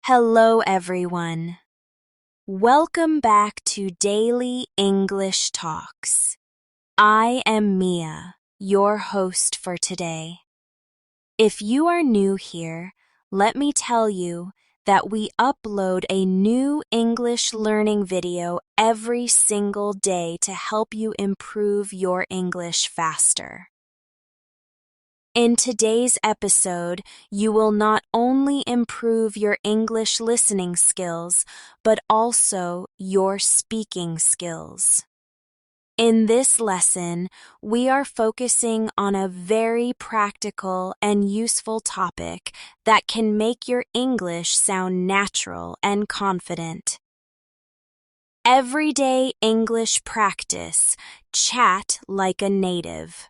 Hello, everyone. Welcome back to Daily English Talks. I am Mia, your host for today. If you are new here, let me tell you that we upload a new English learning video every single day to help you improve your English faster. In today's episode, you will not only improve your English listening skills, but also your speaking skills. In this lesson, we are focusing on a very practical and useful topic that can make your English sound natural and confident. Everyday English practice. Chat like a native.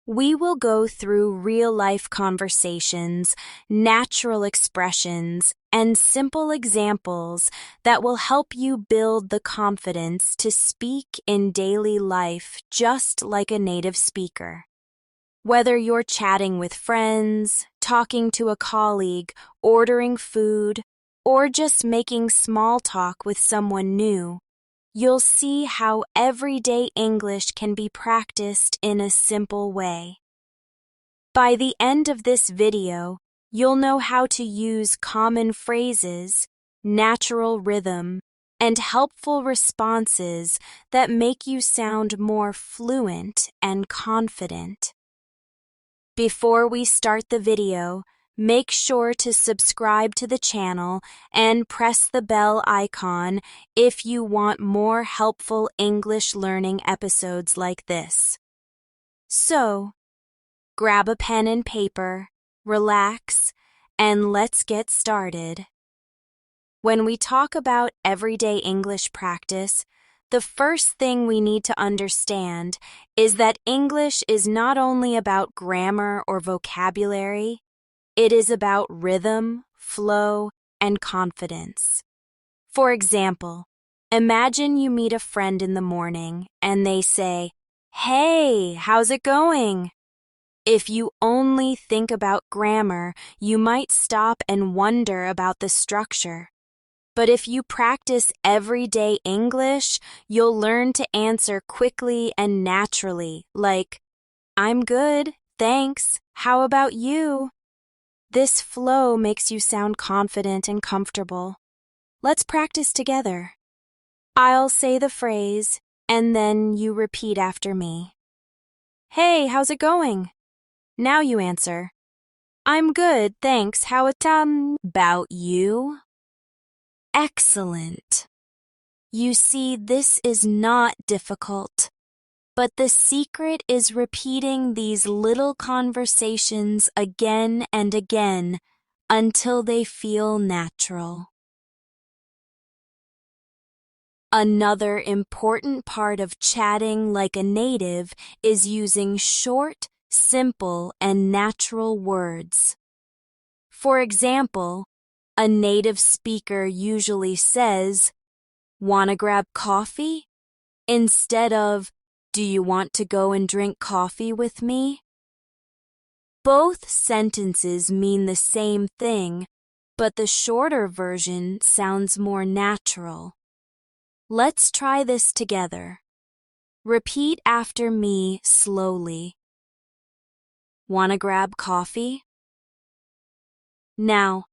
We will go through real-life conversations, natural expressions, and simple examples that will help you build the confidence to speak in daily life just like a native speaker. Whether you're chatting with friends, talking to a colleague, ordering food, or just making small talk with someone new, you'll see how everyday English can be practiced in a simple way. By the end of this video, you'll know how to use common phrases, natural rhythm, and helpful responses that make you sound more fluent and confident. Before we start the video, make sure to subscribe to the channel and press the bell icon if you want more helpful English learning episodes like this. So, grab a pen and paper, relax, and let's get started. When we talk about everyday English practice, the first thing we need to understand is that English is not only about grammar or vocabulary. It is about rhythm, flow, and confidence. For example, imagine you meet a friend in the morning and they say, "Hey, how's it going?" If you only think about grammar, you might stop and wonder about the structure. But if you practice everyday English, you'll learn to answer quickly and naturally, like, "I'm good, thanks. How about you?" This flow makes you sound confident and comfortable. Let's practice together. I'll say the phrase, and then you repeat after me. "Hey, how's it going?" Now you answer, "I'm good, thanks. How about you?" Excellent. You see, this is not difficult. But the secret is repeating these little conversations again and again until they feel natural. Another important part of chatting like a native is using short, simple, and natural words. For example, a native speaker usually says, "Wanna grab coffee?" instead of, "Do you want to go and drink coffee with me?" Both sentences mean the same thing, but the shorter version sounds more natural. Let's try this together. Repeat after me slowly. Wanna grab coffee? Now,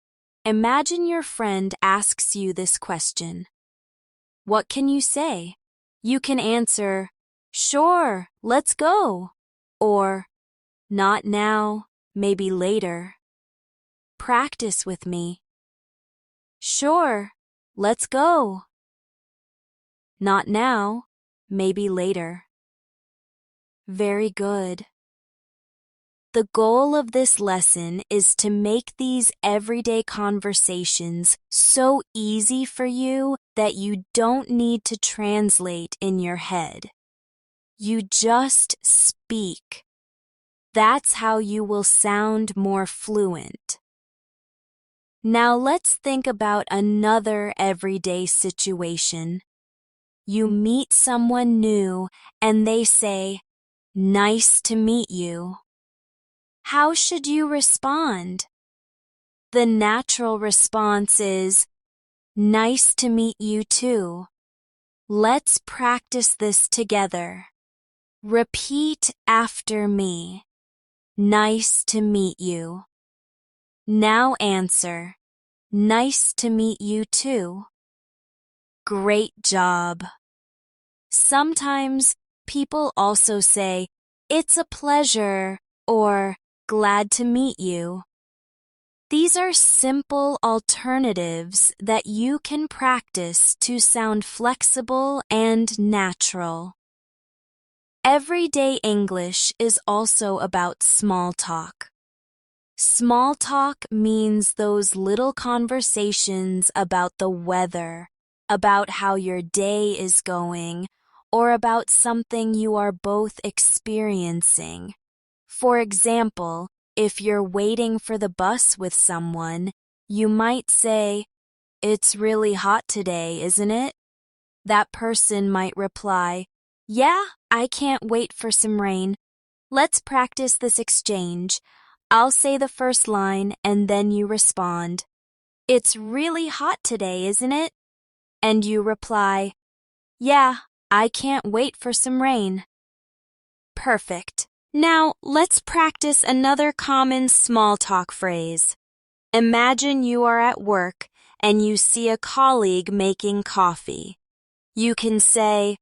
imagine your friend asks you this question. What can you say? You can answer, "Sure, let's go," or "Not now, maybe later." Practice with me. "Sure, let's go." "Not now, maybe later." Very good. The goal of this lesson is to make these everyday conversations so easy for you that you don't need to translate in your head. You just speak. That's how you will sound more fluent. Now let's think about another everyday situation. You meet someone new and they say, "Nice to meet you." How should you respond? The natural response is, "Nice to meet you too. Let's practice this together." Repeat after me. Nice to meet you. Now answer, "Nice to meet you too." Great job. Sometimes people also say, "It's a pleasure," or "Glad to meet you." These are simple alternatives that you can practice to sound flexible and natural. Everyday English is also about small talk. Small talk means those little conversations about the weather, about how your day is going, or about something you are both experiencing. For example, if you're waiting for the bus with someone, you might say, "It's really hot today, isn't it?" That person might reply, "Yeah, I can't wait for some rain. Let's practice this exchange. I'll say the first line and then you respond, 'It's really hot today, isn't it?' And you reply, 'Yeah, I can't wait for some rain.'" Perfect. Now, let's practice another common small talk phrase. Imagine you are at work and you see a colleague making coffee. You can say,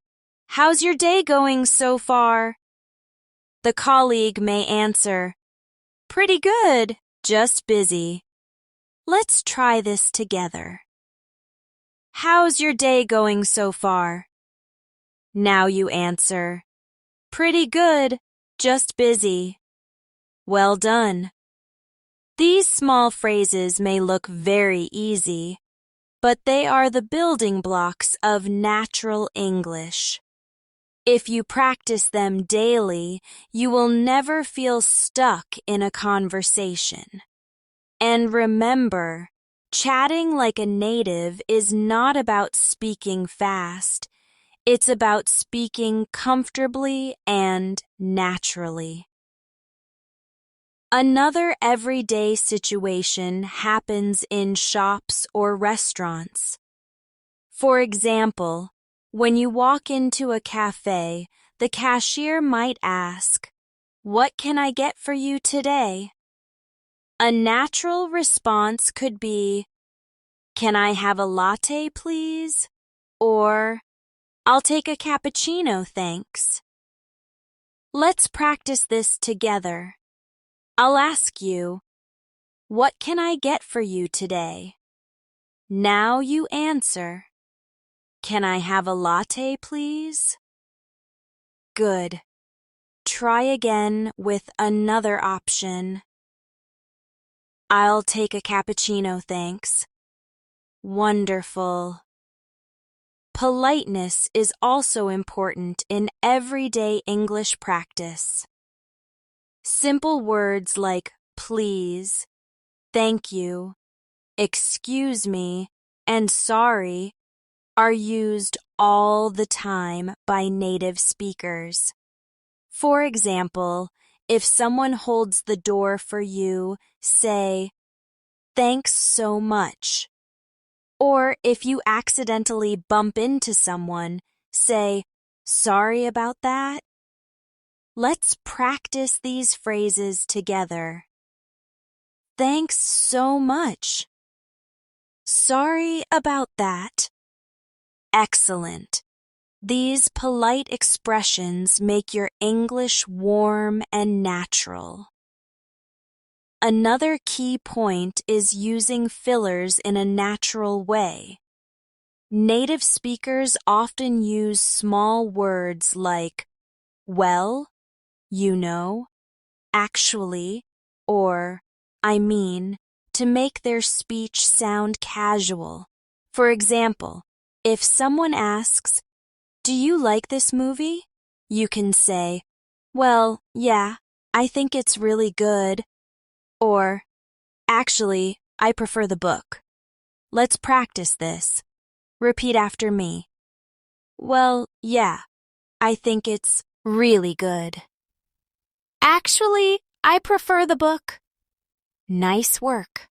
"How's your day going so far?" The colleague may answer, "Pretty good, just busy." Let's try this together. "How's your day going so far?" Now you answer, "Pretty good, just busy." Well done. These small phrases may look very easy, but they are the building blocks of natural English. If you practice them daily, you will never feel stuck in a conversation. And remember, chatting like a native is not about speaking fast. It's about speaking comfortably and naturally. Another everyday situation happens in shops or restaurants. For example, when you walk into a cafe, the cashier might ask, "What can I get for you today?" A natural response could be, "Can I have a latte, please?" Or, "I'll take a cappuccino, thanks." Let's practice this together. I'll ask you, "What can I get for you today?" Now you answer, "Can I have a latte, please?" Good. Try again with another option. "I'll take a cappuccino, thanks." Wonderful. Politeness is also important in everyday English practice. Simple words like please, thank you, excuse me, and sorry are used all the time by native speakers. For example, if someone holds the door for you, say, "Thanks so much." Or if you accidentally bump into someone, say, "Sorry about that." Let's practice these phrases together. Thanks so much. Sorry about that. Excellent. These polite expressions make your English warm and natural. Another key point is using fillers in a natural way. Native speakers often use small words like "well," "you know," "actually," or "I mean," to make their speech sound casual. For example, if someone asks, "Do you like this movie?" you can say, "Well, yeah, I think it's really good." Or, "Actually, I prefer the book." Let's practice this. Repeat after me. "Well, yeah, I think it's really good." "Actually, I prefer the book." Nice work.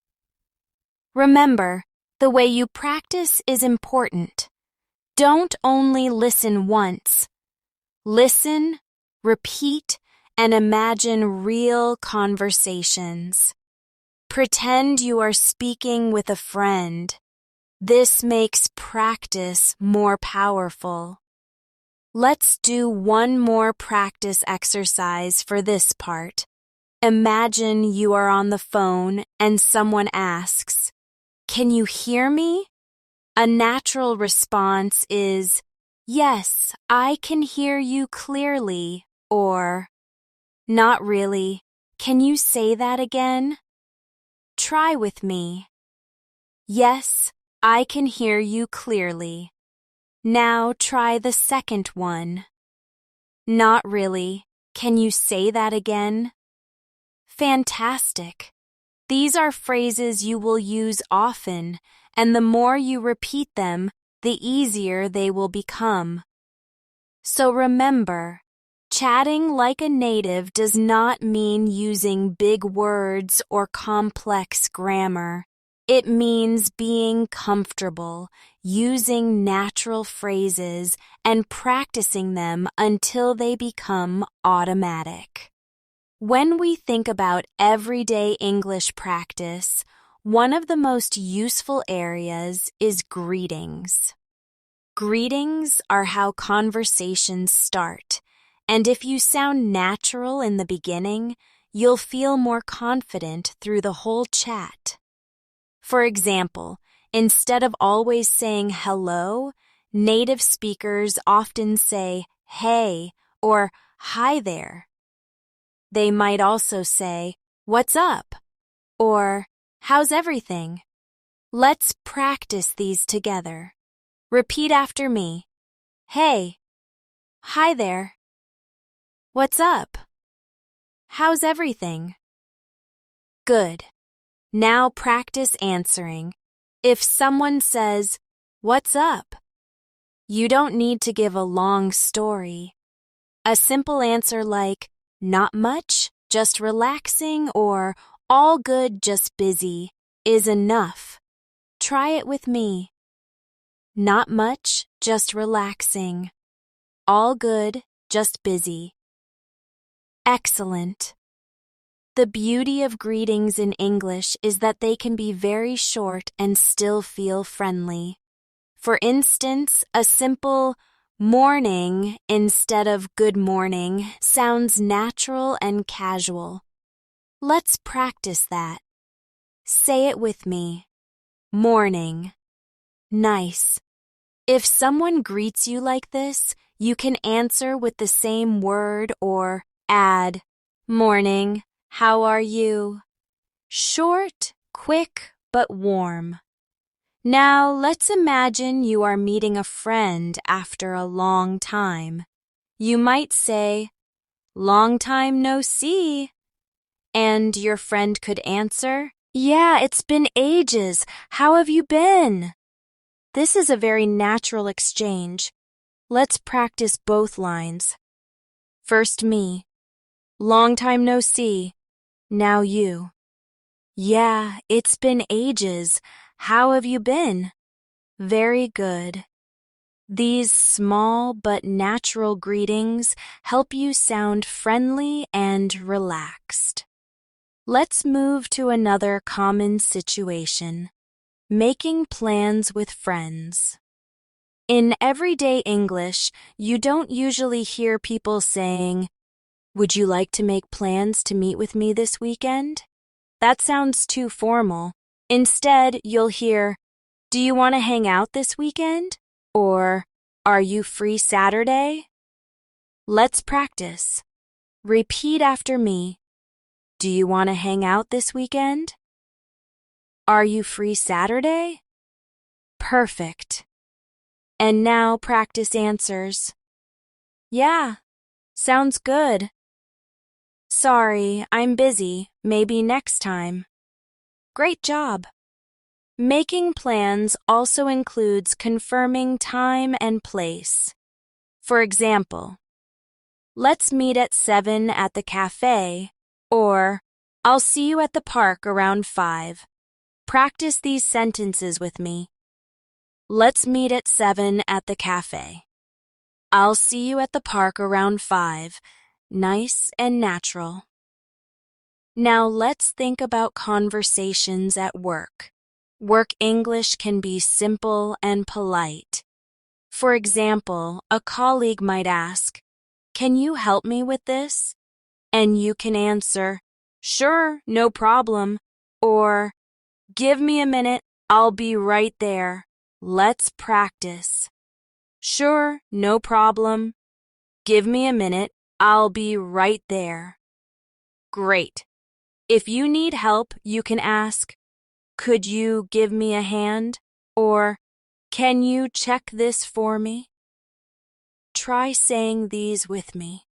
Remember, the way you practice is important. Don't only listen once. Listen, repeat, and imagine real conversations. Pretend you are speaking with a friend. This makes practice more powerful. Let's do one more practice exercise for this part. Imagine you are on the phone and someone asks, "Can you hear me?" A natural response is, "Yes, I can hear you clearly," or, "Not really. Can you say that again?" Try with me. "Yes, I can hear you clearly." Now try the second one. "Not really. Can you say that again?" Fantastic. These are phrases you will use often, and the more you repeat them, the easier they will become. So remember, chatting like a native does not mean using big words or complex grammar. It means being comfortable, using natural phrases, and practicing them until they become automatic. When we think about everyday English practice, one of the most useful areas is greetings. Greetings are how conversations start, and if you sound natural in the beginning, you'll feel more confident through the whole chat. For example, instead of always saying hello, native speakers often say hey or hi there. They might also say, "What's up?" or "How's everything?" Let's practice these together. Repeat after me. Hey. Hi there. What's up? How's everything? Good. Now practice answering. If someone says, "What's up?" you don't need to give a long story. A simple answer like, "Not much, just relaxing," or "All good, just busy," is enough. Try it with me. Not much, just relaxing. All good, just busy. Excellent. The beauty of greetings in English is that they can be very short and still feel friendly. For instance, a simple morning instead of good morning sounds natural and casual. Let's practice that. Say it with me. Morning. Nice. If someone greets you like this, you can answer with the same word or add, "Morning, how are you?" Short, quick, but warm. Now let's imagine you are meeting a friend after a long time. You might say, "Long time no see." And your friend could answer, "Yeah, it's been ages. How have you been?" This is a very natural exchange. Let's practice both lines. First me. "Long time no see." Now you. "Yeah, it's been ages. How have you been?" Very good. These small but natural greetings help you sound friendly and relaxed. Let's move to another common situation. Making plans with friends. In everyday English, you don't usually hear people saying, "Would you like to make plans to meet with me this weekend?" That sounds too formal. Instead, you'll hear, "Do you want to hang out this weekend?" Or, "Are you free Saturday?" Let's practice. Repeat after me. Do you want to hang out this weekend? Are you free Saturday? Perfect. And now practice answers. Yeah, sounds good. Sorry, I'm busy. Maybe next time. Great job. Making plans also includes confirming time and place. For example, "Let's meet at 7 at the cafe," or "I'll see you at the park around 5. Practice these sentences with me. Let's meet at 7 at the cafe. I'll see you at the park around 5. Nice and natural. Now let's think about conversations at work. Work English can be simple and polite. For example, a colleague might ask, "Can you help me with this?" And you can answer, "Sure, no problem," or "Give me a minute, I'll be right there. Let's practice." Sure, no problem. Give me a minute, I'll be right there. Great. If you need help, you can ask, "Could you give me a hand?" Or, "Can you check this for me?" Try saying these with me.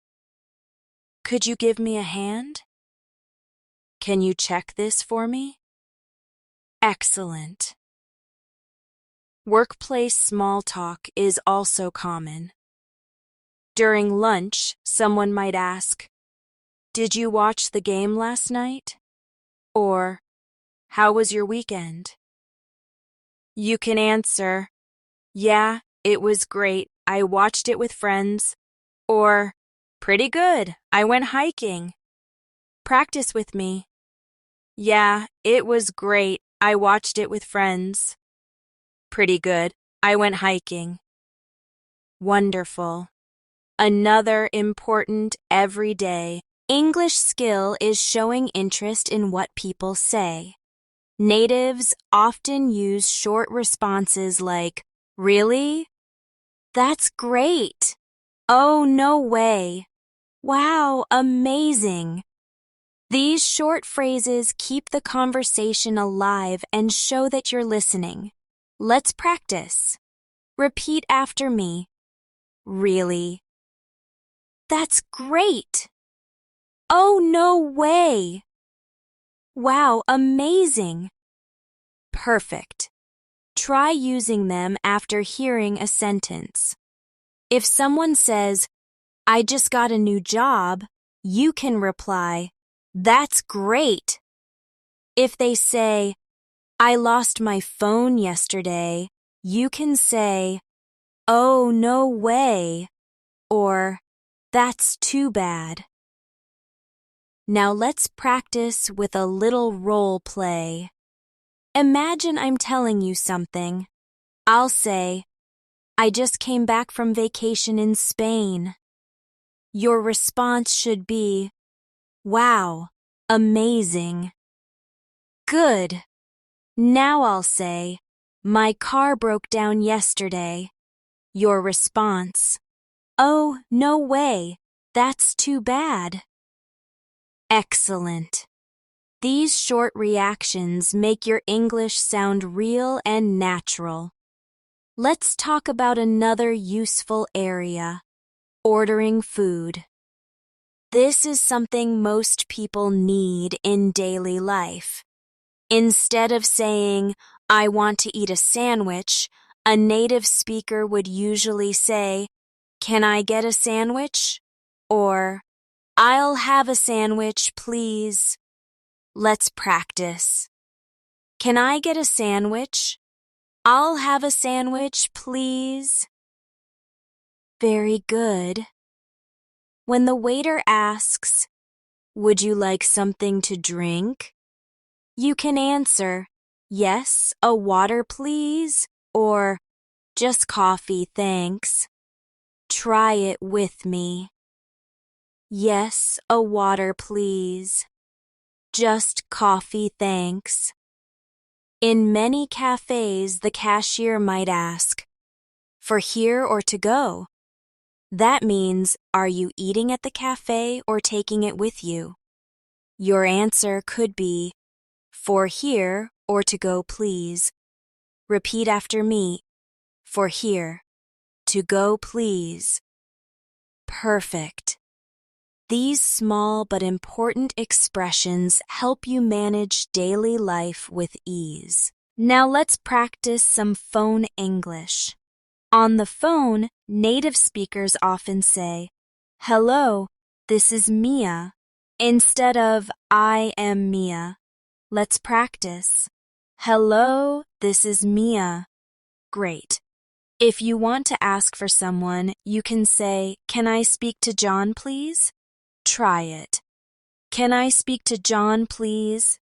Could you give me a hand? Can you check this for me? Excellent. Workplace small talk is also common. During lunch, someone might ask, "Did you watch the game last night?" Or, "How was your weekend?" You can answer, "Yeah, it was great. I watched it with friends." Or, "Pretty good. I went hiking." Practice with me. Yeah, it was great. I watched it with friends. Pretty good. I went hiking. Wonderful. Another important everyday English skill is showing interest in what people say. Natives often use short responses like, "Really? That's great. Oh, no way. Wow, amazing." These short phrases keep the conversation alive and show that you're listening. Let's practice. Repeat after me. Really? That's great. Oh, no way. Wow, amazing. Perfect. Try using them after hearing a sentence. If someone says, "I just got a new job," you can reply, "That's great." If they say, "I lost my phone yesterday," you can say, "Oh, no way," or "That's too bad." Now let's practice with a little role play. Imagine I'm telling you something. I'll say, "I just came back from vacation in Spain." Your response should be, "Wow, amazing." Good. Now I'll say, "My car broke down yesterday." Your response, "Oh, no way. That's too bad." Excellent. These short reactions make your English sound real and natural. Let's talk about another useful area, ordering food. This is something most people need in daily life. Instead of saying, "I want to eat a sandwich," a native speaker would usually say, "Can I get a sandwich?" Or, "I'll have a sandwich, please." Let's practice. Can I get a sandwich? I'll have a sandwich, please. Very good. When the waiter asks, "Would you like something to drink?" you can answer, "Yes, a water, please," or "Just coffee, thanks." Try it with me. Yes, a water, please. Just coffee, thanks. In many cafes, the cashier might ask, "For here or to go?" That means, are you eating at the cafe or taking it with you? Your answer could be, "For here or to go, please." Repeat after me. For here. To go, please. Perfect. These small but important expressions help you manage daily life with ease. Now let's practice some phone English. On the phone, native speakers often say, "Hello, this is Mia," instead of "I am Mia." Let's practice. Hello, this is Mia. Great. If you want to ask for someone, you can say, "Can I speak to John, please?" Try it. Can I speak to John, please?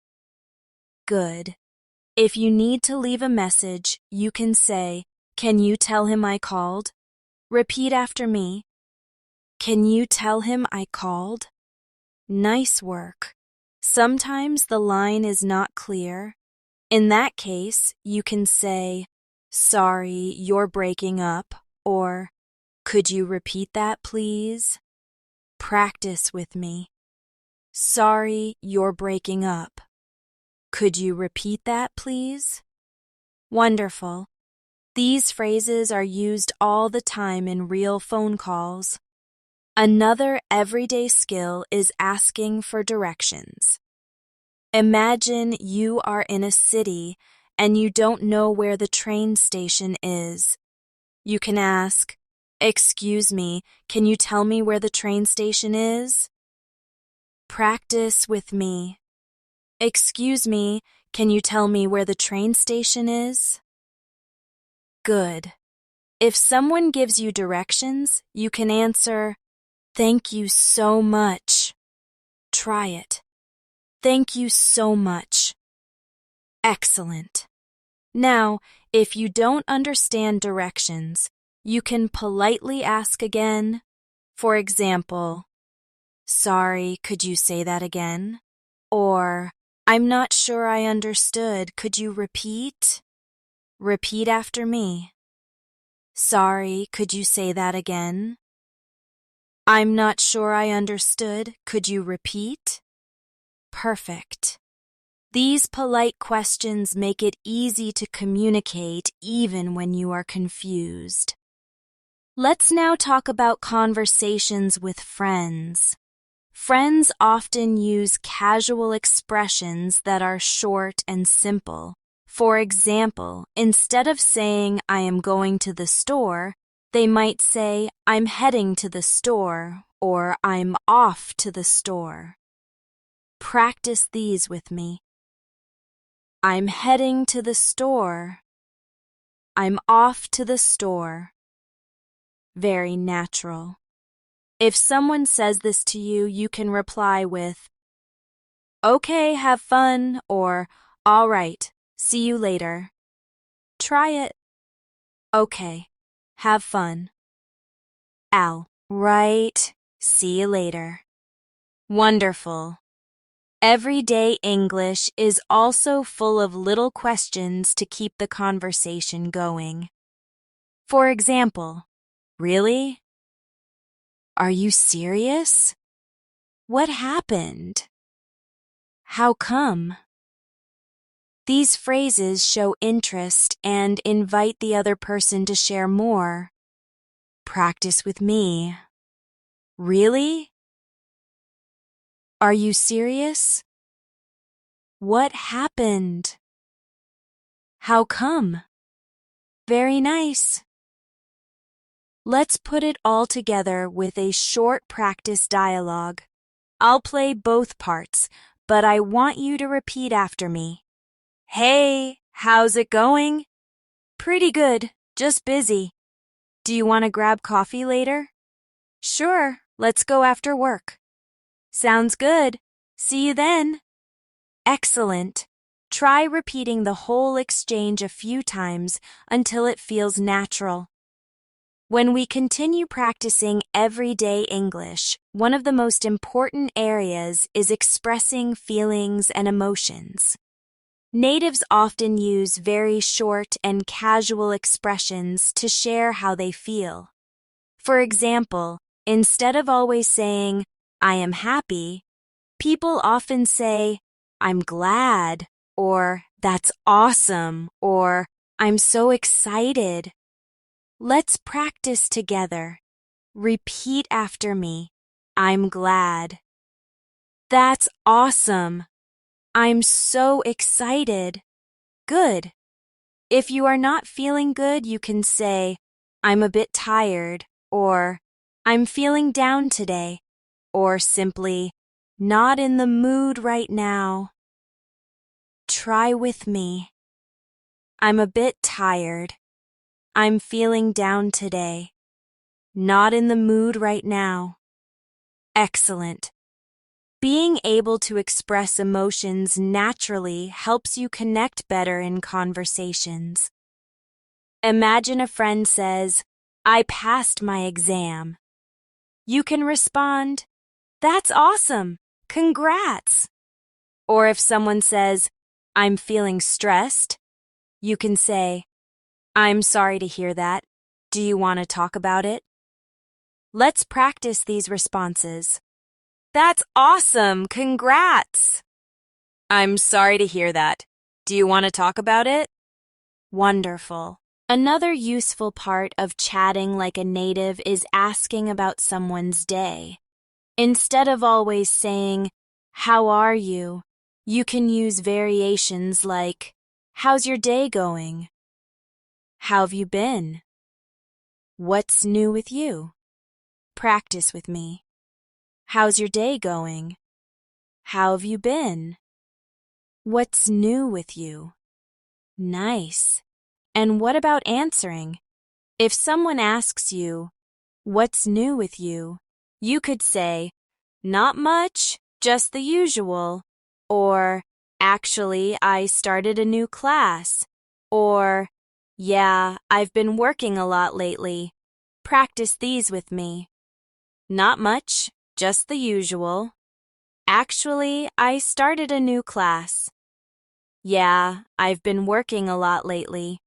Good. If you need to leave a message, you can say, "Can you tell him I called?" Repeat after me. Can you tell him I called? Nice work. Sometimes the line is not clear. In that case, you can say, "Sorry, you're breaking up," or "Could you repeat that, please?" Practice with me. Sorry, you're breaking up. Could you repeat that, please? Wonderful. These phrases are used all the time in real phone calls. Another everyday skill is asking for directions. Imagine you are in a city and you don't know where the train station is. You can ask, "Excuse me, can you tell me where the train station is?" Practice with me. Excuse me, can you tell me where the train station is? Good. If someone gives you directions, you can answer, "Thank you so much." Try it. Thank you so much. Excellent. Now, if you don't understand directions, you can politely ask again. For example, "Sorry, could you say that again?" Or, "I'm not sure I understood. Could you repeat?" Repeat after me. "Sorry, could you say that again?" "I'm not sure I understood. Could you repeat?" Perfect. These polite questions make it easy to communicate even when you are confused. Let's now talk about conversations with friends. Friends often use casual expressions that are short and simple. For example, instead of saying, "I am going to the store," they might say, "I'm heading to the store," or "I'm off to the store." Practice these with me. I'm heading to the store. I'm off to the store. Very natural. If someone says this to you, you can reply with, "Okay, have fun," or "All right, see you later." Try it. Okay, have fun. Al, right, see you later. Wonderful. Everyday English is also full of little questions to keep the conversation going. For example, "Really? Are you serious? What happened? How come?" These phrases show interest and invite the other person to share more. Practice with me. Really? Are you serious? What happened? How come? Very nice. Let's put it all together with a short practice dialogue. I'll play both parts, but I want you to repeat after me. "Hey, how's it going?" "Pretty good, just busy." "Do you want to grab coffee later?" "Sure, let's go after work." "Sounds good. See you then." Excellent. Try repeating the whole exchange a few times until it feels natural. When we continue practicing everyday English, one of the most important areas is expressing feelings and emotions. Natives often use very short and casual expressions to share how they feel. For example, instead of always saying, "I am happy," people often say, "I'm glad," or "That's awesome," or "I'm so excited." Let's practice together. Repeat after me. I'm glad. That's awesome. I'm so excited. Good. If you are not feeling good, you can say, "I'm a bit tired," or "I'm feeling down today," or simply, "Not in the mood right now." Try with me. I'm a bit tired. I'm feeling down today. Not in the mood right now. Excellent. Being able to express emotions naturally helps you connect better in conversations. Imagine a friend says, "I passed my exam." You can respond, "That's awesome. Congrats." Or if someone says, "I'm feeling stressed," you can say, "I'm sorry to hear that. Do you want to talk about it?" Let's practice these responses. "That's awesome. Congrats." "I'm sorry to hear that. Do you want to talk about it?" Wonderful. Another useful part of chatting like a native is asking about someone's day. Instead of always saying, "How are you?" you can use variations like, "How's your day going?" "How have you been?" "What's new with you?" Practice with me. How's your day going? How have you been? What's new with you? Nice. And what about answering? If someone asks you, "What's new with you?" you could say, "Not much, just the usual," or "Actually, I started a new class," or "Yeah, I've been working a lot lately." Practice these with me. Not much, just the usual. Actually, I started a new class. Yeah, I've been working a lot lately.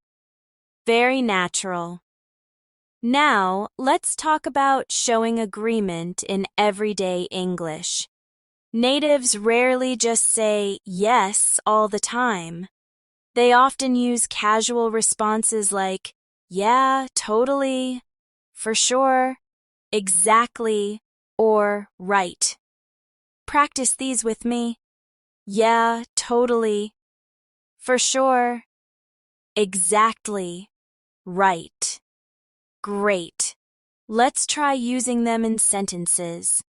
Very natural. Now, let's talk about showing agreement in everyday English. Natives rarely just say yes all the time. They often use casual responses like, "Yeah, totally," "For sure," "Exactly," or "Right." Practice these with me. Yeah, totally. For sure. Exactly. Right. Great. Let's try using them in sentences.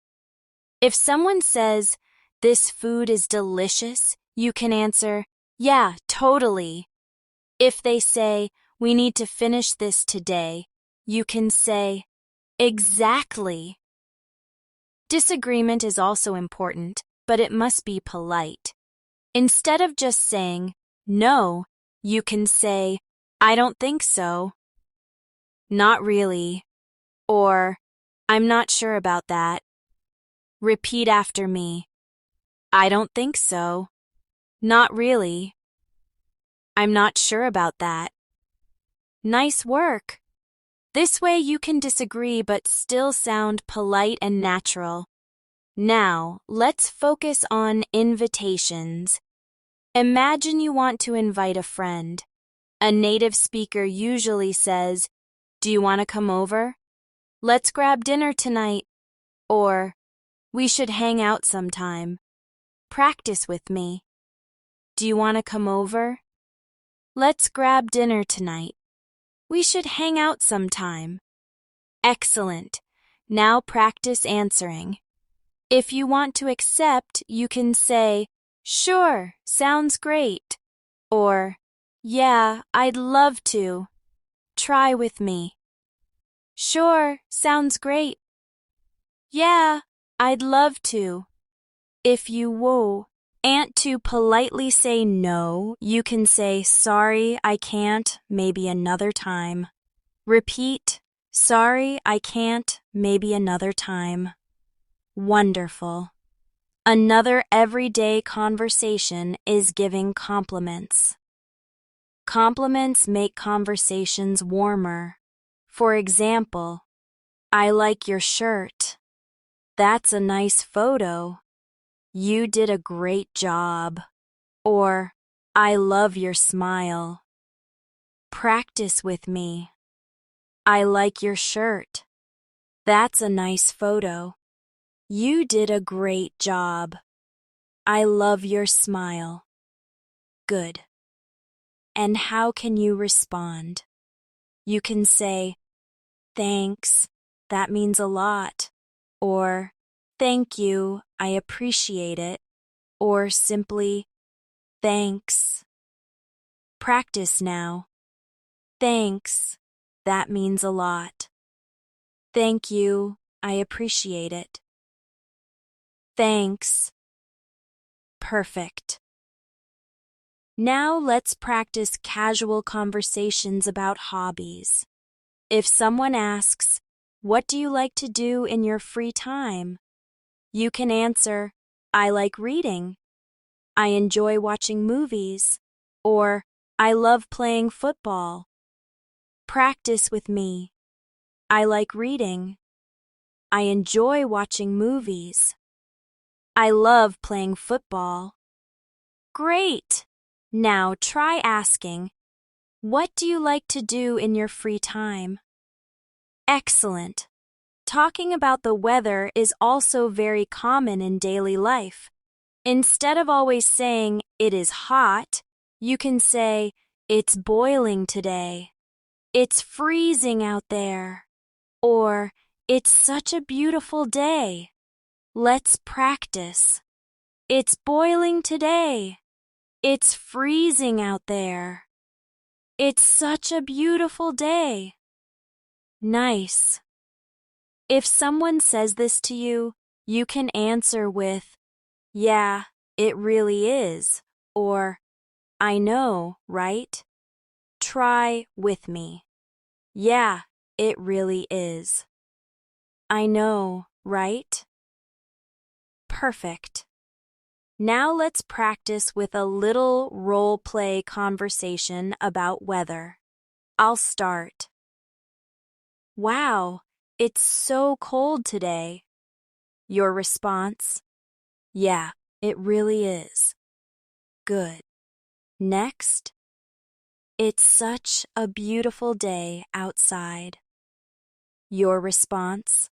If someone says, "This food is delicious," you can answer, "Yeah, totally." If they say, "We need to finish this today," you can say, "Exactly." Disagreement is also important, but it must be polite. Instead of just saying, "No," you can say, "I don't think so," "Not really," or "I'm not sure about that." Repeat after me. "I don't think so." "Not really." "I'm not sure about that." Nice work. This way you can disagree but still sound polite and natural. Now, let's focus on invitations. Imagine you want to invite a friend. A native speaker usually says, "Do you want to come over?" "Let's grab dinner tonight," or "We should hang out sometime." Practice with me. "Do you want to come over?" "Let's grab dinner tonight." "We should hang out sometime." Excellent. Now practice answering. If you want to accept, you can say, "Sure, sounds great," or "Yeah, I'd love to. Try with me." "Sure, sounds great." "Yeah, I'd love to." If you want to politely say no, you can say, "Sorry, I can't, maybe another time." Repeat, "Sorry, I can't, maybe another time." Wonderful. Another everyday conversation is giving compliments. Compliments make conversations warmer. For example, "I like your shirt." "That's a nice photo." "You did a great job." Or, "I love your smile." Practice with me. "I like your shirt." "That's a nice photo." "You did a great job." "I love your smile." Good. And how can you respond? You can say, "Thanks, that means a lot," or "Thank you, I appreciate it," or simply, "Thanks." Practice now. Thanks. That means a lot. Thank you. I appreciate it. Thanks. Perfect. Now let's practice casual conversations about hobbies. If someone asks, "What do you like to do in your free time?" you can answer, "I like reading," "I enjoy watching movies," or "I love playing football." Practice with me. I like reading. I enjoy watching movies. I love playing football. Great! Now try asking, "What do you like to do in your free time?" Excellent! Talking about the weather is also very common in daily life. Instead of always saying, "It is hot," you can say, "It's boiling today." "It's freezing out there." Or, "It's such a beautiful day." Let's practice. It's boiling today. It's freezing out there. It's such a beautiful day. Nice. If someone says this to you, you can answer with, "Yeah, it really is," or "I know, right?" Try with me. Yeah, it really is. I know, right? Perfect. Now let's practice with a little role-play conversation about weather. I'll start. Wow, it's so cold today. Your response? Yeah, it really is. Good. Next. It's such a beautiful day outside. Your response?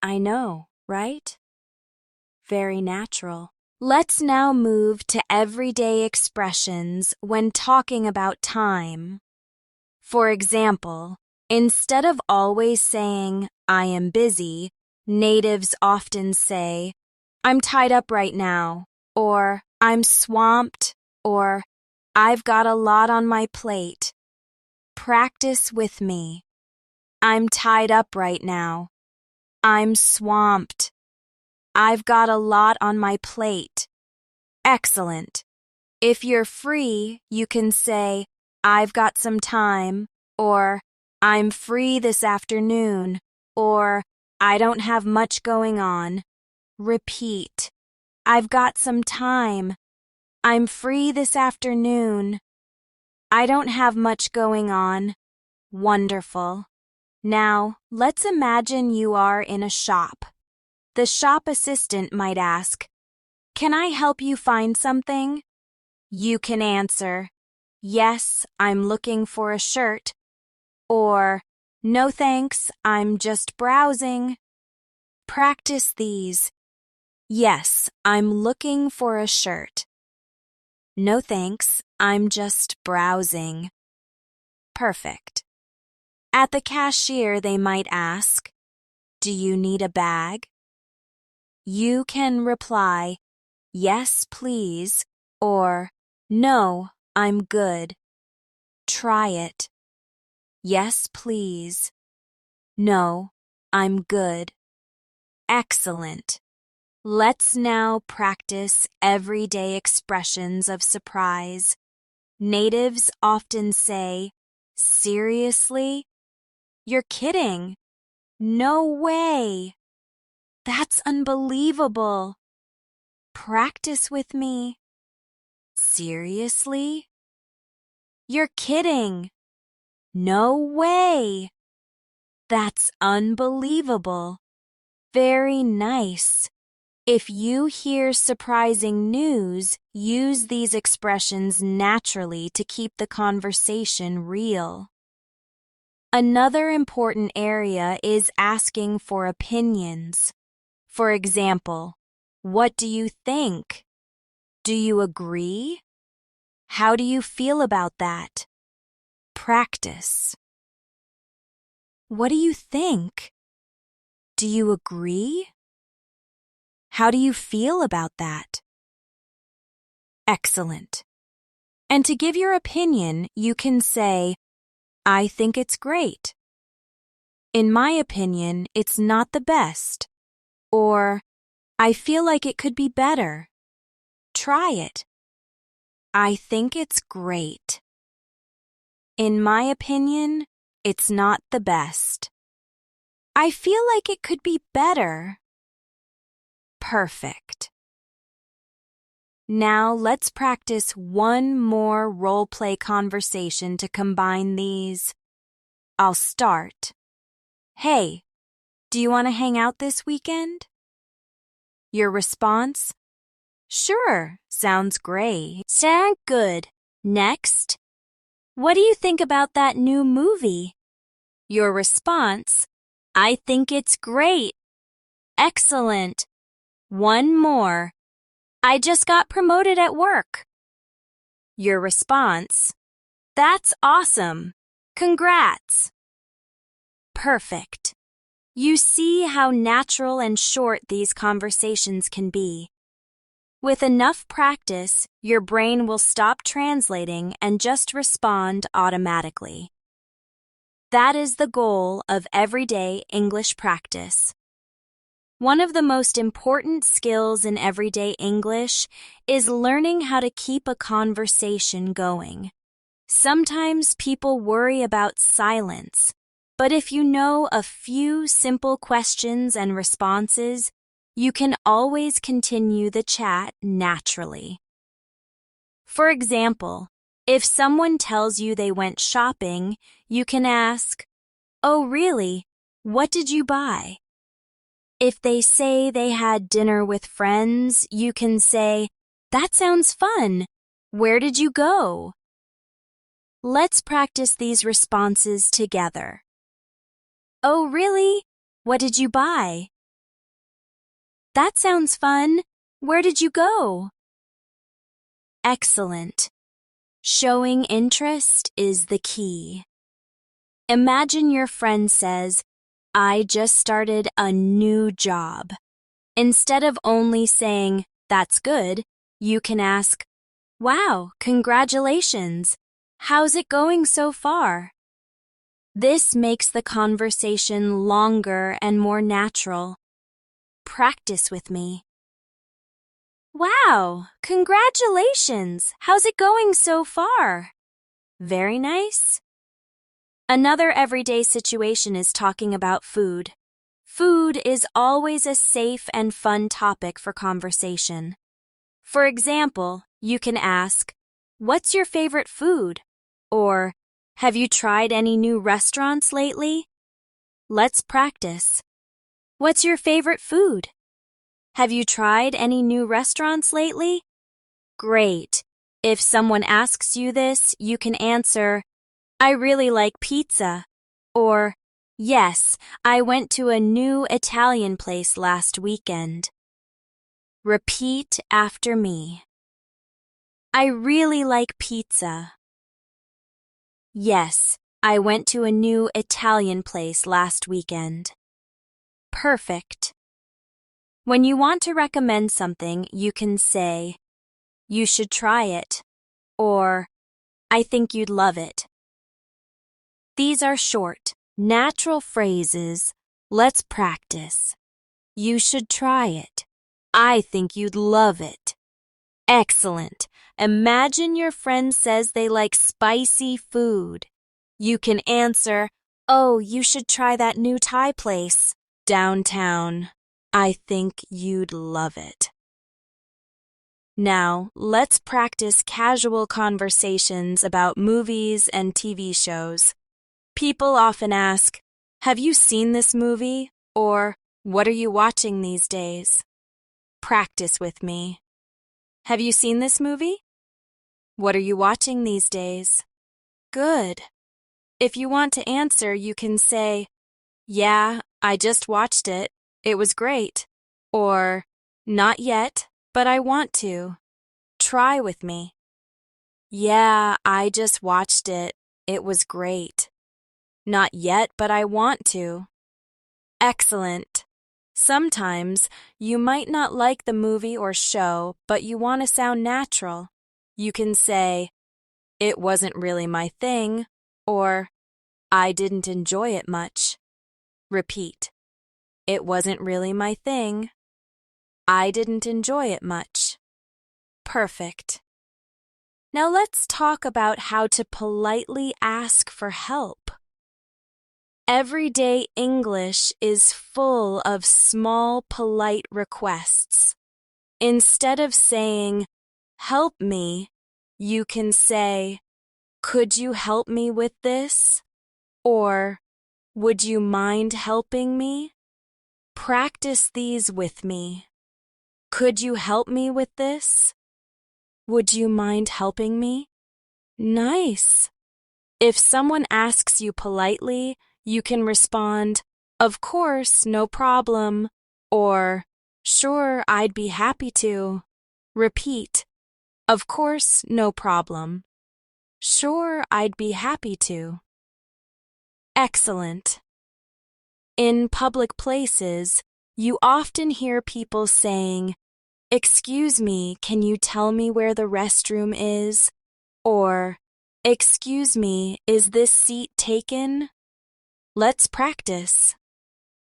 I know, right? Very natural. Let's now move to everyday expressions when talking about time. For example, instead of always saying, "I am busy," natives often say, "I'm tied up right now," or "I'm swamped," or "I've got a lot on my plate." Practice with me. I'm tied up right now. I'm swamped. I've got a lot on my plate. Excellent. If you're free, you can say, "I've got some time," or "I'm free this afternoon," or "I don't have much going on." Repeat. I've got some time. I'm free this afternoon. I don't have much going on. Wonderful. Now, let's imagine you are in a shop. The shop assistant might ask, "Can I help you find something?" You can answer, "Yes, I'm looking for a shirt," or "No thanks, I'm just browsing." Practice these. Yes, I'm looking for a shirt. No thanks, I'm just browsing. Perfect. At the cashier, they might ask, "Do you need a bag?" You can reply, "Yes, please," or "No, I'm good." Try it. Yes, please. No, I'm good. Excellent. Let's now practice everyday expressions of surprise. Natives often say, "Seriously? You're kidding. No way. That's unbelievable." Practice with me. Seriously? You're kidding. No way. That's unbelievable. Very nice. If you hear surprising news, use these expressions naturally to keep the conversation real. Another important area is asking for opinions. For example, "What do you think?" "Do you agree?" "How do you feel about that?" Practice. What do you think? Do you agree? How do you feel about that? Excellent. And to give your opinion, you can say, I think it's great. In my opinion, it's not the best. Or, I feel like it could be better. Try it. I think it's great. In my opinion, it's not the best. I feel like it could be better. Perfect. Now let's practice one more role-play conversation to combine these. I'll start. Hey, do you want to hang out this weekend? Your response? Sure, sounds great. Sound good. Next. What do you think about that new movie? Your response? I think it's great. Excellent. One more. I just got promoted at work. Your response? That's awesome. Congrats. Perfect. You see how natural and short these conversations can be. With enough practice, your brain will stop translating and just respond automatically. That is the goal of everyday English practice. One of the most important skills in everyday English is learning how to keep a conversation going. Sometimes people worry about silence, but if you know a few simple questions and responses, you can always continue the chat naturally. For example, if someone tells you they went shopping, you can ask, "Oh, really? What did you buy?" If they say they had dinner with friends, you can say, "That sounds fun. Where did you go?" Let's practice these responses together. Oh, really? What did you buy? That sounds fun. Where did you go? Excellent. Showing interest is the key. Imagine your friend says, I just started a new job. Instead of only saying, that's good, you can ask, wow, congratulations. How's it going so far? This makes the conversation longer and more natural. Practice with me. Wow, congratulations! How's it going so far? Very nice. Another everyday situation is talking about food. Food is always a safe and fun topic for conversation. For example, you can ask, what's your favorite food? Or, have you tried any new restaurants lately? Let's practice. What's your favorite food? Have you tried any new restaurants lately? Great. If someone asks you this, you can answer, I really like pizza. Or, yes, I went to a new Italian place last weekend. Repeat after me. I really like pizza. Yes, I went to a new Italian place last weekend. Perfect. When you want to recommend something, you can say, you should try it, or I think you'd love it. These are short, natural phrases. Let's practice. You should try it. I think you'd love it. Excellent. Imagine your friend says they like spicy food. You can answer, oh, you should try that new Thai place downtown. I think you'd love it. Now, let's practice casual conversations about movies and TV shows. People often ask, have you seen this movie? Or, what are you watching these days? Practice with me. Have you seen this movie? What are you watching these days? Good. If you want to answer, you can say, yeah, I just watched it. It was great. Or, not yet, but I want to. Try with me. Yeah, I just watched it. It was great. Not yet, but I want to. Excellent. Sometimes you might not like the movie or show, but you want to sound natural. You can say, It wasn't really my thing, or I didn't enjoy it much. Repeat. It wasn't really my thing. I didn't enjoy it much. Perfect. Now let's talk about how to politely ask for help. Everyday English is full of small, polite requests. Instead of saying, "Help me," you can say, "Could you help me with this?" Or, "Would you mind helping me?" Practice these with me. Could you help me with this? Would you mind helping me? Nice. If someone asks you politely, you can respond, "Of course, no problem," or "Sure, I'd be happy to." Repeat, "Of course, no problem." "Sure, I'd be happy to." Excellent. In public places, you often hear people saying, "Excuse me, can you tell me where the restroom is?" Or, "Excuse me, is this seat taken?" Let's practice.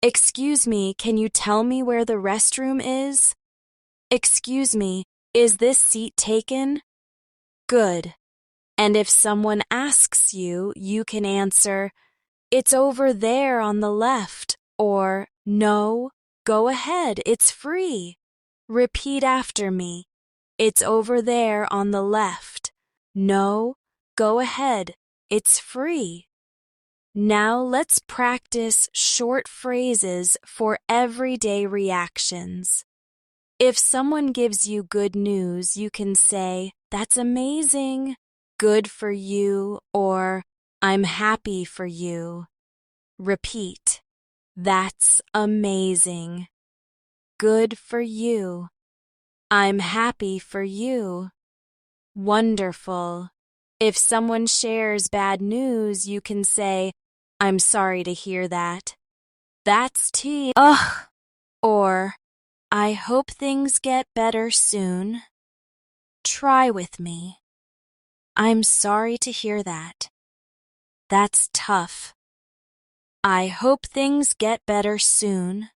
Excuse me, can you tell me where the restroom is? Excuse me, is this seat taken? Good. And if someone asks you, you can answer, "It's over there on the left," or "No, go ahead, it's free." Repeat after me. It's over there on the left. No, go ahead, it's free. Now let's practice short phrases for everyday reactions. If someone gives you good news, you can say, "That's amazing," "Good for you," or "I'm happy for you." Repeat, "That's amazing." "Good for you." "I'm happy for you." Wonderful. If someone shares bad news, you can say, "I'm sorry to hear that." "That's tea." Ugh. Or, "I hope things get better soon." Try with me. "I'm sorry to hear that." "That's tough." "I hope things get better soon."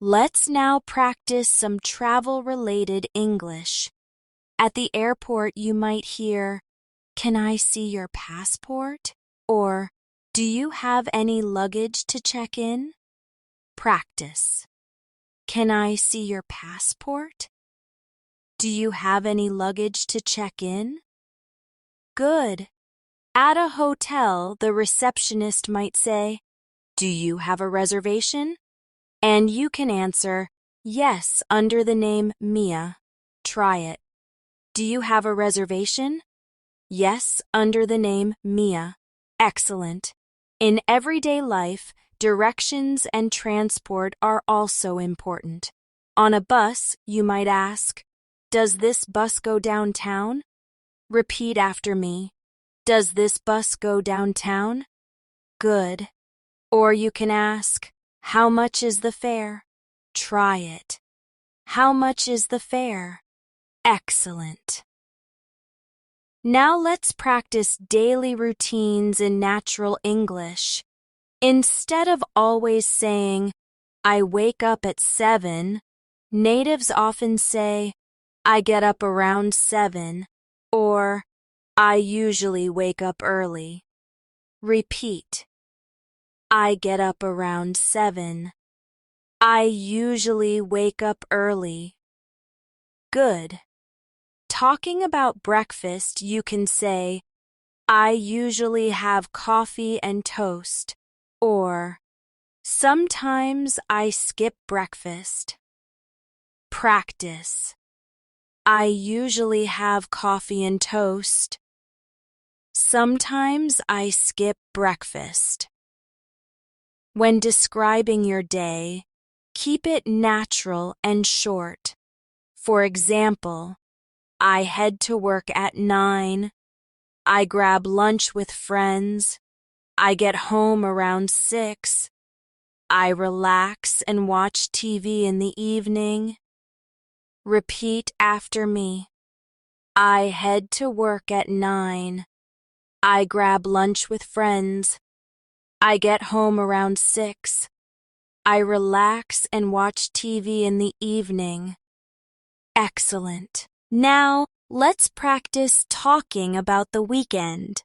Let's now practice some travel-related English. At the airport, you might hear, "Can I see your passport?" Or, "Do you have any luggage to check in?" Practice. Can I see your passport? Do you have any luggage to check in? Good. At a hotel, the receptionist might say, "Do you have a reservation?" And you can answer, "Yes," under the name Mia. Try it. Do you have a reservation? Yes, under the name Mia. Excellent. In everyday life, directions and transport are also important. On a bus, you might ask, "Does this bus go downtown?" Repeat after me. Does this bus go downtown? Good. Or you can ask, "How much is the fare?" Try it. How much is the fare? Excellent. Now let's practice daily routines in natural English. Instead of always saying, "I wake up at 7, natives often say, "I get up around 7, or "I usually wake up early." Repeat. I get up around 7. I usually wake up early. Good. Talking about breakfast, you can say, "I usually have coffee and toast," or "Sometimes I skip breakfast." Practice. I usually have coffee and toast. Sometimes I skip breakfast. When describing your day, keep it natural and short. For example, I head to work at 9. I grab lunch with friends. I get home around 6. I relax and watch TV in the evening. Repeat after me. I head to work at 9. I grab lunch with friends. I get home around 6. I relax and watch TV in the evening. Excellent. Now, let's practice talking about the weekend.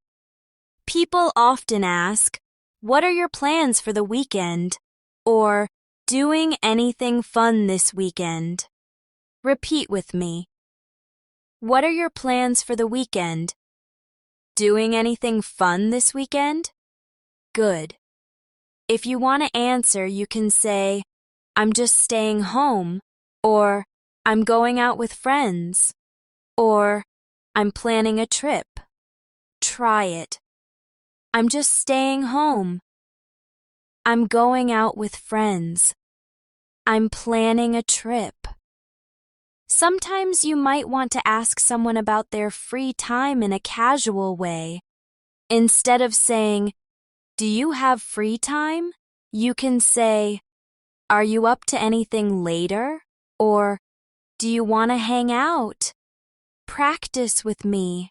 People often ask, "What are your plans for the weekend?" or "Doing anything fun this weekend?" Repeat with me. What are your plans for the weekend? Doing anything fun this weekend? Good. If you want to answer, you can say, "I'm just staying home," or "I'm going out with friends," or "I'm planning a trip." Try it. I'm just staying home. I'm going out with friends. I'm planning a trip. Sometimes you might want to ask someone about their free time in a casual way. Instead of saying, "Do you have free time?" you can say, "Are you up to anything later?" or "Do you want to hang out?" Practice with me.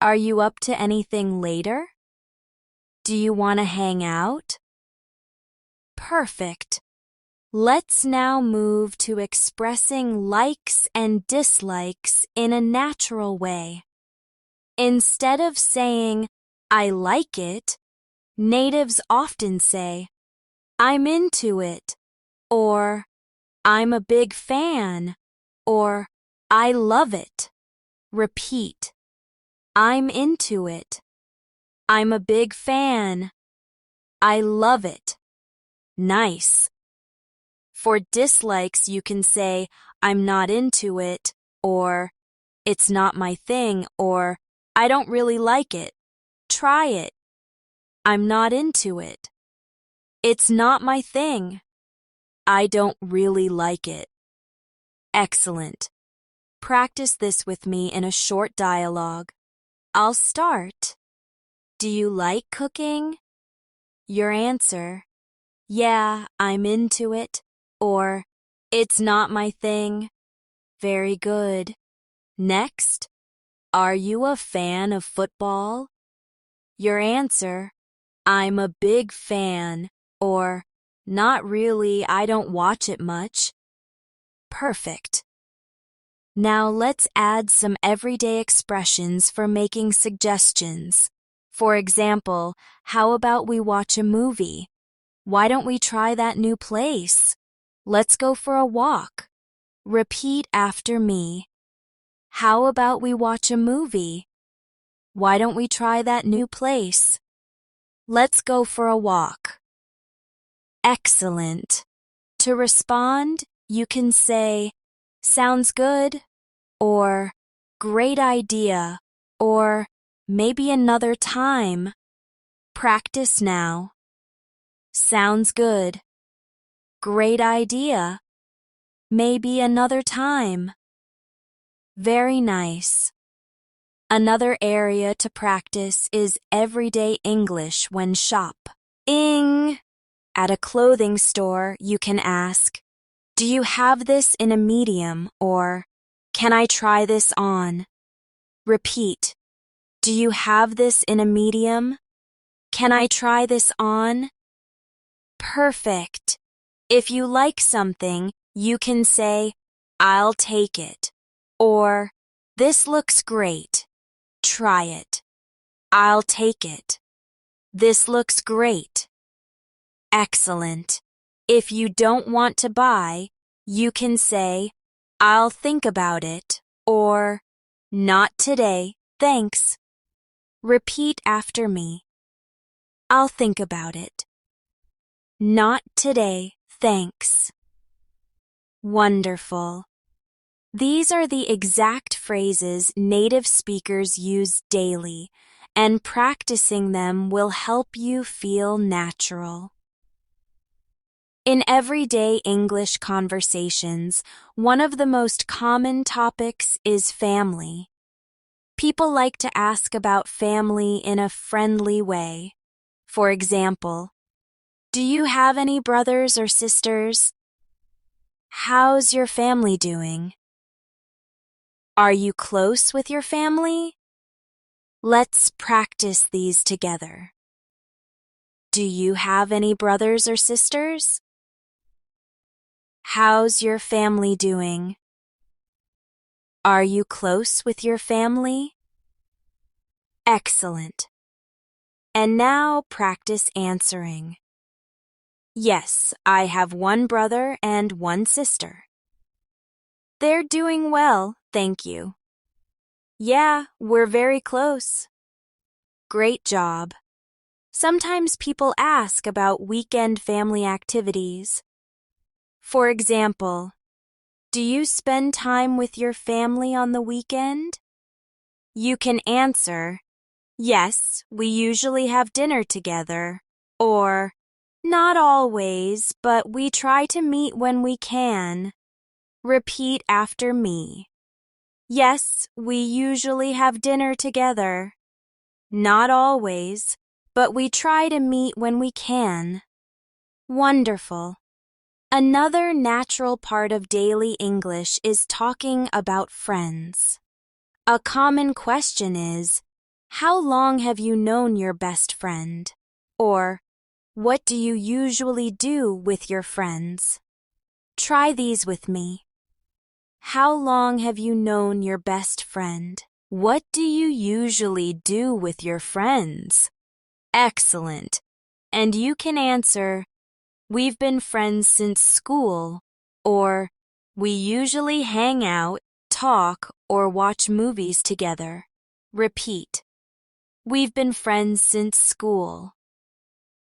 Are you up to anything later? Do you want to hang out? Perfect. Let's now move to expressing likes and dislikes in a natural way. Instead of saying, "I like it," natives often say, "I'm into it," or "I'm a big fan," or "I love it." Repeat. I'm into it. I'm a big fan. I love it. Nice. For dislikes, you can say, "I'm not into it," or "It's not my thing," or "I don't really like it." Try it. I'm not into it. It's not my thing. I don't really like it. Excellent. Practice this with me in a short dialogue. I'll start. Do you like cooking? Your answer, "Yeah, I'm into it," or "It's not my thing." Very good. Next, are you a fan of football? Your answer, "I'm a big fan," or "Not really, I don't watch it much." Perfect. Now let's add some everyday expressions for making suggestions. For example, how about we watch a movie? Why don't we try that new place? Let's go for a walk. Repeat after me. How about we watch a movie? Why don't we try that new place? Let's go for a walk. Excellent. To respond, you can say, "Sounds good," or "Great idea," or "Maybe another time." Practice now. Sounds good. Great idea. Maybe another time. Very nice. Another area to practice is everyday English when shopping. At a clothing store, you can ask, "Do you have this in a medium?" or "Can I try this on?" Repeat. Do you have this in a medium? Can I try this on? Perfect. If you like something, you can say, "I'll take it," or "This looks great. Try it." I'll take it. This looks great. Excellent. If you don't want to buy, you can say, "I'll think about it," or "Not today, thanks." Repeat after me. I'll think about it. Not today, thanks. Wonderful. These are the exact phrases native speakers use daily, and practicing them will help you feel natural. In everyday English conversations, one of the most common topics is family. People like to ask about family in a friendly way. For example, "Do you have any brothers or sisters?" "How's your family doing?" Are you close with your family? Let's practice these together. Do you have any brothers or sisters? How's your family doing? Are you close with your family? Excellent. And now practice answering. Yes, I have one brother and one sister. They're doing well, thank you. Yeah, we're very close. Great job. Sometimes people ask about weekend family activities. For example, do you spend time with your family on the weekend? You can answer, yes, we usually have dinner together, or not always, but we try to meet when we can. Repeat after me. Yes, we usually have dinner together. Not always, but we try to meet when we can. Wonderful. Another natural part of daily English is talking about friends. A common question is, how long have you known your best friend? Or, what do you usually do with your friends? Try these with me. How long have you known your best friend? What do you usually do with your friends? Excellent. And you can answer, we've been friends since school, or we usually hang out, talk, or watch movies together. Repeat. We've been friends since school.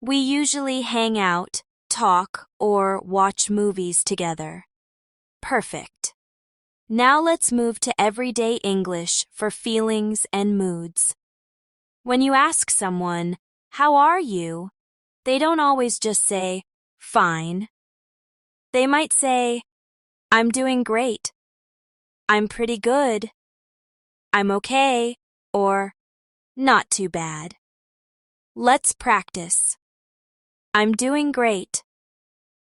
We usually hang out, talk, or watch movies together. Perfect. Now let's move to everyday English for feelings and moods. When you ask someone, how are you? They don't always just say, fine. They might say, I'm doing great. I'm pretty good. I'm okay, or not too bad. Let's practice. I'm doing great.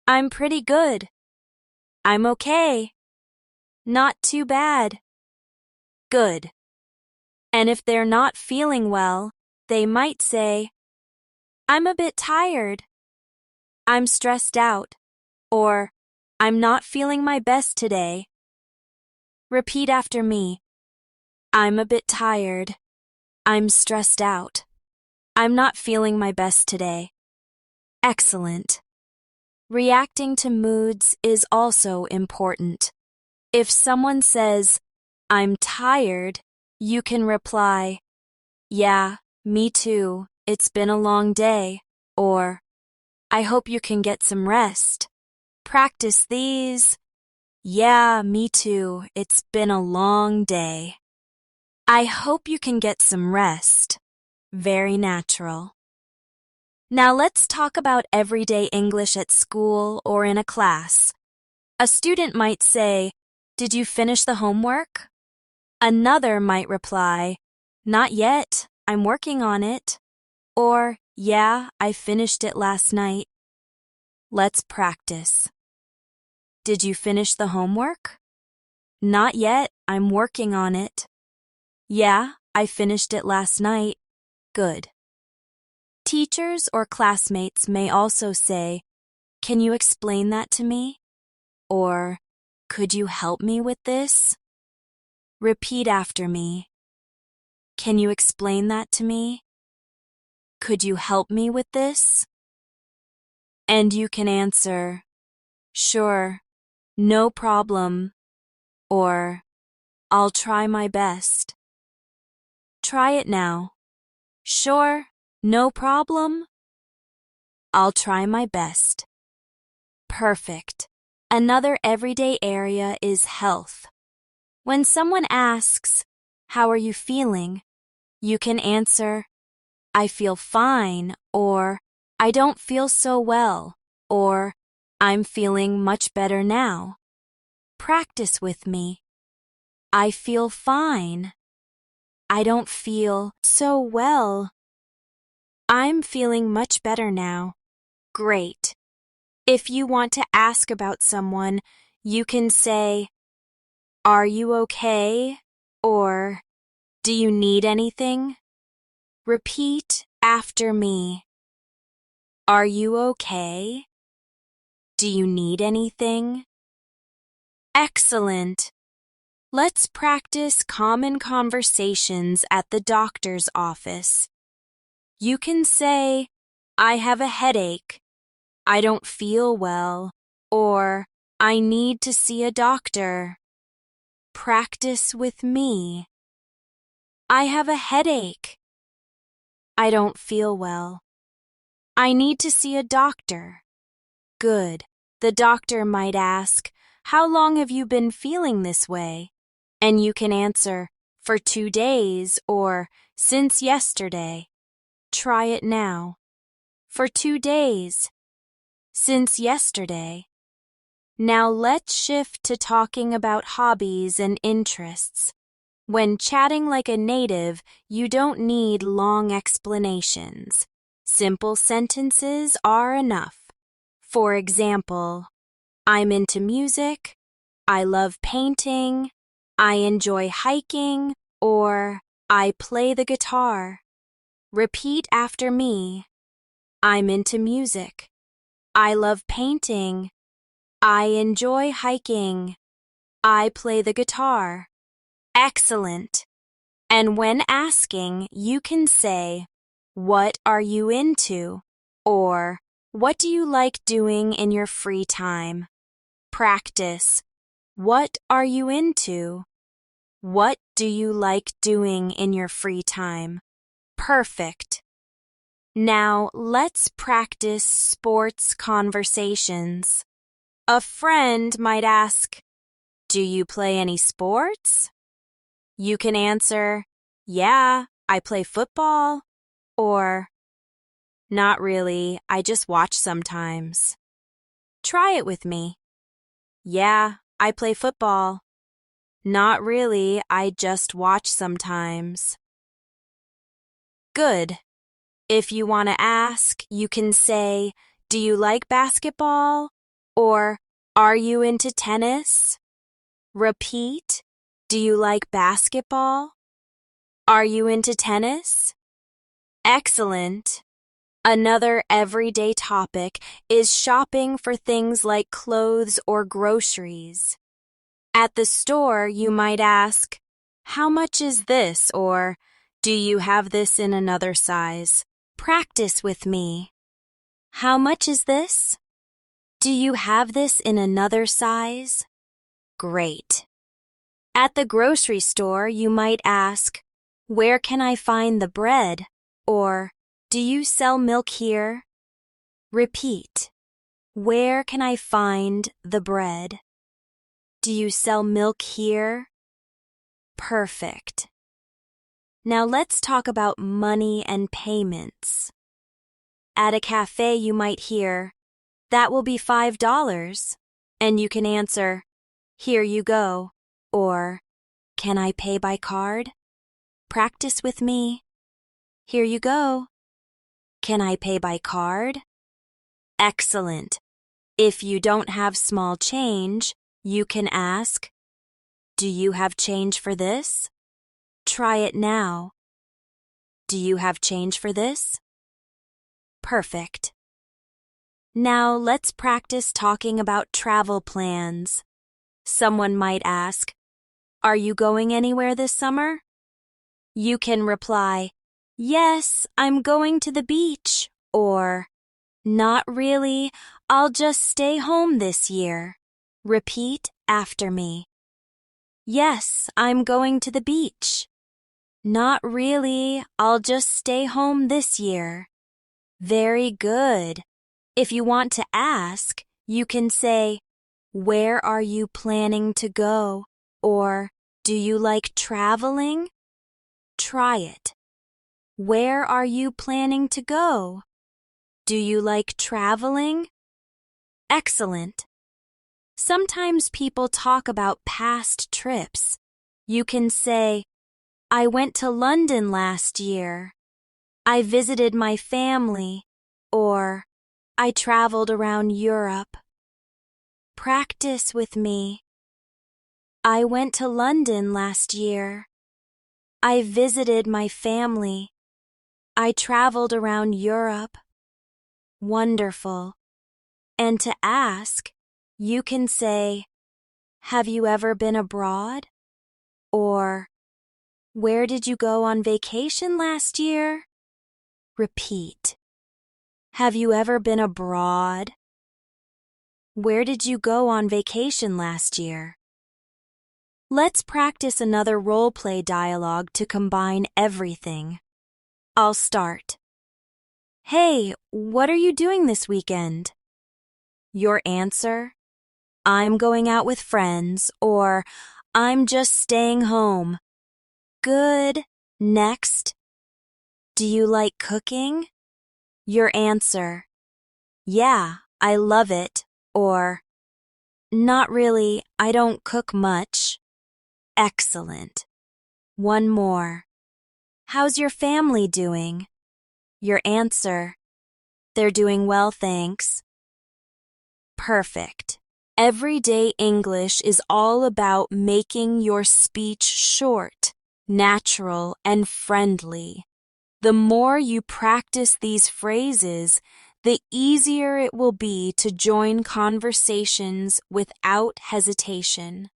I'm pretty good. I'm okay. Not too bad. Good. And if they're not feeling well, they might say, I'm a bit tired. I'm stressed out. Or, I'm not feeling my best today. Repeat after me. I'm a bit tired. I'm stressed out. I'm not feeling my best today. Excellent. Reacting to moods is also important. If someone says, I'm tired, you can reply, yeah, me too, it's been a long day, or I hope you can get some rest. Practice these. Yeah, me too, it's been a long day. I hope you can get some rest. Very natural. Now let's talk about everyday English at school or in a class. A student might say, did you finish the homework? Another might reply, not yet, I'm working on it. Or, yeah, I finished it last night. Let's practice. Did you finish the homework? Not yet, I'm working on it. Yeah, I finished it last night. Good. Teachers or classmates may also say, can you explain that to me? Or, could you help me with this? Repeat after me. Can you explain that to me? Could you help me with this? And you can answer, sure, no problem, or I'll try my best. Try it now. Sure, no problem. I'll try my best. Perfect. Another everyday area is health. When someone asks, how are you feeling? You can answer, I feel fine, or I don't feel so well, or I'm feeling much better now. Practice with me. I feel fine. I don't feel so well. I'm feeling much better now. Great. If you want to ask about someone, you can say, are you okay? Or, do you need anything? Repeat after me. Are you okay? Do you need anything? Excellent. Let's practice common conversations at the doctor's office. You can say, I have a headache, I don't feel well, or I need to see a doctor. Practice with me. I have a headache. I don't feel well. I need to see a doctor. Good. The doctor might ask, how long have you been feeling this way? And you can answer, for 2 days or since yesterday. Try it now. For 2 days. Since yesterday. Now let's shift to talking about hobbies and interests. When chatting like a native, you don't need long explanations. Simple sentences are enough. For example, I'm into music, I love painting, I enjoy hiking, or I play the guitar. Repeat after me. I'm into music. I love painting. I enjoy hiking. I play the guitar. Excellent. And when asking, you can say, what are you into? Or, what do you like doing in your free time? Practice. What are you into? What do you like doing in your free time? Perfect. Now let's practice sports conversations. A friend might ask, do you play any sports? You can answer, yeah, I play football, or not really, I just watch sometimes. Try it with me. Yeah, I play football. Not really, I just watch sometimes. Good. If you want to ask, you can say, do you like basketball? Or, are you into tennis? Repeat, do you like basketball? Are you into tennis? Excellent. Another everyday topic is shopping for things like clothes or groceries. At the store, you might ask, how much is this? Or, do you have this in another size? Practice with me. How much is this? Do you have this in another size? Great. At the grocery store, you might ask, where can I find the bread? Or, do you sell milk here? Repeat. Where can I find the bread? Do you sell milk here? Perfect. Now let's talk about money and payments. At a cafe, you might hear, that will be $5. And you can answer, here you go. Or, can I pay by card? Practice with me. Here you go. Can I pay by card? Excellent. If you don't have small change, you can ask, do you have change for this? Try it now. Do you have change for this? Perfect. Now let's practice talking about travel plans. Someone might ask, are you going anywhere this summer? You can reply, yes, I'm going to the beach, or not really, I'll just stay home this year. Repeat after me. Yes, I'm going to the beach. Not really, I'll just stay home this year. Very good. If you want to ask, you can say, where are you planning to go? Or, do you like traveling? Try it. Where are you planning to go? Do you like traveling? Excellent. Sometimes people talk about past trips. You can say, I went to London last year. I visited my family. Or, I traveled around Europe. Practice with me. I went to London last year. I visited my family. I traveled around Europe. Wonderful. And to ask, you can say, have you ever been abroad? Or, where did you go on vacation last year? Repeat. Have you ever been abroad? Where did you go on vacation last year? Let's practice another role-play dialogue to combine everything. I'll start. Hey, what are you doing this weekend? Your answer? I'm going out with friends, or I'm just staying home. Good. Next. Do you like cooking? Your answer? Yeah, I love it, or not really, I don't cook much. Excellent. One more. How's your family doing? Your answer? They're doing well, thanks. Perfect. Everyday English is all about making your speech short, natural, and friendly. The more you practice these phrases, the easier it will be to join conversations without hesitation.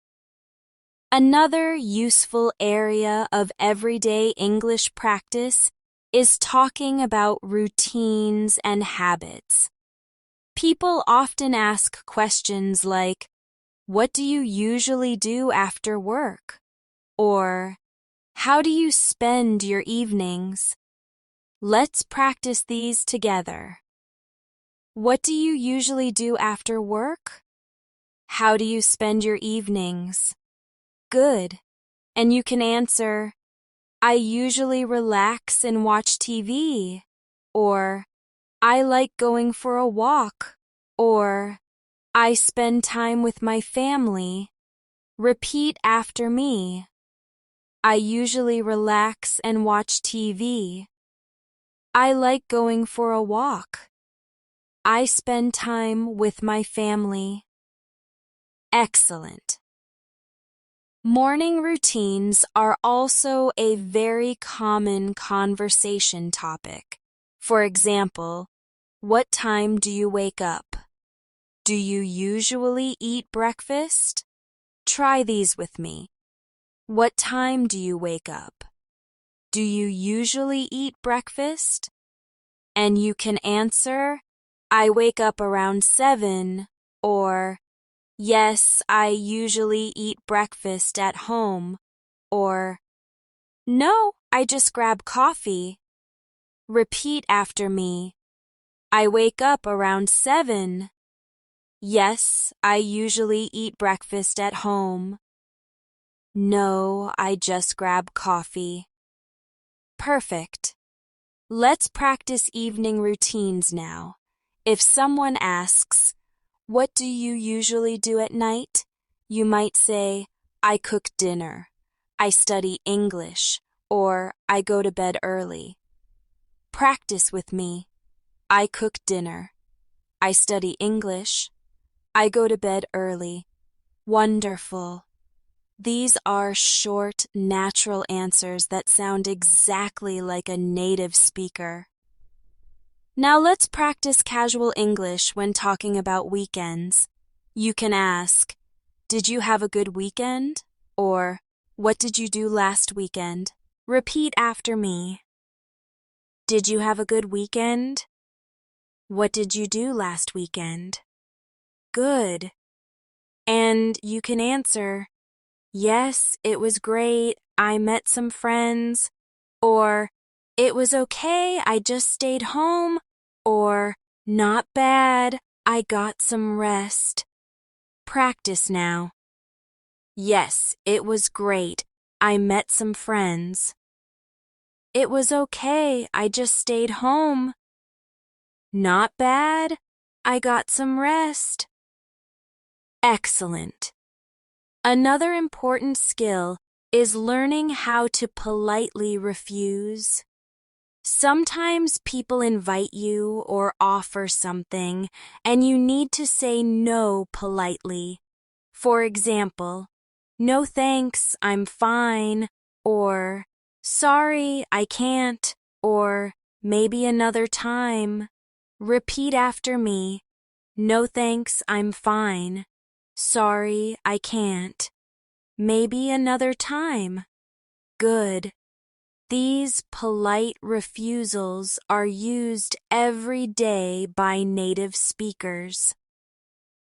Another useful area of everyday English practice is talking about routines and habits. People often ask questions like, what do you usually do after work? Or, how do you spend your evenings? Let's practice these together. What do you usually do after work? How do you spend your evenings? Good. And you can answer, I usually relax and watch TV. Or, I like going for a walk. Or, I spend time with my family. Repeat after me. I usually relax and watch TV. I like going for a walk. I spend time with my family. Excellent. Morning routines are also a very common conversation topic. For example, what time do you wake up? Do you usually eat breakfast? Try these with me. What time do you wake up? Do you usually eat breakfast? And you can answer, I wake up around 7, or yes, I usually eat breakfast at home, or no, I just grab coffee. Repeat after me. I wake up around 7. Yes, I usually eat breakfast at home. No, I just grab coffee. Perfect. Let's practice evening routines now. If someone asks, what do you usually do at night? You might say, I cook dinner, I study English, or I go to bed early. Practice with me. I cook dinner, I study English, I go to bed early. Wonderful. These are short, natural answers that sound exactly like a native speaker. Now let's practice casual English when talking about weekends. You can ask, did you have a good weekend? Or, what did you do last weekend? Repeat after me. Did you have a good weekend? What did you do last weekend? Good. And you can answer, yes, it was great, I met some friends. Or, it was okay, I just stayed home. Or, not bad, I got some rest. Practice now. Yes, it was great, I met some friends. It was okay, I just stayed home. Not bad, I got some rest. Excellent. Another important skill is learning how to politely refuse. Sometimes people invite you or offer something, and you need to say no politely. For example, no thanks, I'm fine, or Sorry, I can't, or maybe another time. Repeat after me. No thanks, I'm fine. Sorry, I can't. Maybe another time. Good. These polite refusals are used every day by native speakers.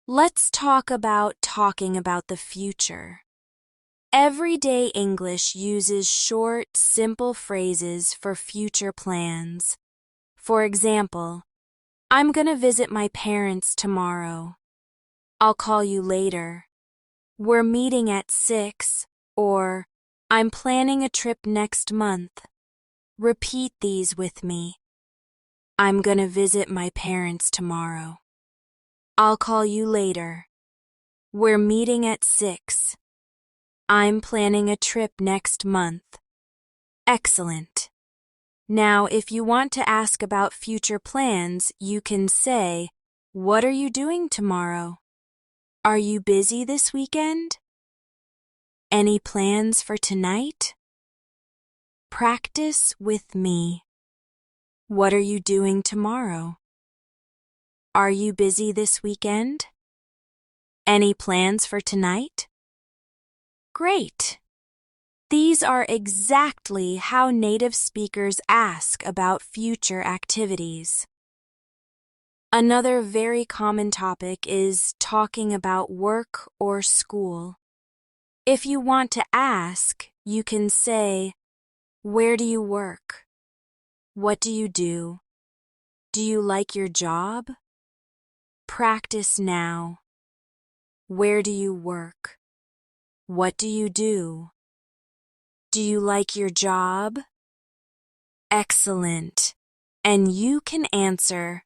Let's talk about talking about the future. Everyday English uses short, simple phrases for future plans. For example, I'm gonna visit my parents tomorrow. I'll call you later. We're meeting at 6, or I'm planning a trip next month. Repeat these with me. I'm gonna visit my parents tomorrow. I'll call you later. We're meeting at 6. I'm planning a trip next month. Excellent. Now, if you want to ask about future plans, you can say, what are you doing tomorrow? Are you busy this weekend? Any plans for tonight? Practice with me. What are you doing tomorrow? Are you busy this weekend? Any plans for tonight? Great! These are exactly how native speakers ask about future activities. Another very common topic is talking about work or school. If you want to ask, you can say, where do you work? What do you do? Do you like your job? Practice now. Where do you work? What do you do? Do you like your job? Excellent. And you can answer,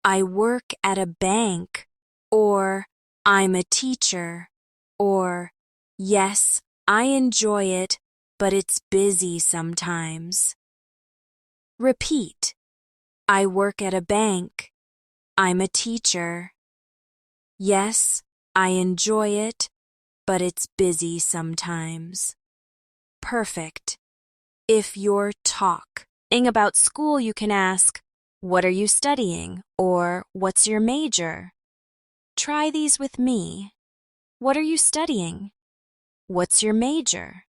I work at a bank, or I'm a teacher, or yes, I enjoy it, but it's busy sometimes. Repeat. I work at a bank. I'm a teacher. Yes, I enjoy it, but it's busy sometimes. Perfect. If you're talking about school, you can ask, what are you studying? Or what's your major? Try these with me. What are you studying? What's your major?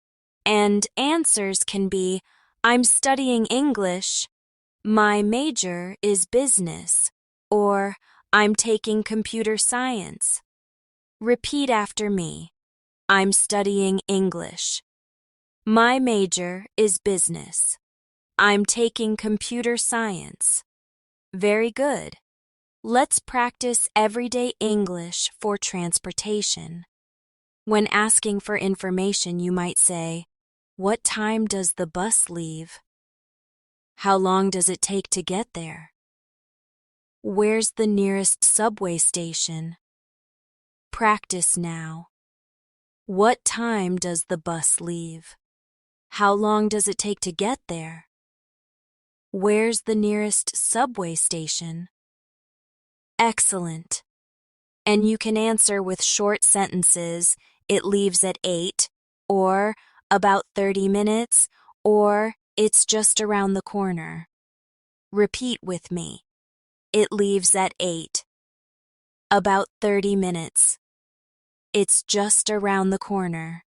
And answers can be, I'm studying English. My major is business. Or I'm taking computer science. Repeat after me. I'm studying English. My major is business. I'm taking computer science. Very good. Let's practice everyday English for transportation. When asking for information, you might say, what time does the bus leave? How long does it take to get there? Where's the nearest subway station? Practice now. What time does the bus leave? How long does it take to get there? Where's the nearest subway station? Excellent. And you can answer with short sentences, it leaves at 8, or about 30 minutes, or it's just around the corner. Repeat with me. It leaves at 8. About 30 minutes. It's just around the corner.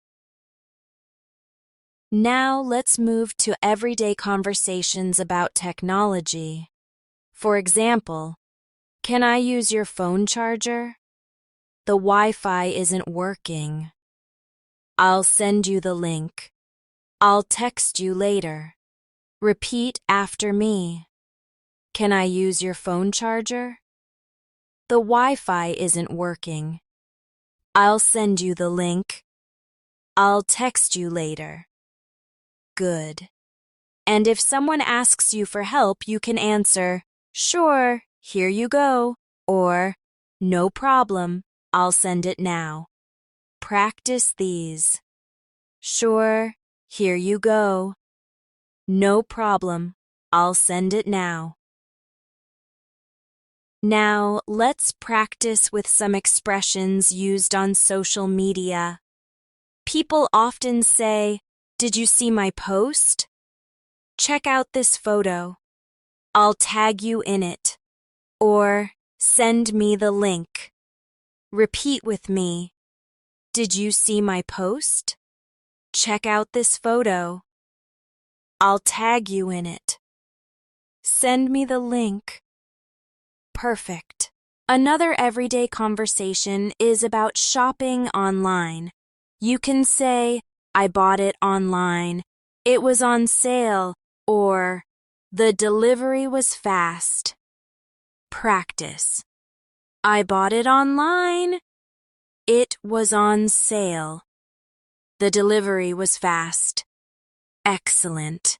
Now let's move to everyday conversations about technology. For example, can I use your phone charger? The Wi-Fi isn't working. I'll send you the link. I'll text you later. Repeat after me. Can I use your phone charger? The Wi-Fi isn't working. I'll send you the link. I'll text you later. Good. And if someone asks you for help, you can answer, sure, here you go, or no problem, I'll send it now. Practice these. Sure, here you go. No problem, I'll send it now. Now, let's practice with some expressions used on social media. People often say, did you see my post? check out this photo. I'll tag you in it. Or, send me the link. Repeat with me. Did you see my post? Check out this photo. I'll tag you in it. Send me the link. Perfect. Another everyday conversation is about shopping online. You can say, I bought it online. It was on sale. Or, the delivery was fast. Practice. I bought it online. It was on sale. The delivery was fast. Excellent.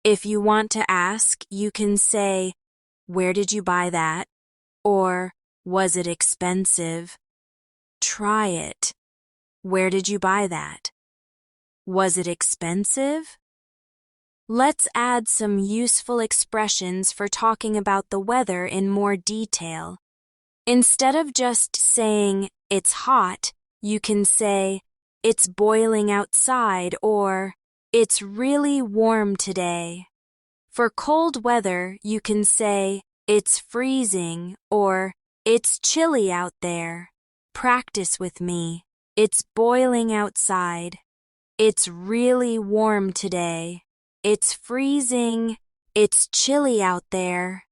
If you want to ask, you can say, where did you buy that? Or, was it expensive? Try it. Where did you buy that? Was it expensive? Let's add some useful expressions for talking about the weather in more detail. Instead of just saying, it's hot, you can say, it's boiling outside, or it's really warm today. For cold weather, you can say, it's freezing, or it's chilly out there. Practice with me. It's boiling outside. It's really warm today. It's freezing. It's chilly out there.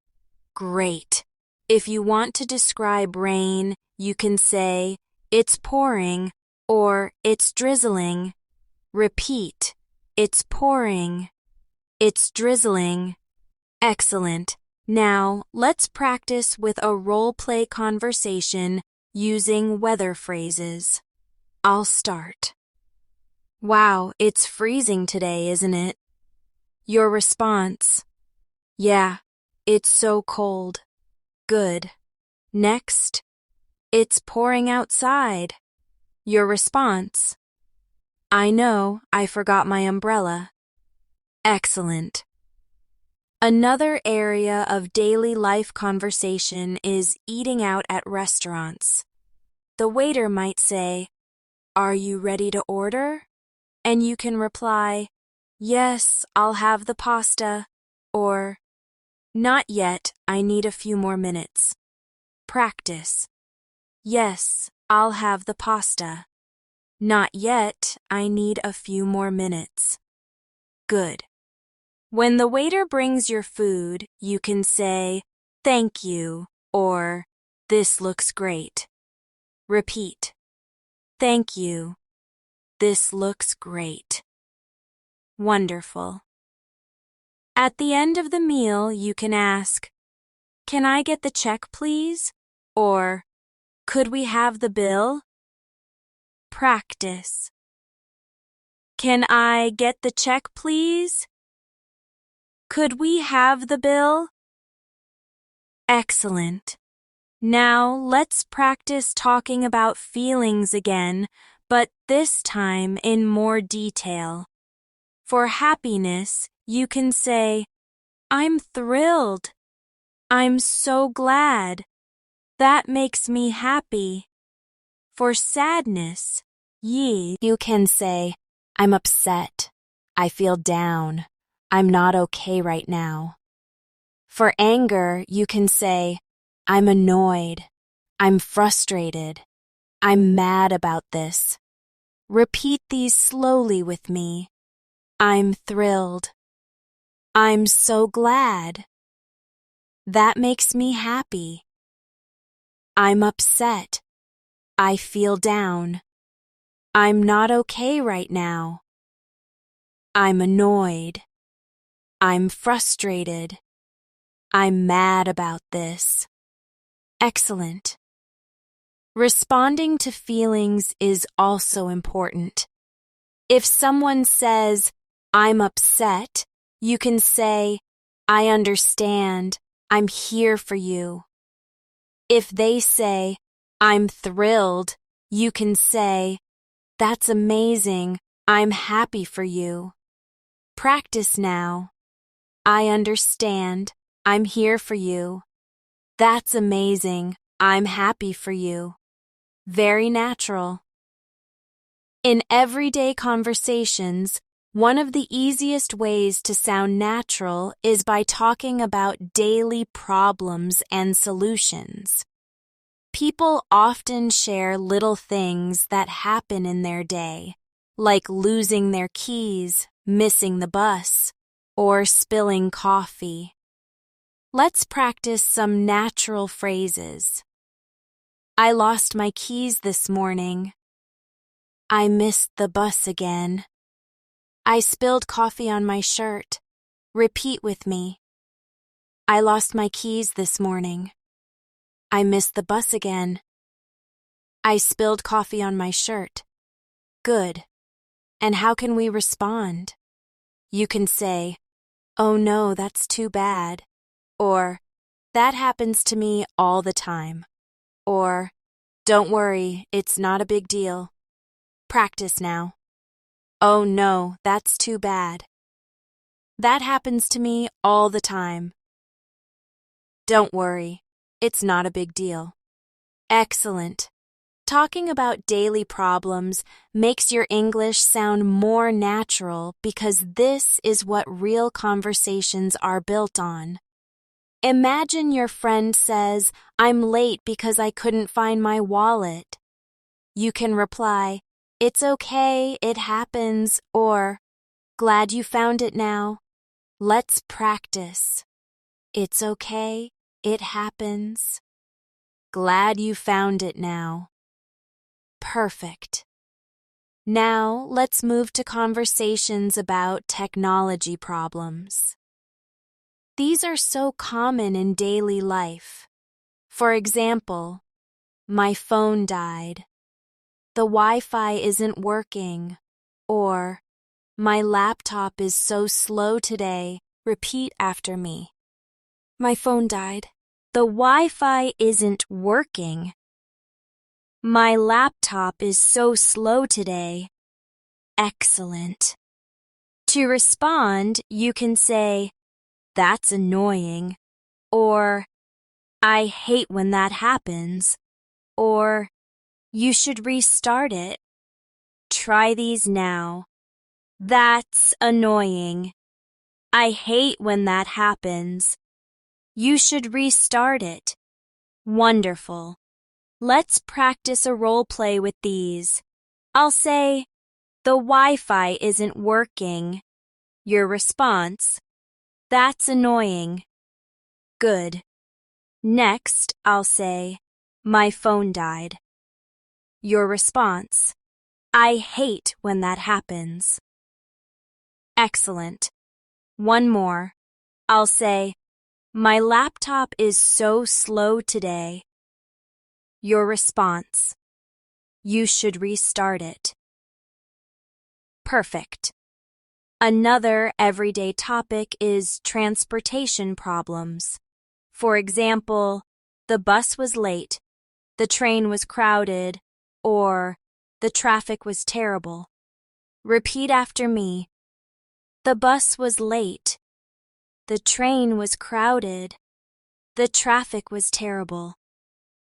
Great. If you want to describe rain, you can say, it's pouring, or it's drizzling. Repeat. It's pouring. It's drizzling. Excellent. Now, let's practice with a role-play conversation using weather phrases. I'll start. Wow, it's freezing today, isn't it? Your response. Yeah, it's so cold. Good. Next. It's pouring outside. Your response. I know, I forgot my umbrella. Excellent. Another area of daily life conversation is eating out at restaurants. The waiter might say, are you ready to order? And you can reply, yes, I'll have the pasta, or not yet, I need a few more minutes. Practice. Yes, I'll have the pasta. Not yet, I need a few more minutes. Good. When the waiter brings your food, you can say, thank you, or this looks great. Repeat. Thank you. This looks great. Wonderful. At the end of the meal, you can ask, can I get the check, please? Or, could we have the bill? Practice. Can I get the check, please? Could we have the bill? Excellent. Now let's practice talking about feelings again, but this time in more detail. For happiness, you can say, I'm thrilled. I'm so glad. That makes me happy. For sadness, you can say, I'm upset. I feel down. I'm not okay right now. For anger, you can say, I'm annoyed. I'm frustrated. I'm mad about this. Repeat these slowly with me. I'm thrilled. I'm so glad. That makes me happy. I'm upset. I feel down. I'm not okay right now. I'm annoyed. I'm frustrated. I'm mad about this. Excellent. Responding to feelings is also important. If someone says, I'm upset, you can say, I understand. I'm here for you. If they say, I'm thrilled, you can say, that's amazing. I'm happy for you. Practice now. I understand. I'm here for you. That's amazing. I'm happy for you. Very natural. In everyday conversations, One of the easiest ways to sound natural is by talking about daily problems and solutions. People often share little things that happen in their day, like losing their keys, missing the bus, or spilling coffee. Let's practice some natural phrases. I lost my keys this morning. I missed the bus again. I spilled coffee on my shirt. Repeat with me. I lost my keys this morning. I missed the bus again. I spilled coffee on my shirt. Good. And how can we respond? You can say, oh no, that's too bad. Or, that happens to me all the time. Or, don't worry, it's not a big deal. Practice now. Oh no, that's too bad. That happens to me all the time. Don't worry, it's not a big deal. Excellent. Talking about daily problems makes your English sound more natural because this is what real conversations are built on. Imagine your friend says, I'm late because I couldn't find my wallet. You can reply, it's okay, it happens, or, glad you found it now. Let's practice. It's okay, it happens. Glad you found it now. Perfect. Now let's move to conversations about technology problems. These are so common in daily life. For example, my phone died. The Wi-Fi isn't working. Or, my laptop is so slow today. Repeat after me. My phone died. The Wi-Fi isn't working. My laptop is so slow today. Excellent. To respond, you can say, that's annoying, or I hate when that happens, or you should restart it. Try these now. That's annoying. I hate when that happens. You should restart it. Wonderful. Let's practice a role play with these. I'll say, the Wi-Fi isn't working. Your response, that's annoying. Good. Next, I'll say, my phone died. Your response, I hate when that happens. Excellent. One more. I'll say, my laptop is so slow today. Your response, you should restart it. Perfect. Another everyday topic is transportation problems. For example, the bus was late, the train was crowded, or the traffic was terrible. Repeat after me. The bus was late, the train was crowded, the traffic was terrible.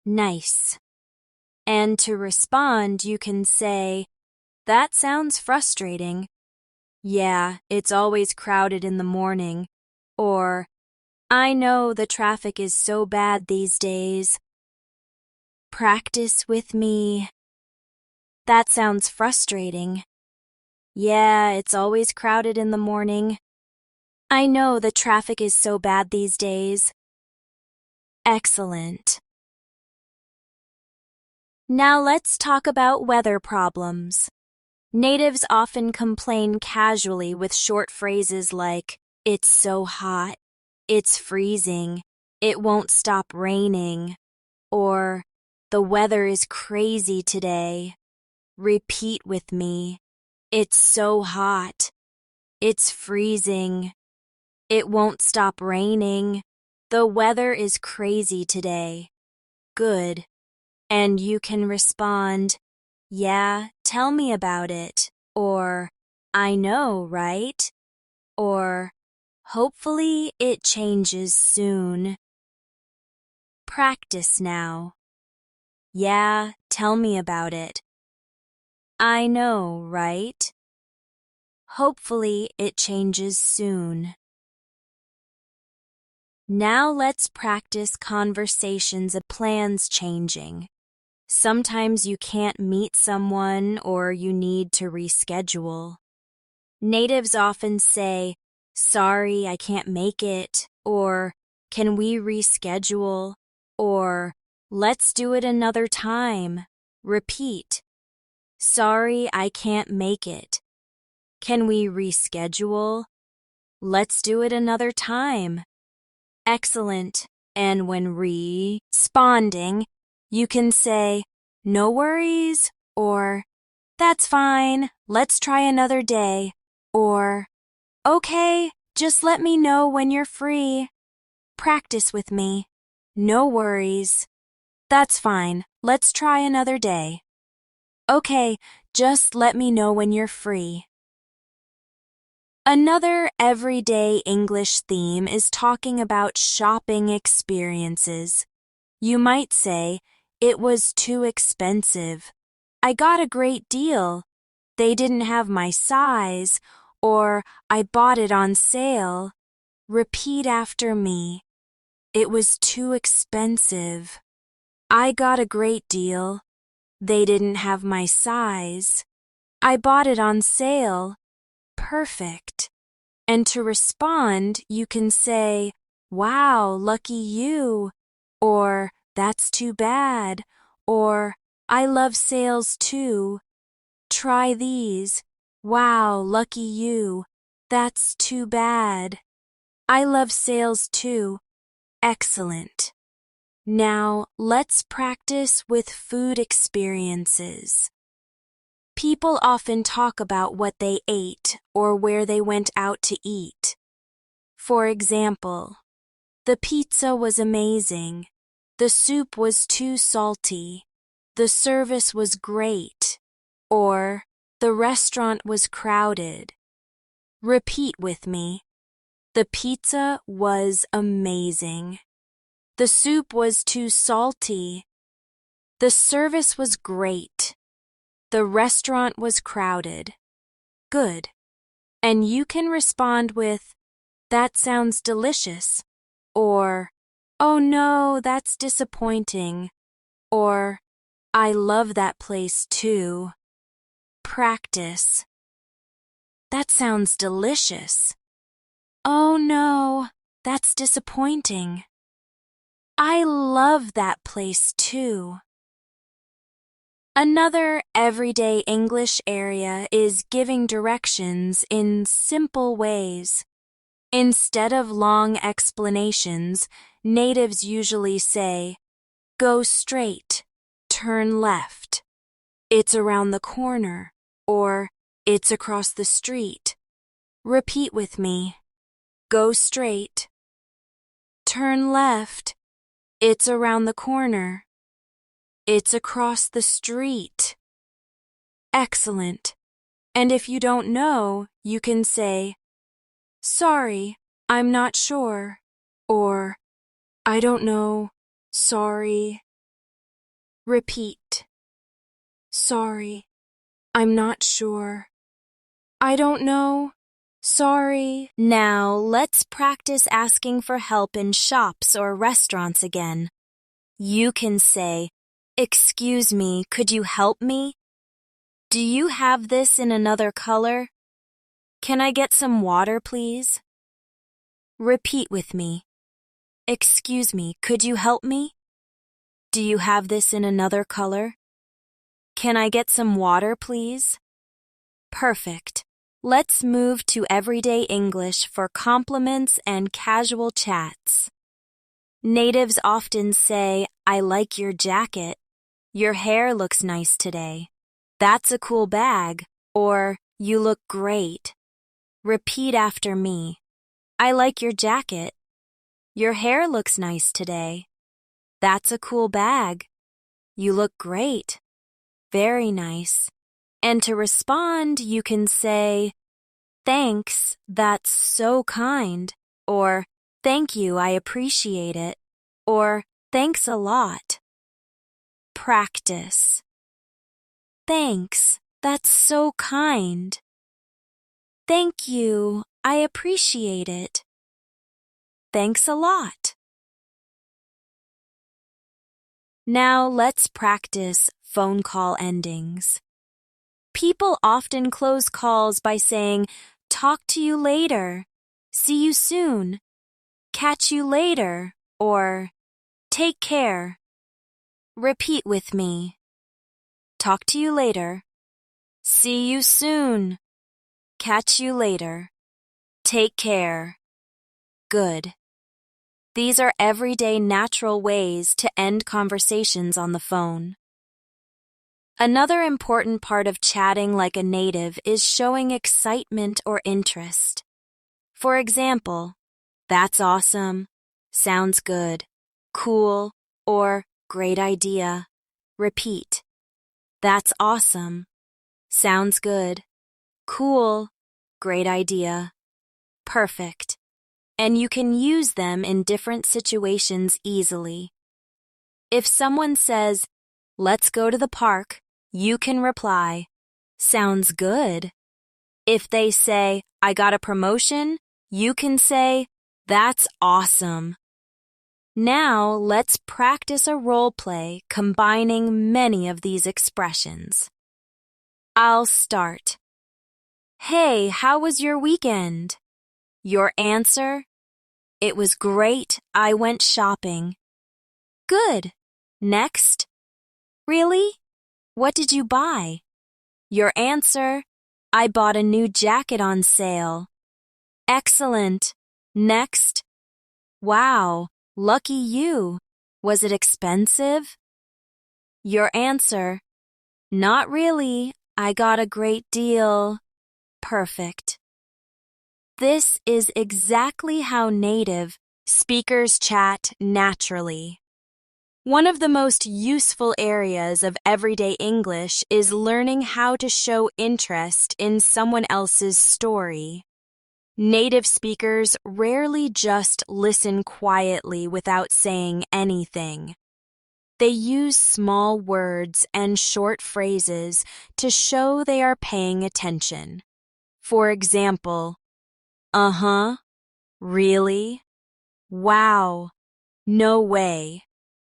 Nice. And to respond, you can say, that sounds frustrating. Yeah, it's always crowded in the morning. Or, I know the traffic is so bad these days. Practice with me. That sounds frustrating. Yeah, it's always crowded in the morning. I know the traffic is so bad these days. Excellent. Now let's talk about weather problems. Natives often complain casually with short phrases like, it's so hot, it's freezing, it won't stop raining, or the weather is crazy today. Repeat with me. It's so hot, it's freezing, it won't stop raining, the weather is crazy today. Good. And you can respond, yeah, tell me about it, or I know, right? Or hopefully it changes soon. Practice now. Yeah, tell me about it. I know, right? Hopefully, it changes soon. Now let's practice conversations of plans changing. Sometimes you can't meet someone or you need to reschedule. Natives often say, "Sorry, I can't make it," or "Can we reschedule?" or "Let's do it another time." Repeat. "Sorry, I can't make it." "Can we reschedule?" "Let's do it another time." Excellent. And when responding, you can say, "No worries," or "That's fine, let's try another day," or "Okay, just let me know when you're free." Practice with me. No worries. That's fine, let's try another day. Okay, just let me know when you're free. Another everyday English theme is talking about shopping experiences. You might say, "It was too expensive." "I got a great deal." "They didn't have my size," or "I bought it on sale." Repeat after me. It was too expensive. I got a great deal. They didn't have my size. I bought it on sale. Perfect. And to respond, you can say, "Wow, lucky you," or "That's too bad," or "I love sales too." Try these. "Wow, lucky you." "That's too bad." "I love sales too." Excellent. Now, let's practice with food experiences. People often talk about what they ate or where they went out to eat. For example, "The pizza was amazing." "The soup was too salty." "The service was great." Or, "The restaurant was crowded." Repeat with me. The pizza was amazing. The soup was too salty. The service was great. The restaurant was crowded. Good. And you can respond with, "That sounds delicious," or "Oh no, that's disappointing," or "I love that place too." Practice. That sounds delicious. Oh no, that's disappointing. I love that place too. Another everyday English area is giving directions in simple ways. Instead of long explanations, natives usually say, "Go straight," "Turn left," "It's around the corner," or "It's across the street." Repeat with me. Go straight. Turn left. It's around the corner. It's across the street. Excellent. And if you don't know, you can say, "Sorry, I'm not sure," or "I don't know, sorry." Repeat. Sorry, I'm not sure. I don't know, sorry. Now, let's practice asking for help in shops or restaurants again. You can say, "Excuse me, could you help me?" "Do you have this in another color?" "Can I get some water, please?" Repeat with me. "Excuse me, could you help me?" "Do you have this in another color?" "Can I get some water, please?" Perfect. Let's move to everyday English for compliments and casual chats. Natives often say, "I like your jacket." "Your hair looks nice today." "That's a cool bag," or "You look great." Repeat after me. I like your jacket. Your hair looks nice today. That's a cool bag. You look great. Very nice. And to respond, you can say, "Thanks, that's so kind," or "Thank you, I appreciate it," or "Thanks a lot." Practice. Thanks, that's so kind. Thank you. I appreciate it. Thanks a lot. Now let's practice phone call endings. People often close calls by saying, "Talk to you later," "See you soon," "Catch you later," or "Take care." Repeat with me. Talk to you later. See you soon. Catch you later. Take care. Good. These are everyday natural ways to end conversations on the phone. Another important part of chatting like a native is showing excitement or interest. For example, "That's awesome," "Sounds good," "Cool," or "Great idea." Repeat. "That's awesome," "Sounds good," "Cool," "Great idea." Perfect. And you can use them in different situations easily. If someone says, "Let's go to the park," you can reply, "Sounds good." If they say, "I got a promotion," you can say, "That's awesome." Now let's practice a role play combining many of these expressions. I'll start. "Hey, how was your weekend?" Your answer? "It was great. I went shopping." Good. Next. "Really? What did you buy?" Your answer? "I bought a new jacket on sale." Excellent. Next. "Wow, lucky you. Was it expensive?" Your answer? "Not really. I got a great deal." Perfect. This is exactly how native speakers chat naturally. One of the most useful areas of everyday English is learning how to show interest in someone else's story. Native speakers rarely just listen quietly without saying anything. They use small words and short phrases to show they are paying attention. For example, "Uh-huh," "Really?" "Wow," "No way,"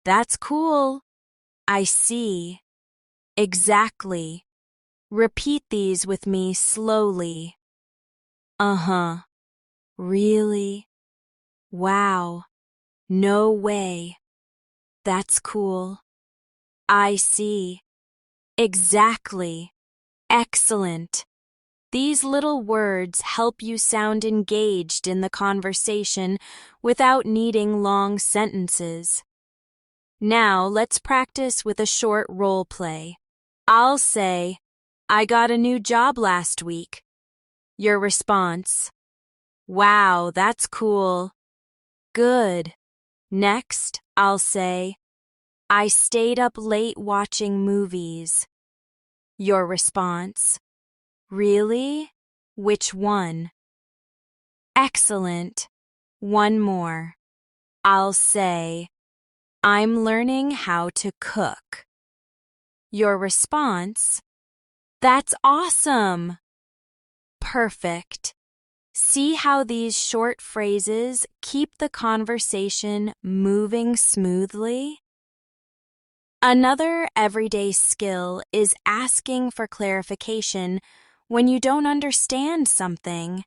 "That's cool," "I see," "Exactly." Repeat these with me slowly. Uh-huh, "Really?" "Wow, no way," "That's cool," "I see," "Exactly," "Excellent." These little words help you sound engaged in the conversation without needing long sentences. Now let's practice with a short role play. I'll say, "I got a new job last week." Your response, "Wow, that's cool." Good. Next, I'll say, "I stayed up late watching movies." Your response, "Really? Which one?" Excellent. One more. I'll say, "I'm learning how to cook." Your response, "That's awesome." Perfect. See how these short phrases keep the conversation moving smoothly? Another everyday skill is asking for clarification when you don't understand something.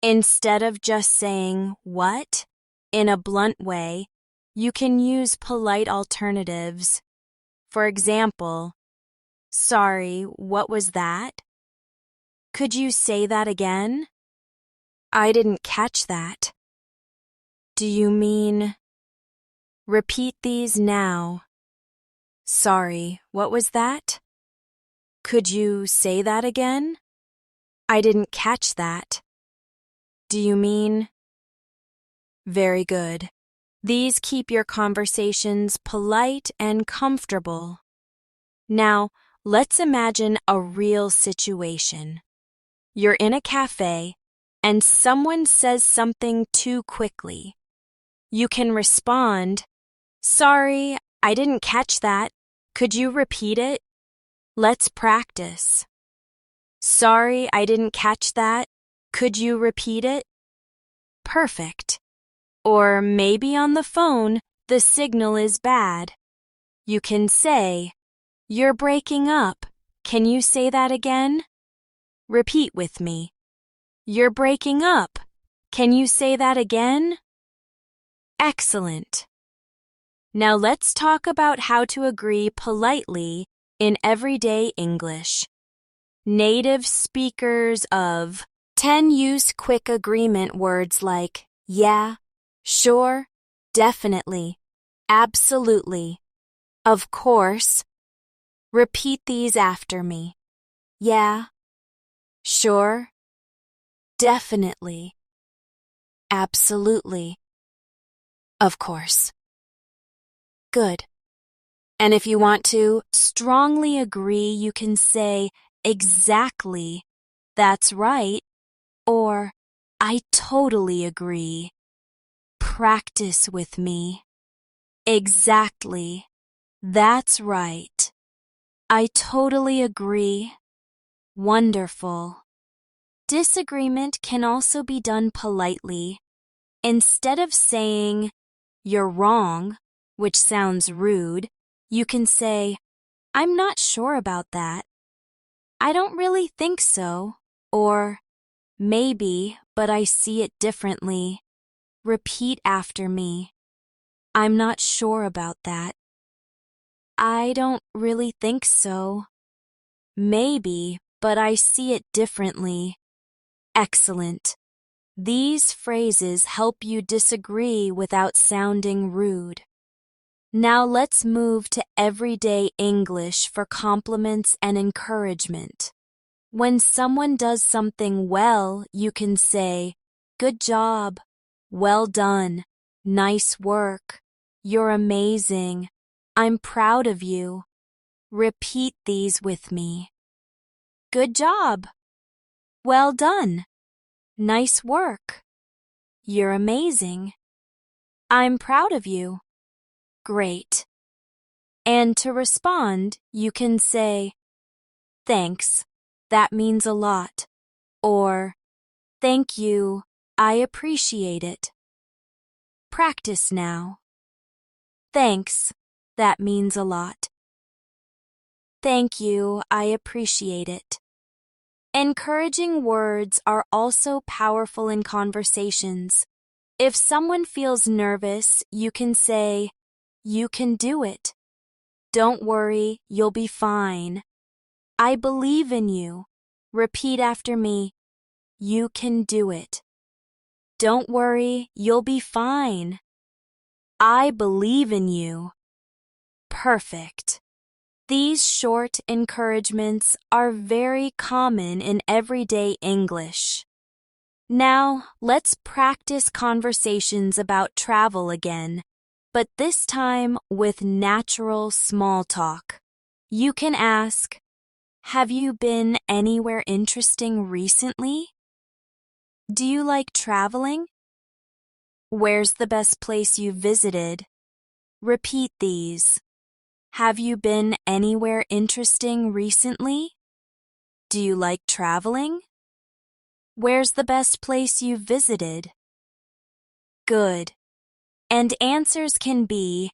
Instead of just saying, "What?" in a blunt way, you can use polite alternatives. For example, "Sorry, what was that?" "Could you say that again?" "I didn't catch that." "Do you mean?" Repeat these now. "Sorry, what was that?" "Could you say that again?" "I didn't catch that." "Do you mean?" Very good. These keep your conversations polite and comfortable. Now, let's imagine a real situation. You're in a cafe, and someone says something too quickly. You can respond, "Sorry, I didn't catch that. Could you repeat it?" Let's practice. "Sorry, I didn't catch that. Could you repeat it? Perfect. Or maybe on the phone, the signal is bad. You can say, "You're breaking up. Can you say that again?" Repeat with me. "You're breaking up. Can you say that again?" Excellent. Now let's talk about how to agree politely in everyday English. Native speakers of 10 use quick agreement words like yeah, sure, definitely, absolutely, of course. Repeat these after me. Yeah, sure, definitely, absolutely, of course. Good. And if you want to strongly agree, you can say exactly, that's right, or I totally agree. Practice with me. Exactly, that's right. I totally agree. Wonderful. Disagreement can also be done politely. Instead of saying, "You're wrong," which sounds rude, you can say, "I'm not sure about that. I don't really think so." Or, "Maybe, but I see it differently." Repeat after me. I'm not sure about that. I don't really think so. Maybe, but I see it differently. Excellent. These phrases help you disagree without sounding rude. Now let's move to everyday English for compliments and encouragement. When someone does something well, you can say, "Good job," "Well done," "Nice work," "You're amazing," "I'm proud of you." Repeat these with me. Good job. Well done. Nice work. You're amazing. I'm proud of you. Great. And to respond, you can say, "Thanks, that means a lot," or "Thank you, I appreciate it." Practice now. Thanks, that means a lot. Thank you, I appreciate it. Encouraging words are also powerful in conversations. If someone feels nervous, you can say, "You can do it." "Don't worry, you'll be fine." "I believe in you." Repeat after me. You can do it. "Don't worry, you'll be fine." "I believe in you." Perfect. These short encouragements are very common in everyday English. Now, let's practice conversations about travel again, but this time with natural small talk. You can ask, "Have you been anywhere interesting recently?" "Do you like traveling?" "Where's the best place you visited?" Repeat these. Have you been anywhere interesting recently? Do you like traveling? Where's the best place you've visited? Good. And answers can be,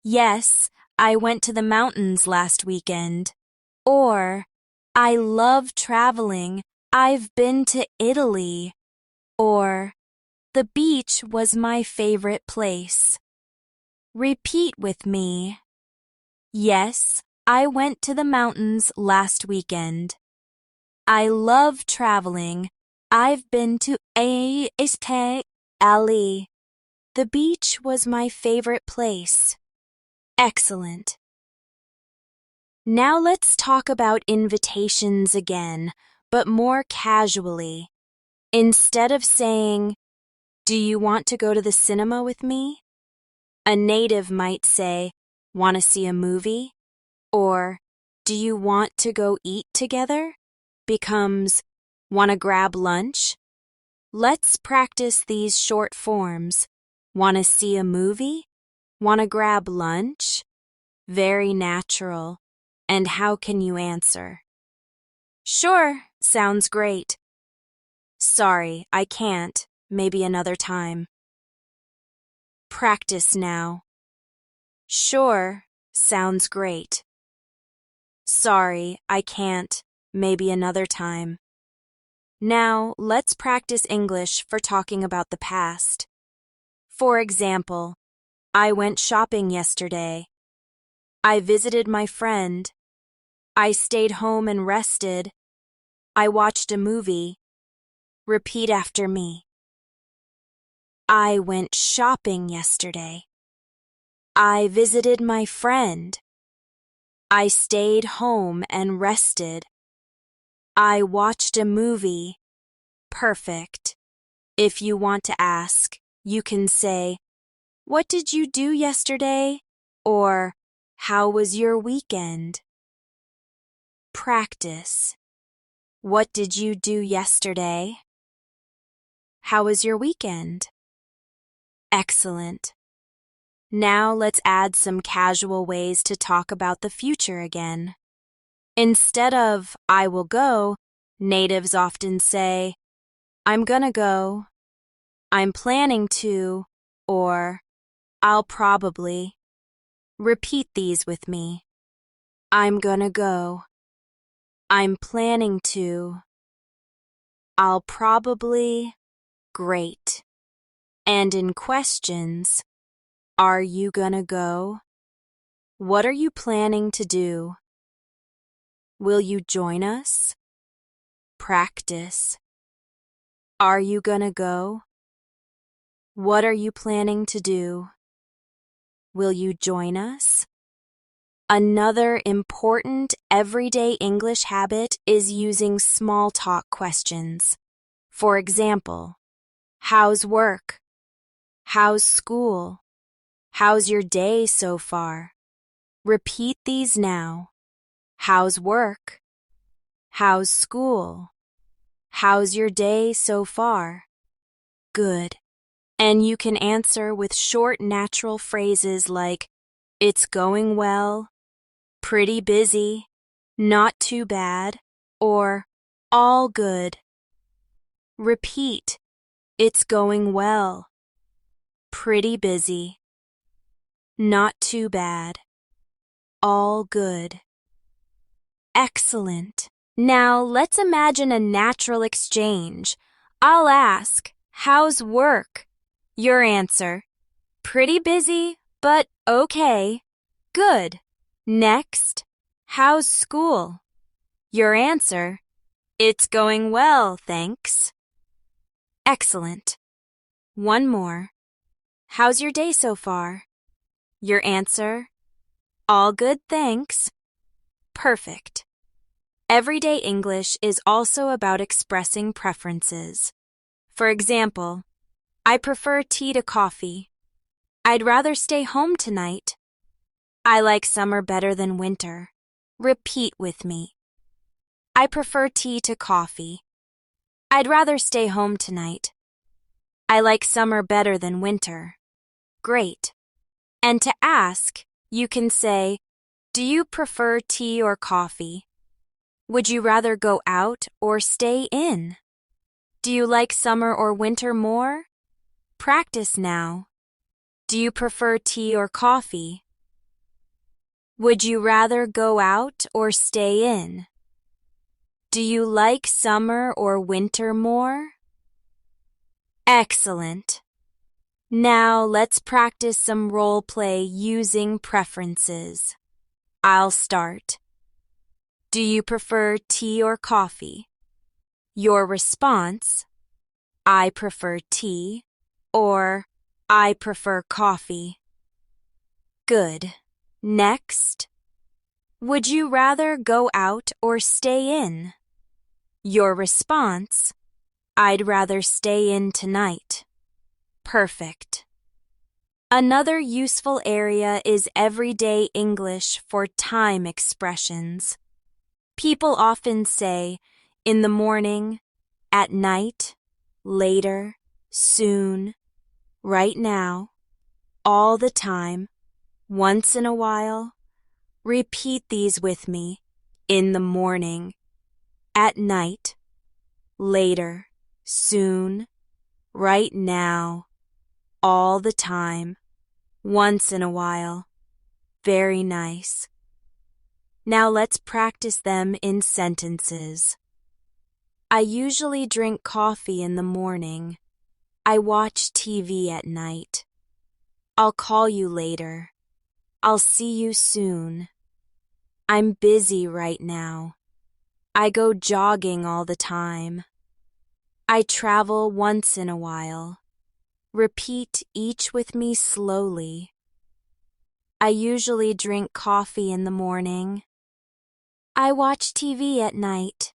"Yes, I went to the mountains last weekend." Or, "I love traveling. I've been to Italy." Or, "The beach was my favorite place." Repeat with me. Yes, I went to the mountains last weekend. I love traveling. I've been to Ali. The beach was my favorite place. Excellent. Now let's talk about invitations again, but more casually. Instead of saying, "Do you want to go to the cinema with me?" a native might say, "Want to see a movie?" Or, "Do you want to go eat together?" becomes, "Want to grab lunch?" Let's practice these short forms. Want to see a movie? Want to grab lunch? Very natural. And how can you answer? Sure, sounds great. Sorry, I can't. Maybe another time. Practice now. Sure, sounds great. Sorry, I can't. Maybe another time. Now, let's practice English for talking about the past. For example, I went shopping yesterday. I visited my friend. I stayed home and rested. I watched a movie. Repeat after me. I went shopping yesterday. I visited my friend. I stayed home and rested. I watched a movie. Perfect. If you want to ask, you can say, "What did you do yesterday?" or "How was your weekend?" Practice. What did you do yesterday? How was your weekend? Excellent. Now let's add some casual ways to talk about the future again. Instead of "I will go," natives often say, "I'm gonna go," "I'm planning to," or "I'll probably." Repeat these with me. I'm gonna go. I'm planning to. I'll probably. Great. And in questions, are you gonna go? What are you planning to do? Will you join us? Practice. Are you gonna go? What are you planning to do? Will you join us? Another important everyday English habit is using small talk questions. For example, how's work? How's school? How's your day so far? Repeat these now. How's work? How's school? How's your day so far? Good. And you can answer with short natural phrases like, "It's going well," "Pretty busy," "Not too bad," or "All good." Repeat. It's going well. Pretty busy. Not too bad. All good. Excellent. Now let's imagine a natural exchange. I'll ask, "How's work?" Your answer, "Pretty busy, but okay." Good. Next, how's school? Your answer, "It's going well, thanks." Excellent. One more. How's your day so far? Your answer, "All good, thanks." Perfect. Everyday English is also about expressing preferences. For example, I prefer tea to coffee. I'd rather stay home tonight. I like summer better than winter. Repeat with me. I prefer tea to coffee. I'd rather stay home tonight. I like summer better than winter. Great. And to ask, you can say, "Do you prefer tea or coffee?" Would you rather go out or stay in? Do you like summer or winter more? Practice now. Do you prefer tea or coffee? Would you rather go out or stay in? Do you like summer or winter more? Excellent. Now let's practice some role play using preferences. I'll start. Do you prefer tea or coffee? Your response, I prefer tea, or I prefer coffee. Good. Next. Would you rather go out or stay in? Your response, I'd rather stay in tonight. Perfect. Another useful area is everyday English for time expressions. People often say, in the morning, at night, later, soon, right now, all the time, once in a while. Repeat these with me. In the morning, at night, later, soon, right now, all the time, once in a while. Very nice. Now let's practice them in sentences. I usually drink coffee in the morning. I watch TV at night. I'll call you later. I'll see you soon. I'm busy right now. I go jogging all the time. I travel once in a while. Repeat each with me slowly. I usually drink coffee in the morning. I watch TV at night.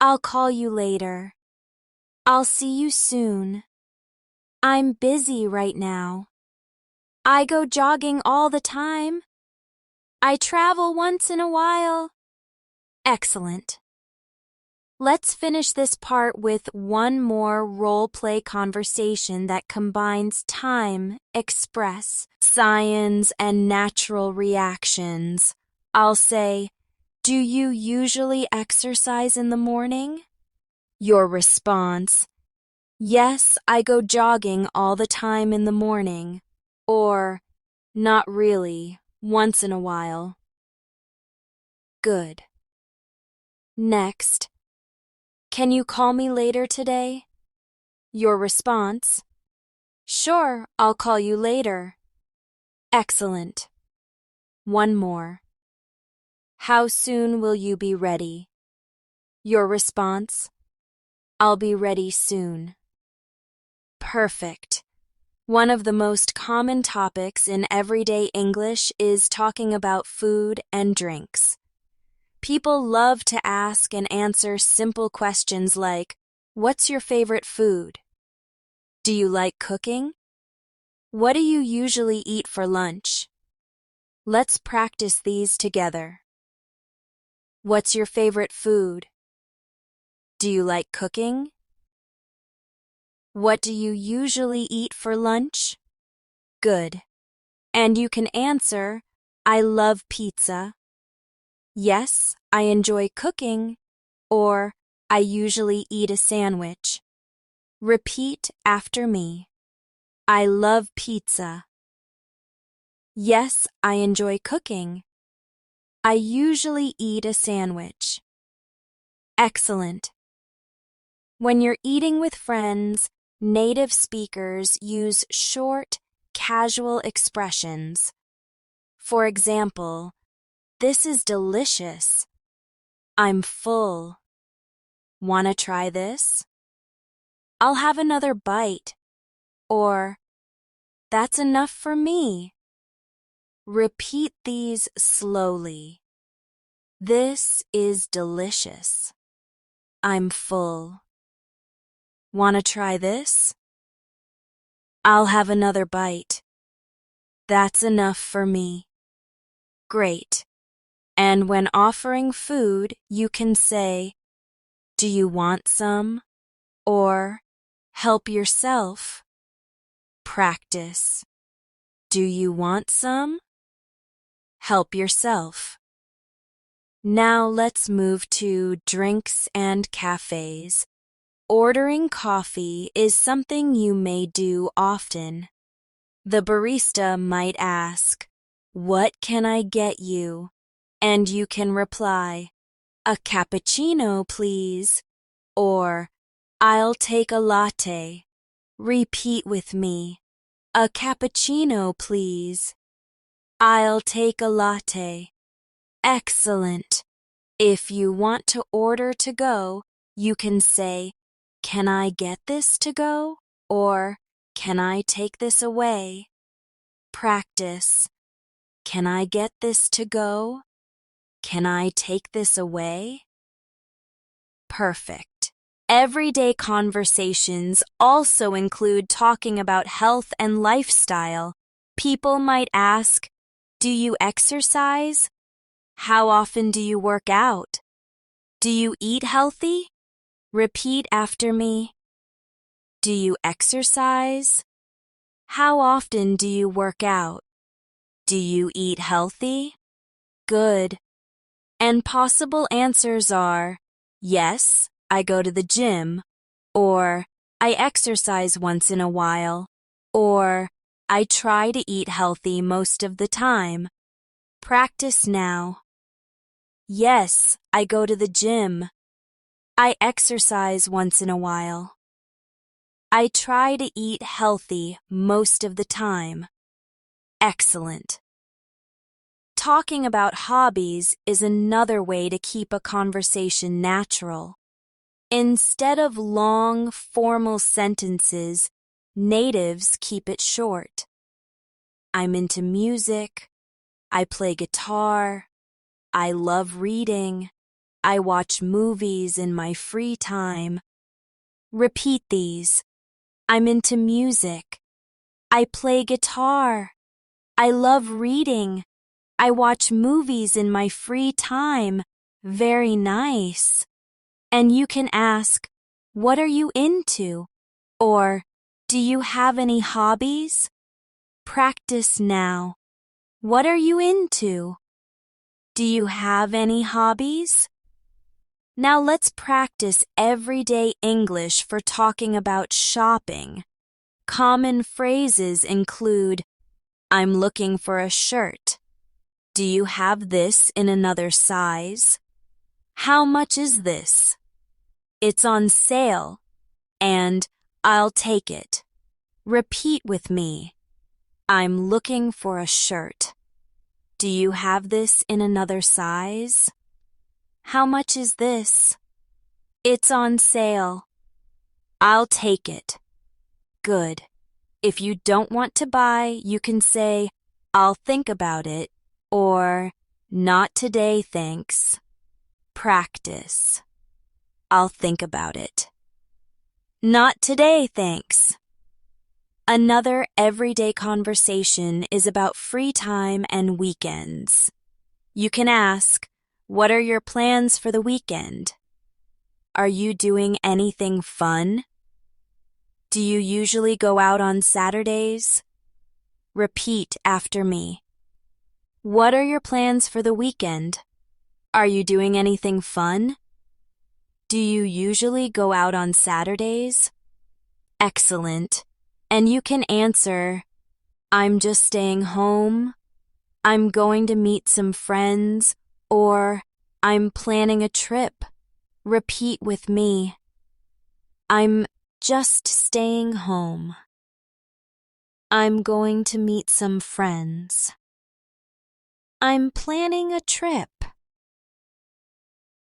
I'll call you later. I'll see you soon. I'm busy right now. I go jogging all the time. I travel once in a while. Excellent. Let's finish this part with one more role-play conversation that combines time, express, science, and natural reactions. I'll say, do you usually exercise in the morning? Your response, yes, I go jogging all the time in the morning. Or, not really, once in a while. Good. Next, can you call me later today? Your response, sure, I'll call you later. Excellent. One more. How soon will you be ready? Your response, I'll be ready soon. Perfect. One of the most common topics in everyday English is talking about food and drinks. People love to ask and answer simple questions like, what's your favorite food? Do you like cooking? What do you usually eat for lunch? Let's practice these together. What's your favorite food? Do you like cooking? What do you usually eat for lunch? Good. And you can answer, I love pizza. Yes, I enjoy cooking. Or, I usually eat a sandwich. Repeat after me. I love pizza. Yes, I enjoy cooking. I usually eat a sandwich. Excellent. When you're eating with friends, native speakers use short, casual expressions. For example, this is delicious. I'm full. Wanna try this? I'll have another bite. Or, that's enough for me. Repeat these slowly. This is delicious. I'm full. Wanna try this? I'll have another bite. That's enough for me. Great. And when offering food, you can say, do you want some? Or, help yourself. Practice. Do you want some? Help yourself. Now let's move to drinks and cafes. Ordering coffee is something you may do often. The barista might ask, what can I get you? And you can reply, a cappuccino, please. Or, I'll take a latte. Repeat with me, a cappuccino, please. I'll take a latte. Excellent. If you want to order to go, you can say, can I get this to go? Or, can I take this away? Practice. Can I get this to go? Can I take this away? Perfect. Everyday conversations also include talking about health and lifestyle. People might ask, do you exercise? How often do you work out? Do you eat healthy? Repeat after me. Do you exercise? How often do you work out? Do you eat healthy? Good. And possible answers are, yes, I go to the gym. or I exercise once in a while, or I try to eat healthy most of the time. Practice now. Yes, I go to the gym. I exercise once in a while. I try to eat healthy most of the time. Excellent. Talking about hobbies is another way to keep a conversation natural. Instead of long, formal sentences, natives keep it short. I'm into music. I play guitar. I love reading. I watch movies in my free time. Repeat these. I'm into music. I play guitar. I love reading. I watch movies in my free time. Very nice. And you can ask, what are you into? Or, do you have any hobbies? Practice now. What are you into? Do you have any hobbies? Now let's practice everyday English for talking about shopping. Common phrases include, I'm looking for a shirt. Do you have this in another size? How much is this? It's on sale. And I'll take it. Repeat with me. I'm looking for a shirt. Do you have this in another size? How much is this? It's on sale. I'll take it. Good. If you don't want to buy, you can say, I'll think about it, or not today, thanks. Practice. I'll think about it. Not today, thanks. Another everyday conversation is about free time and weekends. You can ask, what are your plans for the weekend? Are you doing anything fun? Do you usually go out on Saturdays? Repeat after me. What are your plans for the weekend? Are you doing anything fun? Do you usually go out on Saturdays? Excellent. And you can answer, I'm just staying home, I'm going to meet some friends, or I'm planning a trip. Repeat with me. I'm just staying home. I'm going to meet some friends. I'm planning a trip.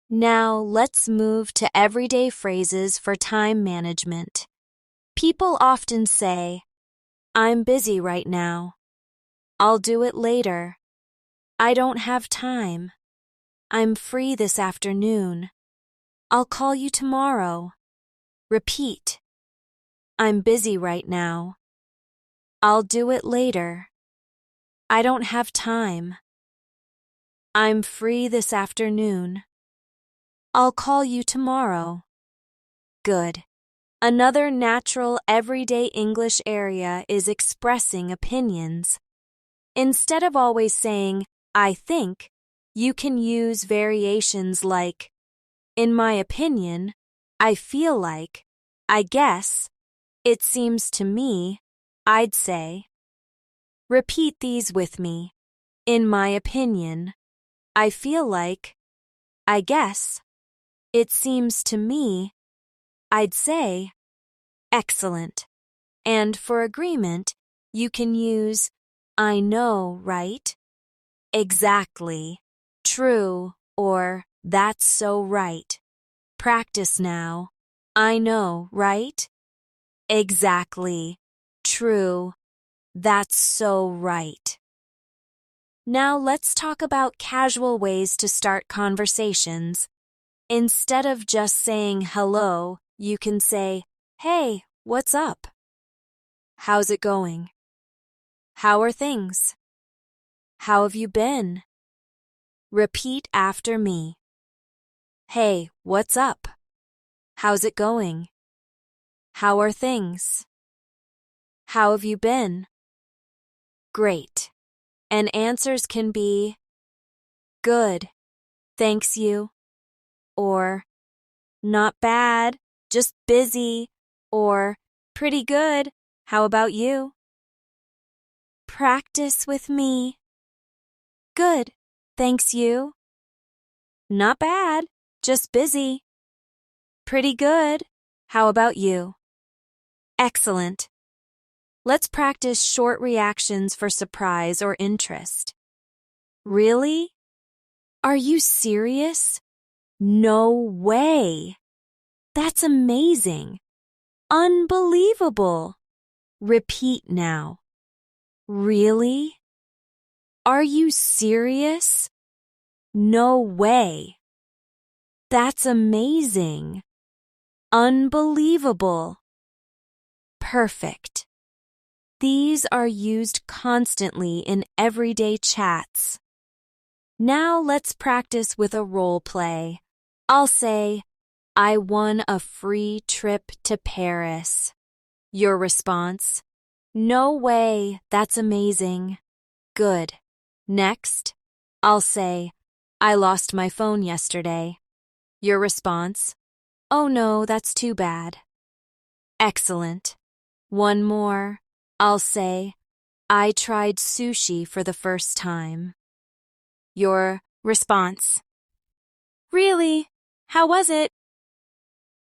Now let's move to everyday phrases for time management. People often say, I'm busy right now. I'll do it later. I don't have time. I'm free this afternoon. I'll call you tomorrow. Repeat. I'm busy right now. I'll do it later. I don't have time. I'm free this afternoon. I'll call you tomorrow. Good. Another natural everyday English area is expressing opinions. Instead of always saying, I think, you can use variations like, in my opinion, I feel like, I guess, it seems to me, I'd say. Repeat these with me. In my opinion, I feel like, I guess, it seems to me, I'd say. Excellent. And for agreement, you can use I know, right? Exactly. True, or that's so right. Practice now. I know, right? Exactly. True. That's so right. Now let's talk about casual ways to start conversations. Instead of just saying hello, you can say, hey, what's up? How's it going? How are things? How have you been? Repeat after me. Hey, what's up? How's it going? How are things? How have you been? Great. And answers can be good, thanks you, or not bad, just busy, or pretty good. How about you? Practice with me. Good, thanks you. Not bad, just busy. Pretty good. How about you? Excellent. Let's practice short reactions for surprise or interest. Really? Are you serious? No way. That's amazing. Unbelievable. Repeat now. Really? Are you serious? No way. That's amazing. Unbelievable. Perfect. These are used constantly in everyday chats. Now let's practice with a role play. I'll say, I won a free trip to Paris. Your response, no way, that's amazing. Good. Next, I'll say, I lost my phone yesterday. Your response, oh no, that's too bad. Excellent. One more. I'll say, I tried sushi for the first time. Your response, really? How was it?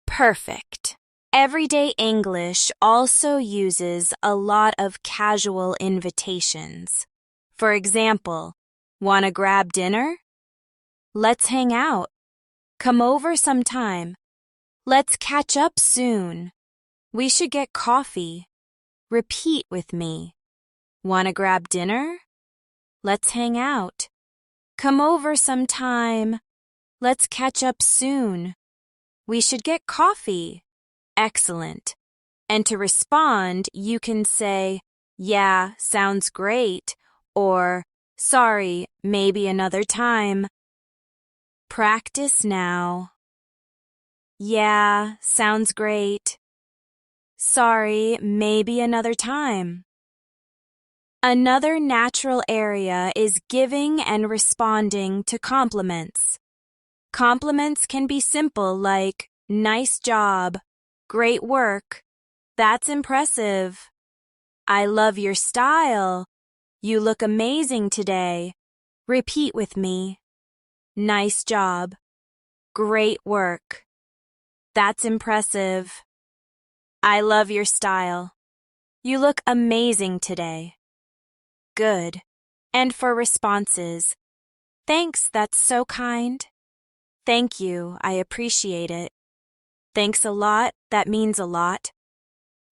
Perfect. Everyday English also uses a lot of casual invitations. For example, wanna grab dinner? Let's hang out. Come over sometime. Let's catch up soon. We should get coffee. Repeat with me. Wanna grab dinner? Let's hang out. Come over sometime. Let's catch up soon. We should get coffee. Excellent. And to respond, you can say, yeah, sounds great, or sorry, maybe another time. Practice now. Yeah, sounds great. Sorry, maybe another time. Another natural area is giving and responding to compliments. Compliments can be simple like, nice job, great work, that's impressive. I love your style. You look amazing today. Repeat with me. Nice job. Great work. That's impressive. I love your style. You look amazing today. Good. And for responses, thanks, that's so kind. Thank you, I appreciate it. Thanks a lot, that means a lot.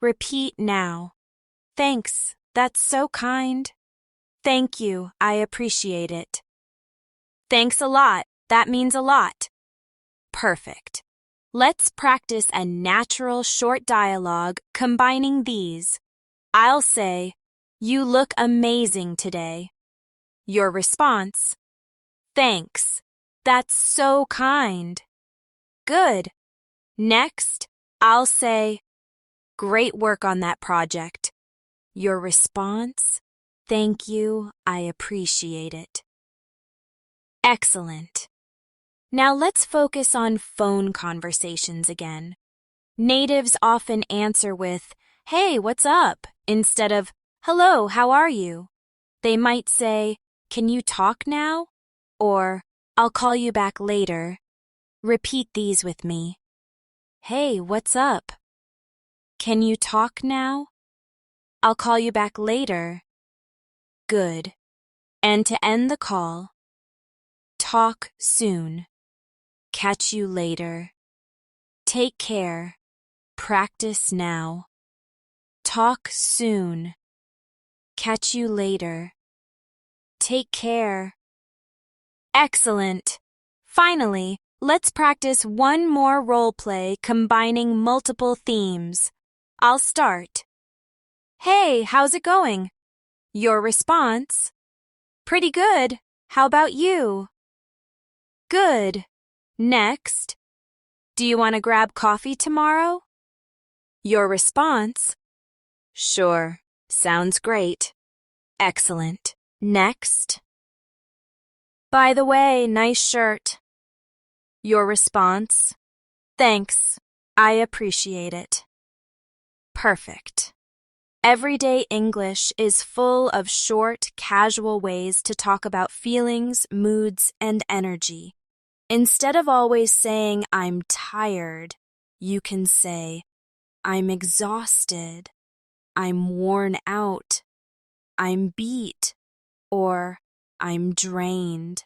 Repeat now. Thanks, that's so kind. Thank you, I appreciate it. Thanks a lot, that means a lot. Perfect. Let's practice a natural short dialogue combining these. I'll say, you look amazing today. Your response, thanks, that's so kind. Good. Next, I'll say, great work on that project. Your response, thank you, I appreciate it. Excellent. Now let's focus on phone conversations again. Natives often answer with, hey, what's up? Instead of, hello, how are you? They might say, can you talk now? Or, I'll call you back later. Repeat these with me. Hey, what's up? Can you talk now? I'll call you back later. Good. And to end the call, talk soon. Catch you later. Take care. Practice now. Talk soon. Catch you later. Take care. Excellent. Finally, let's practice one more role play combining multiple themes. I'll start. Hey, how's it going? Your response? Pretty good. How about you? Good. Next. Do you want to grab coffee tomorrow? Your response? Sure. Sounds great. Excellent. Next. By the way, nice shirt. Your response? Thanks. I appreciate it. Perfect. Everyday English is full of short, casual ways to talk about feelings, moods, and energy. Instead of always saying, I'm tired, you can say, I'm exhausted, I'm worn out, I'm beat, or I'm drained.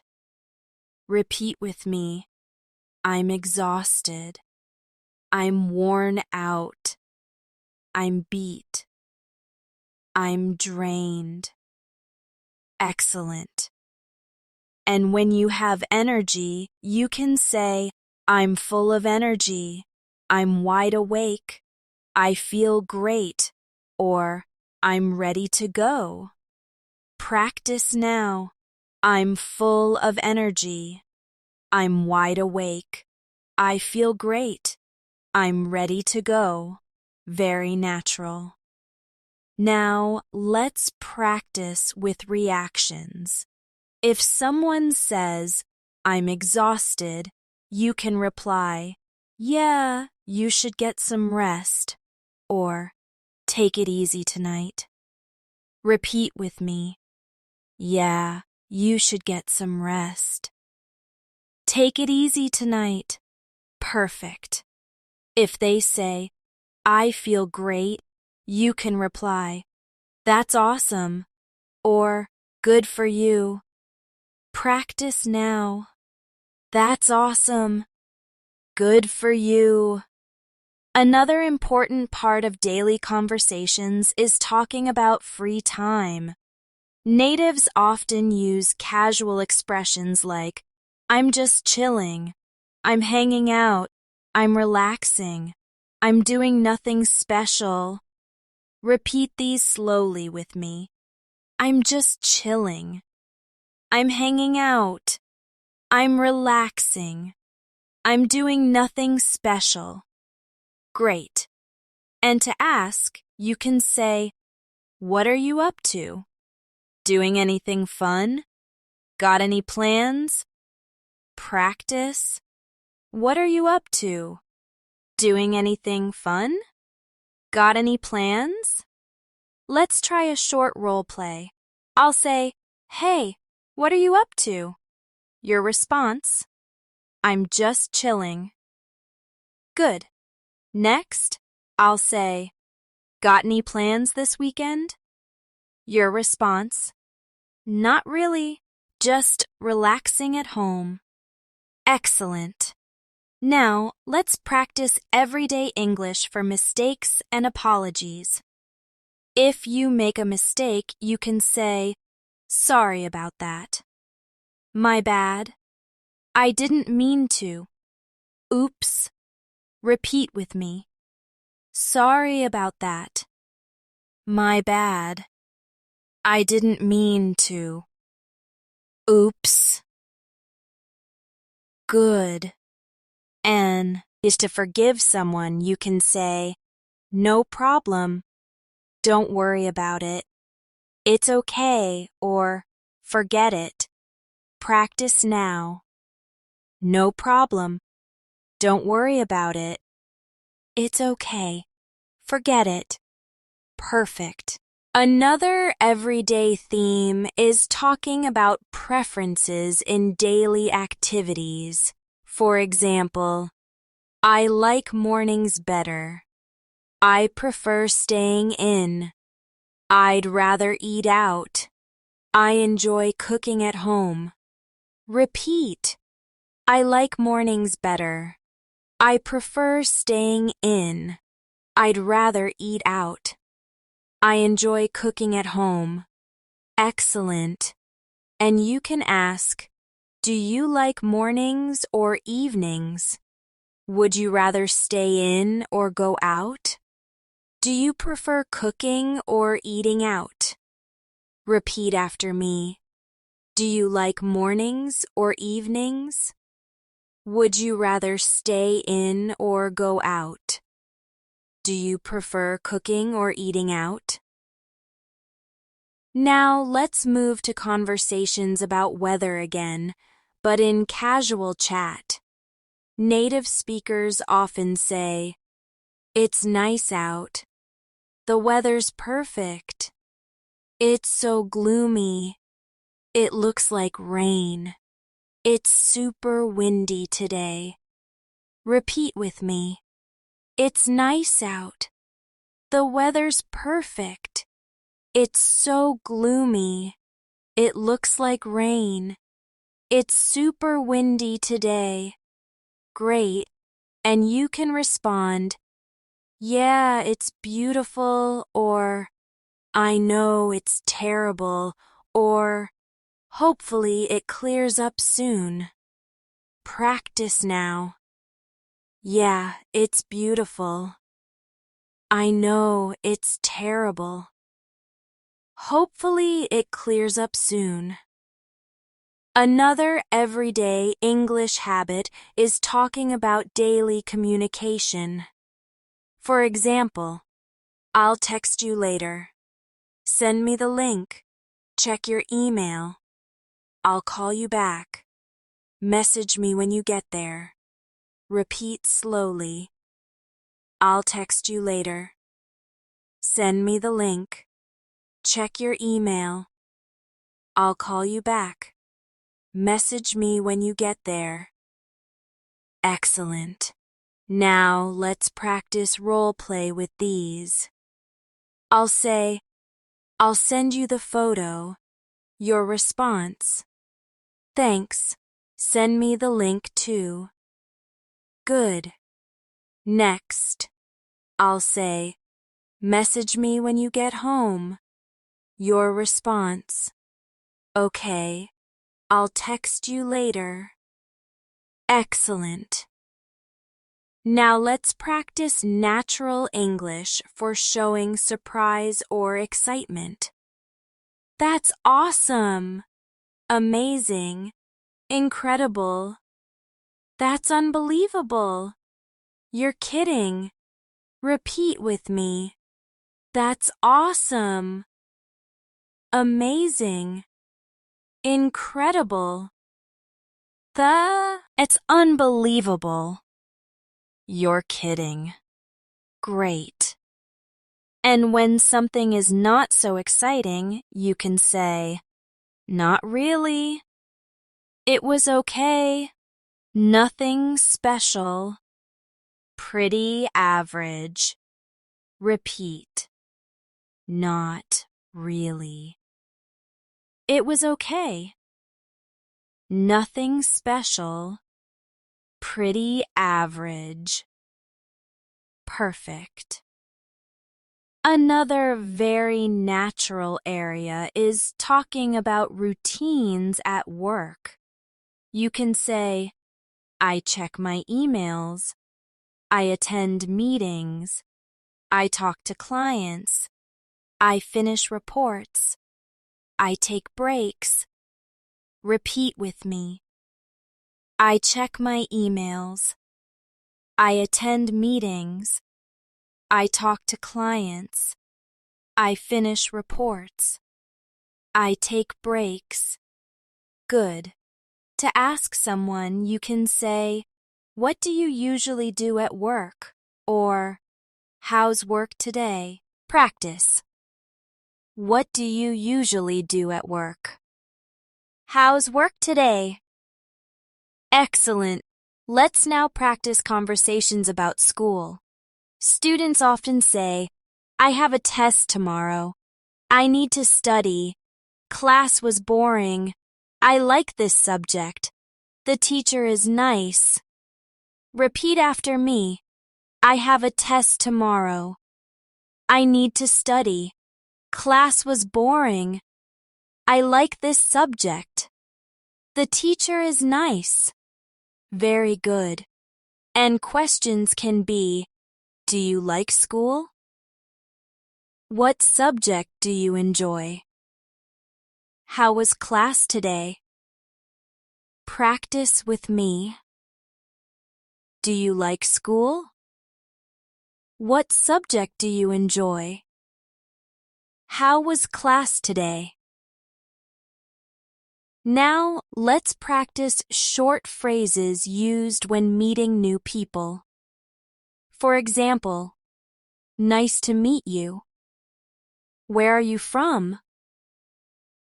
Repeat with me. I'm exhausted. I'm worn out. I'm beat. I'm drained. Excellent. And when you have energy, you can say, I'm full of energy. I'm wide awake. I feel great. Or, I'm ready to go. Practice now. I'm full of energy. I'm wide awake. I feel great. I'm ready to go. Very natural. Now, let's practice with reactions. If someone says, I'm exhausted, you can reply, yeah, you should get some rest, or take it easy tonight. Repeat with me. Yeah, you should get some rest. Take it easy tonight. Perfect. If they say, I feel great, you can reply, that's awesome, or good for you. Practice now. That's awesome. Good for you. Another important part of daily conversations is talking about free time. Natives often use casual expressions like, I'm just chilling, I'm hanging out, I'm relaxing, I'm doing nothing special. Repeat these slowly with me. I'm just chilling. I'm hanging out. I'm relaxing. I'm doing nothing special. Great. And to ask, you can say, what are you up to? Doing anything fun? Got any plans? Practice. What are you up to? Doing anything fun? Got any plans? Let's try a short role play. I'll say, hey, what are you up to? Your response, I'm just chilling. Good. Next, I'll say, got any plans this weekend? Your response, not really, just relaxing at home. Excellent. Now, let's practice everyday English for mistakes and apologies. If you make a mistake, you can say, sorry about that. My bad. I didn't mean to. Oops. Repeat with me. Sorry about that. My bad. I didn't mean to. Oops. Good. And is to forgive someone, you can say, no problem. Don't worry about it. It's okay, or forget it. Practice now. No problem. Don't worry about it. It's okay. Forget it. Perfect. Another everyday theme is talking about preferences in daily activities. For example, I like mornings better. I prefer staying in. I'd rather eat out. I enjoy cooking at home. Repeat. I like mornings better. I prefer staying in. I'd rather eat out. I enjoy cooking at home. Excellent. And you can ask, do you like mornings or evenings? Would you rather stay in or go out? Do you prefer cooking or eating out? Repeat after me. Do you like mornings or evenings? Would you rather stay in or go out? Do you prefer cooking or eating out? Now let's move to conversations about weather again, but in casual chat. Native speakers often say, It's nice out. The weather's perfect. It's so gloomy. It looks like rain. It's super windy today. Repeat with me. It's nice out. The weather's perfect. It's so gloomy. It looks like rain. It's super windy today. Great. And you can respond, yeah, it's beautiful, or I know it's terrible, or hopefully it clears up soon. Practice now. Yeah, it's beautiful. I know it's terrible. Hopefully it clears up soon. Another everyday English habit is talking about daily communication. For example, I'll text you later. Send me the link. Check your email. I'll call you back. Message me when you get there. Repeat slowly. I'll text you later. Send me the link. Check your email. I'll call you back. Message me when you get there. Excellent. Now let's practice role play with these. I'll say, I'll send you the photo. Your response. Thanks. Send me the link too. Good. Next, I'll say, message me when you get home. Your response. Okay. I'll text you later. Excellent. Now let's practice natural English for showing surprise or excitement. That's awesome! Amazing! Incredible! That's unbelievable! You're kidding! Repeat with me. That's awesome! Amazing! Incredible! It's unbelievable! You're kidding. Great. And when something is not so exciting, you can say, not really. It was okay. Nothing special. Pretty average. Repeat. Not really. It was okay. Nothing special. Pretty average. Perfect. Another very natural area is talking about routines at work. You can say, I check my emails. I attend meetings. I talk to clients. I finish reports. I take breaks. Repeat with me. I check my emails. I attend meetings. I talk to clients. I finish reports. I take breaks. Good. To ask someone, you can say, what do you usually do at work? Or, how's work today? Practice. What do you usually do at work? How's work today? Excellent. Let's now practice conversations about school. Students often say, I have a test tomorrow. I need to study. Class was boring. I like this subject. The teacher is nice. Repeat after me. I have a test tomorrow. I need to study. Class was boring. I like this subject. The teacher is nice. Very good. And questions can be, do you like school? What subject do you enjoy? How was class today? Practice with me. Do you like school? What subject do you enjoy? How was class today? Now, let's practice short phrases used when meeting new people. For example, Nice to meet you. Where are you from?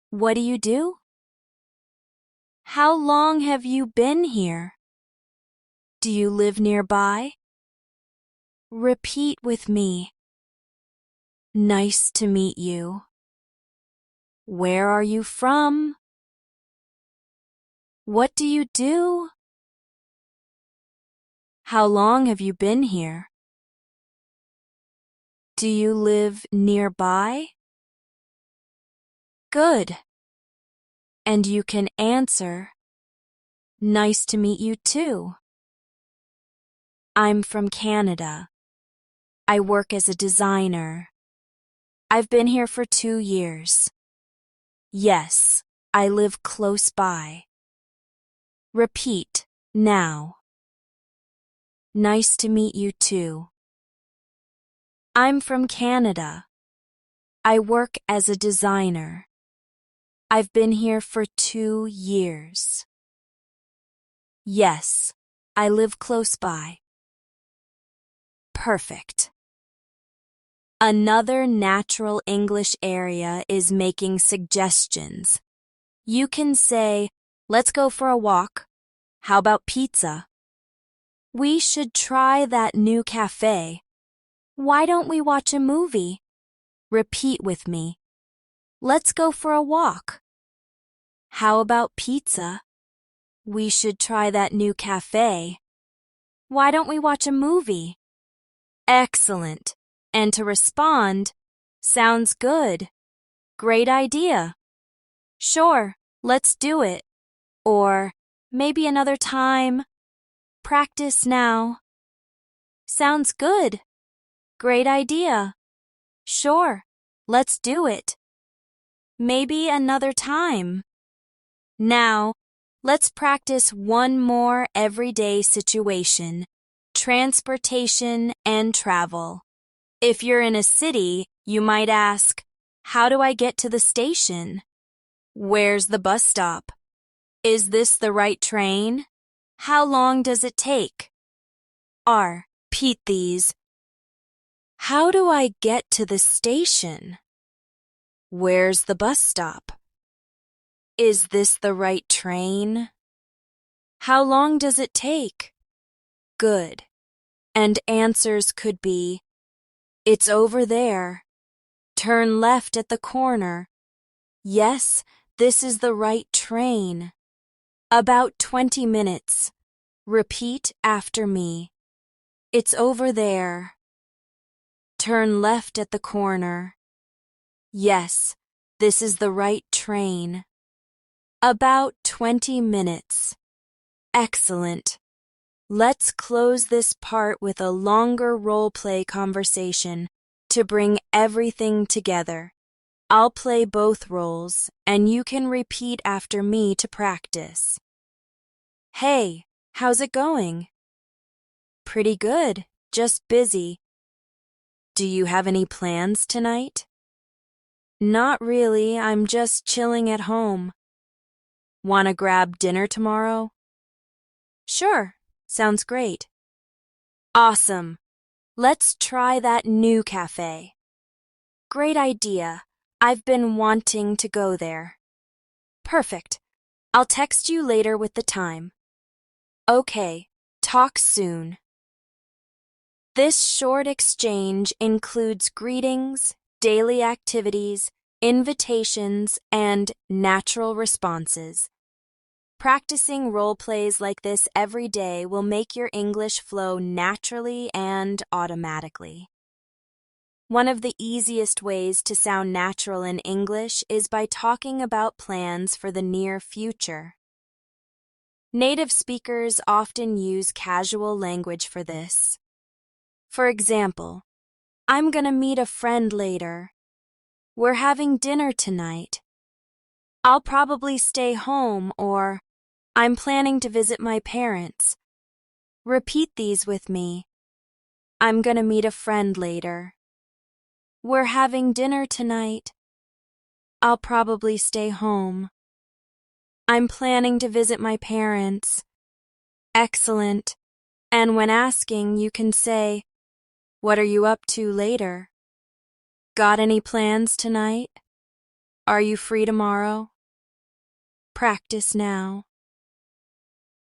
What do you do? How long have you been here? Do you live nearby? Repeat with me. Nice to meet you. Where are you from? What do you do? How long have you been here? Do you live nearby? Good. And you can answer, nice to meet you too. I'm from Canada. I work as a designer. I've been here for 2 years. Yes, I live close by. Repeat, now. Nice to meet you too. I'm from Canada. I work as a designer. I've been here for 2 years. Yes, I live close by. Perfect. Another natural English area is making suggestions. You can say, let's go for a walk. How about pizza? We should try that new cafe. Why don't we watch a movie? Repeat with me. Let's go for a walk. How about pizza? We should try that new cafe. Why don't we watch a movie? Excellent. And to respond, sounds good. Great idea. Sure, let's do it. Or maybe another time. Practice now. Sounds good. Great idea. Sure, let's do it. Maybe another time. Now, let's practice one more everyday situation, transportation and travel. If you're in a city, you might ask, how do I get to the station? Where's the bus stop? Is this the right train? How long does it take? Repeat these. How do I get to the station? Where's the bus stop? Is this the right train? How long does it take? Good. And answers could be, it's over there. Turn left at the corner. Yes, this is the right train. About 20 minutes. Repeat after me. It's over there. Turn left at the corner. Yes, this is the right train. About 20 minutes. Excellent. Let's close this part with a longer role-play conversation to bring everything together. I'll play both roles, and you can repeat after me to practice. Hey, how's it going? Pretty good, just busy. Do you have any plans tonight? Not really, I'm just chilling at home. Wanna grab dinner tomorrow? Sure, sounds great. Awesome. Let's try that new cafe. Great idea. I've been wanting to go there. Perfect. I'll text you later with the time. Okay, talk soon. This short exchange includes greetings, daily activities, invitations, and natural responses. Practicing role plays like this every day will make your English flow naturally and automatically. One of the easiest ways to sound natural in English is by talking about plans for the near future. Native speakers often use casual language for this. For example, I'm gonna meet a friend later. We're having dinner tonight. I'll probably stay home, or I'm planning to visit my parents. Repeat these with me. I'm gonna meet a friend later. We're having dinner tonight. I'll probably stay home. I'm planning to visit my parents. Excellent. And when asking, you can say, What are you up to later? Got any plans tonight? Are you free tomorrow? Practice now.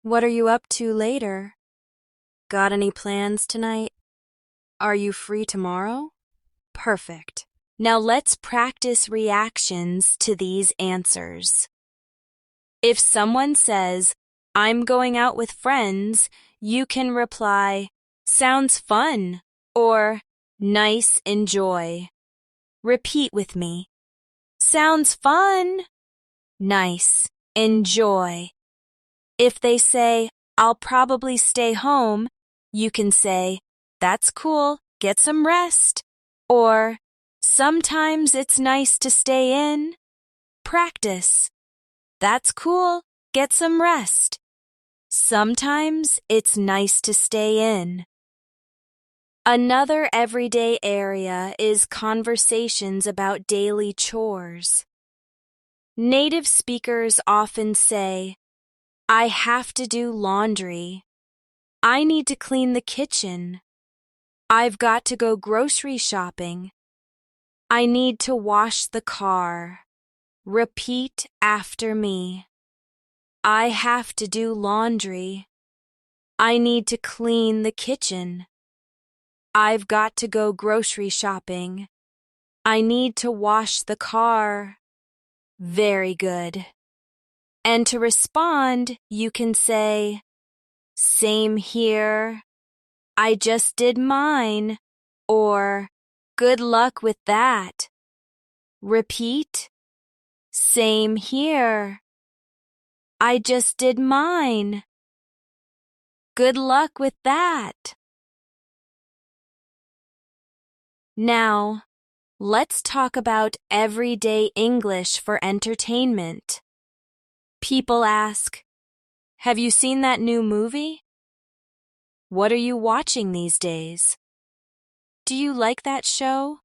What are you up to later? Got any plans tonight? Are you free tomorrow? Perfect. Now let's practice reactions to these answers. If someone says, I'm going out with friends, you can reply, sounds fun, or nice, enjoy. Repeat with me. Sounds fun. Nice, enjoy. If they say, I'll probably stay home, you can say, that's cool, get some rest. Or, sometimes it's nice to stay in. Practice. That's cool, get some rest. Sometimes it's nice to stay in. Another everyday area is conversations about daily chores. Native speakers often say, I have to do laundry. I need to clean the kitchen. I've got to go grocery shopping. I need to wash the car. Repeat after me. I have to do laundry. I need to clean the kitchen. I've got to go grocery shopping. I need to wash the car. Very good. And to respond, you can say, same here. I just did mine. Or, good luck with that. Repeat. Same here. I just did mine. Good luck with that. Now, let's talk about everyday English for entertainment. People ask, have you seen that new movie? What are you watching these days? Do you like that show?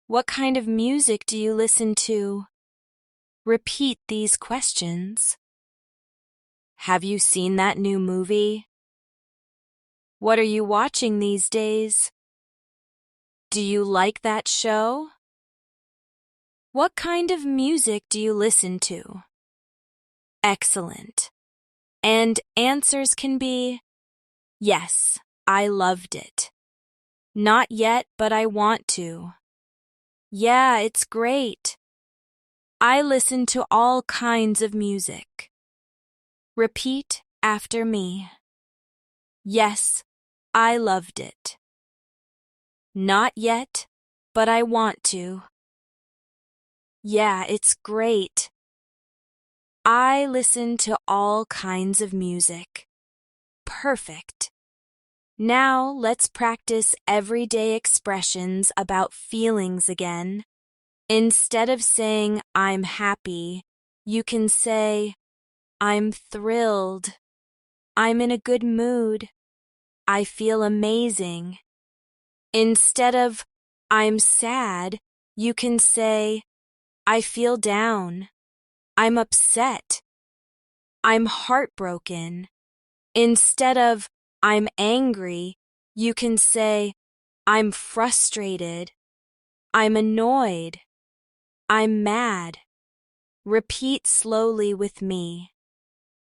What kind of music do you listen to? Repeat these questions. Have you seen that new movie? What are you watching these days? Do you like that show? What kind of music do you listen to? Excellent. And answers can be, yes, I loved it. Not yet, but I want to. Yeah, it's great. I listen to all kinds of music. Repeat after me. Yes, I loved it. Not yet, but I want to. Yeah, it's great. I listen to all kinds of music. Perfect. Now let's practice everyday expressions about feelings again. Instead of saying, I'm happy, you can say, I'm thrilled. I'm in a good mood. I feel amazing. Instead of, I'm sad, you can say, I feel down. I'm upset. I'm heartbroken. Instead of, I'm angry, you can say, I'm frustrated. I'm annoyed. I'm mad. Repeat slowly with me.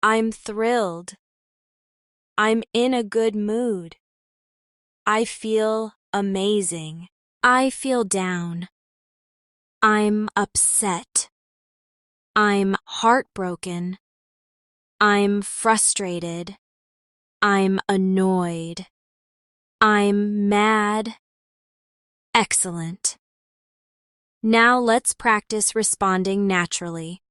I'm thrilled. I'm in a good mood. I feel amazing. I feel down. I'm upset. I'm heartbroken. I'm frustrated. I'm annoyed. I'm mad. Excellent. Now let's practice responding naturally.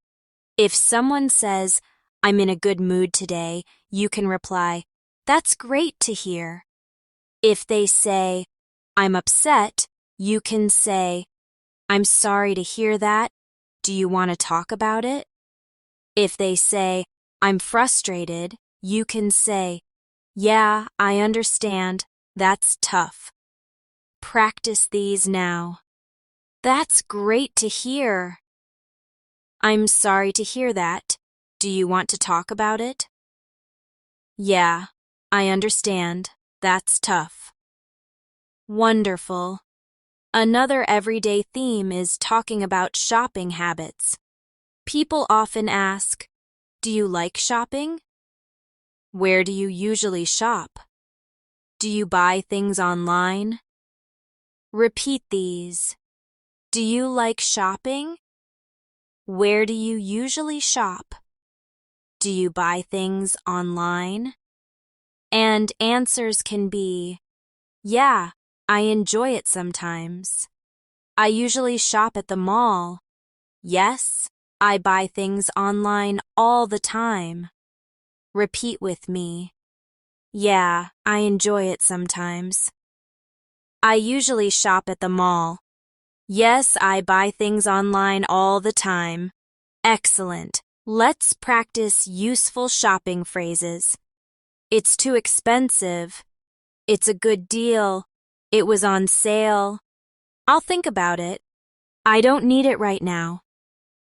If someone says, I'm in a good mood today, you can reply, that's great to hear. If they say, I'm upset, you can say, I'm sorry to hear that. Do you want to talk about it? If they say, I'm frustrated, you can say, yeah, I understand. That's tough. Practice these now. That's great to hear. I'm sorry to hear that. Do you want to talk about it? Yeah, I understand. That's tough. Wonderful. Another everyday theme is talking about shopping habits. People often ask, do you like shopping? Where do you usually shop? Do you buy things online? Repeat these. Do you like shopping? Where do you usually shop? Do you buy things online? And answers can be, yeah, I enjoy it sometimes. I usually shop at the mall. Yes, I buy things online all the time. Repeat with me. Yeah, I enjoy it sometimes. I usually shop at the mall. Yes, I buy things online all the time. Excellent. Let's practice useful shopping phrases. It's too expensive. It's a good deal. It was on sale. I'll think about it. I don't need it right now.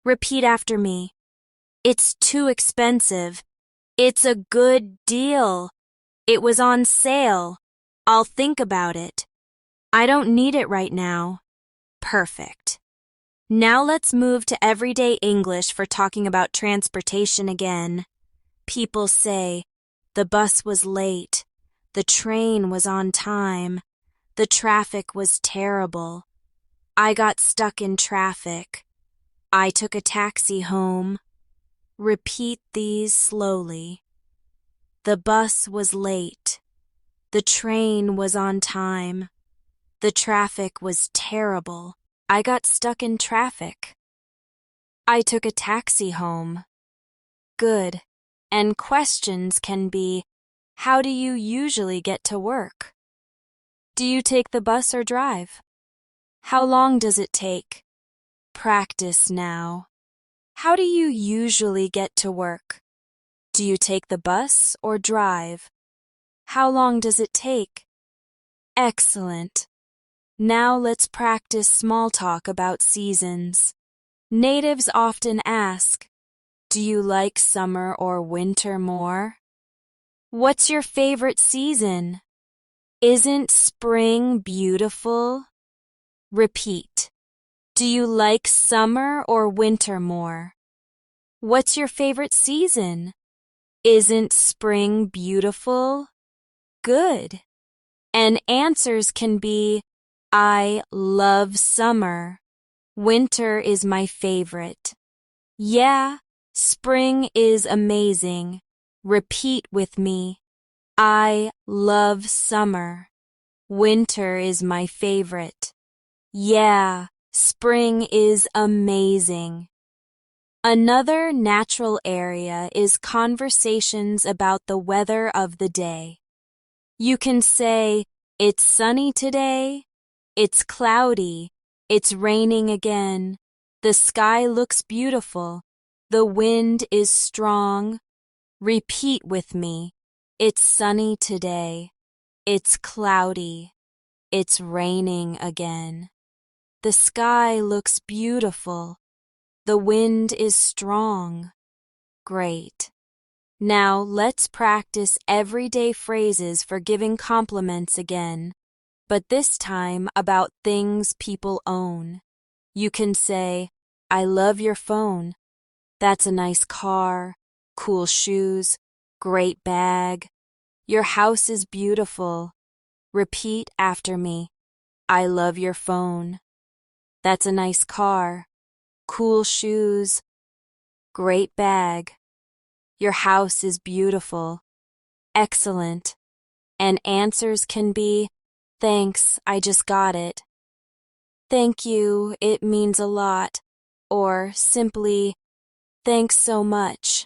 Repeat after me. It's too expensive. It's a good deal. It was on sale. I'll think about it. I don't need it right now. Perfect. Now let's move to everyday English for talking about transportation again. People say, the bus was late. The train was on time. The traffic was terrible. I got stuck in traffic. I took a taxi home. Repeat these slowly. The bus was late. The train was on time. The traffic was terrible. I got stuck in traffic. I took a taxi home. Good. And questions can be, how do you usually get to work? Do you take the bus or drive? How long does it take? Practice now. How do you usually get to work? Do you take the bus or drive? How long does it take? Excellent. Now let's practice small talk about seasons. Natives often ask, do you like summer or winter more? What's your favorite season? Isn't spring beautiful? Repeat. Do you like summer or winter more? What's your favorite season? Isn't spring beautiful? Good. And answers can be, I love summer. Winter is my favorite. Yeah, spring is amazing. Repeat with me. I love summer. Winter is my favorite. Yeah, spring is amazing. Another natural area is conversations about the weather of the day. You can say, it's sunny today, it's cloudy, it's raining again, the sky looks beautiful, the wind is strong. Repeat with me. It's sunny today, it's cloudy, it's raining again. The sky looks beautiful, the wind is strong. Great. Now let's practice everyday phrases for giving compliments again, but this time about things people own. You can say, I love your phone. That's a nice car, cool shoes, great bag. Your house is beautiful. Repeat after me. I love your phone. That's a nice car, cool shoes, great bag. Your house is beautiful. Excellent. And answers can be, thanks, I just got it. Thank you, it means a lot. Or simply, thanks so much.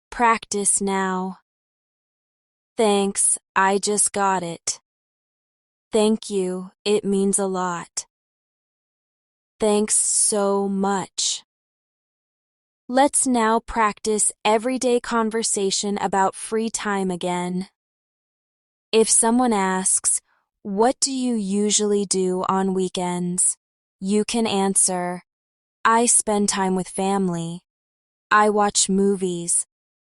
Practice now. Thanks, I just got it. Thank you, it means a lot. Thanks so much. Let's now practice everyday conversation about free time again. If someone asks, what do you usually do on weekends? You can answer, I spend time with family. I watch movies.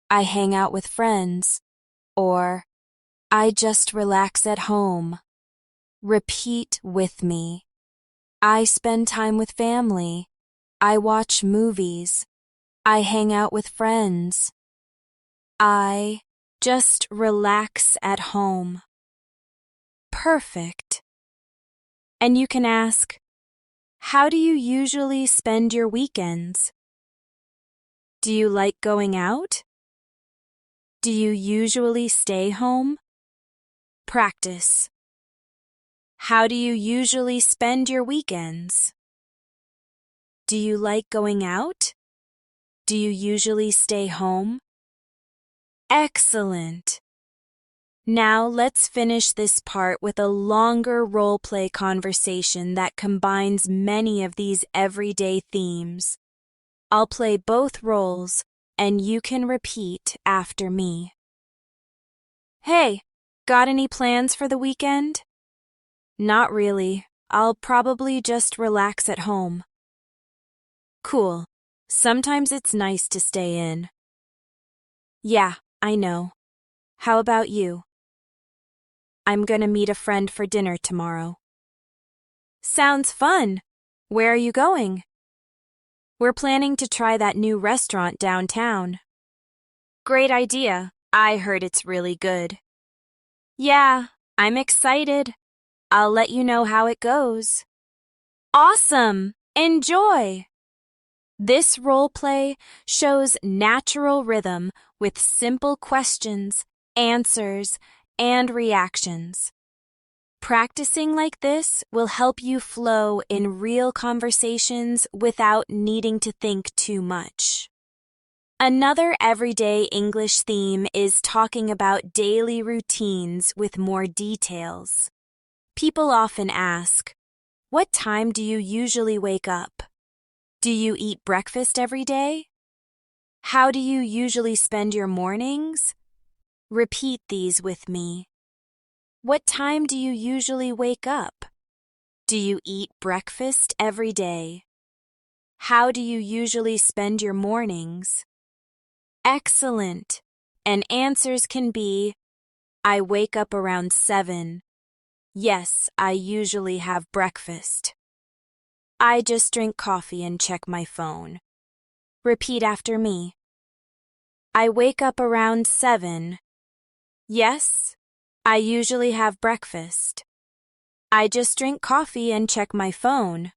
I hang out with friends. Or, I just relax at home. Repeat with me. I spend time with family. I watch movies. I hang out with friends. I just relax at home. Perfect. And you can ask, how do you usually spend your weekends? Do you like going out? Do you usually stay home? Practice. How do you usually spend your weekends? Do you like going out? Do you usually stay home? Excellent! Now let's finish this part with a longer role-play conversation that combines many of these everyday themes. I'll play both roles, and you can repeat after me. Hey, got any plans for the weekend? Not really. I'll probably just relax at home. Cool. Sometimes it's nice to stay in. Yeah, I know. How about you? I'm gonna meet a friend for dinner tomorrow. Sounds fun. Where are you going? We're planning to try that new restaurant downtown. Great idea. I heard it's really good. Yeah, I'm excited. I'll let you know how it goes. Awesome! Enjoy! This role play shows natural rhythm with simple questions, answers, and reactions. Practicing like this will help you flow in real conversations without needing to think too much. Another everyday English theme is talking about daily routines with more details. People often ask, what time do you usually wake up? Do you eat breakfast every day? How do you usually spend your mornings? Repeat these with me. What time do you usually wake up? Do you eat breakfast every day? How do you usually spend your mornings? Excellent! And answers can be, I wake up around 7. Yes, I usually have breakfast. I just drink coffee and check my phone. Repeat after me. I wake up around 7. Yes, I usually have breakfast. I just drink coffee and check my phone.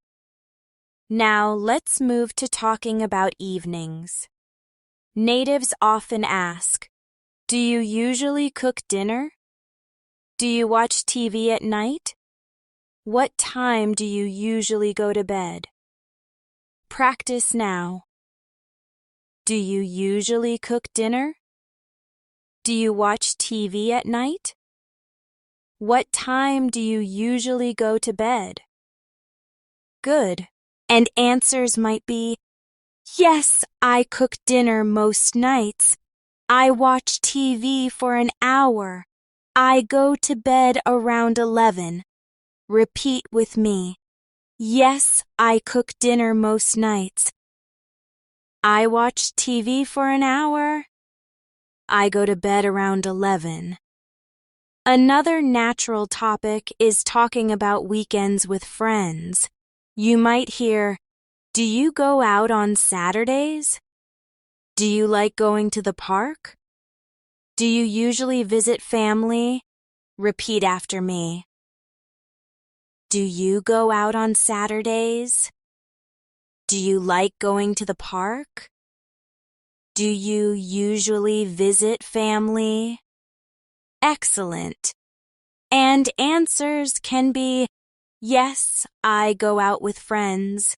Now let's move to talking about evenings. Natives often ask, do you usually cook dinner? Do you watch TV at night? What time do you usually go to bed? Practice now. Do you usually cook dinner? Do you watch TV at night? What time do you usually go to bed? Good. And answers might be, yes, I cook dinner most nights. I watch TV for an hour. I go to bed around 11. Repeat with me. Yes, I cook dinner most nights. I watch TV for an hour. I go to bed around 11. Another natural topic is talking about weekends with friends. You might hear, do you go out on Saturdays? Do you like going to the park? Do you usually visit family? Repeat after me. Do you go out on Saturdays? Do you like going to the park? Do you usually visit family? Excellent. And answers can be, yes, I go out with friends.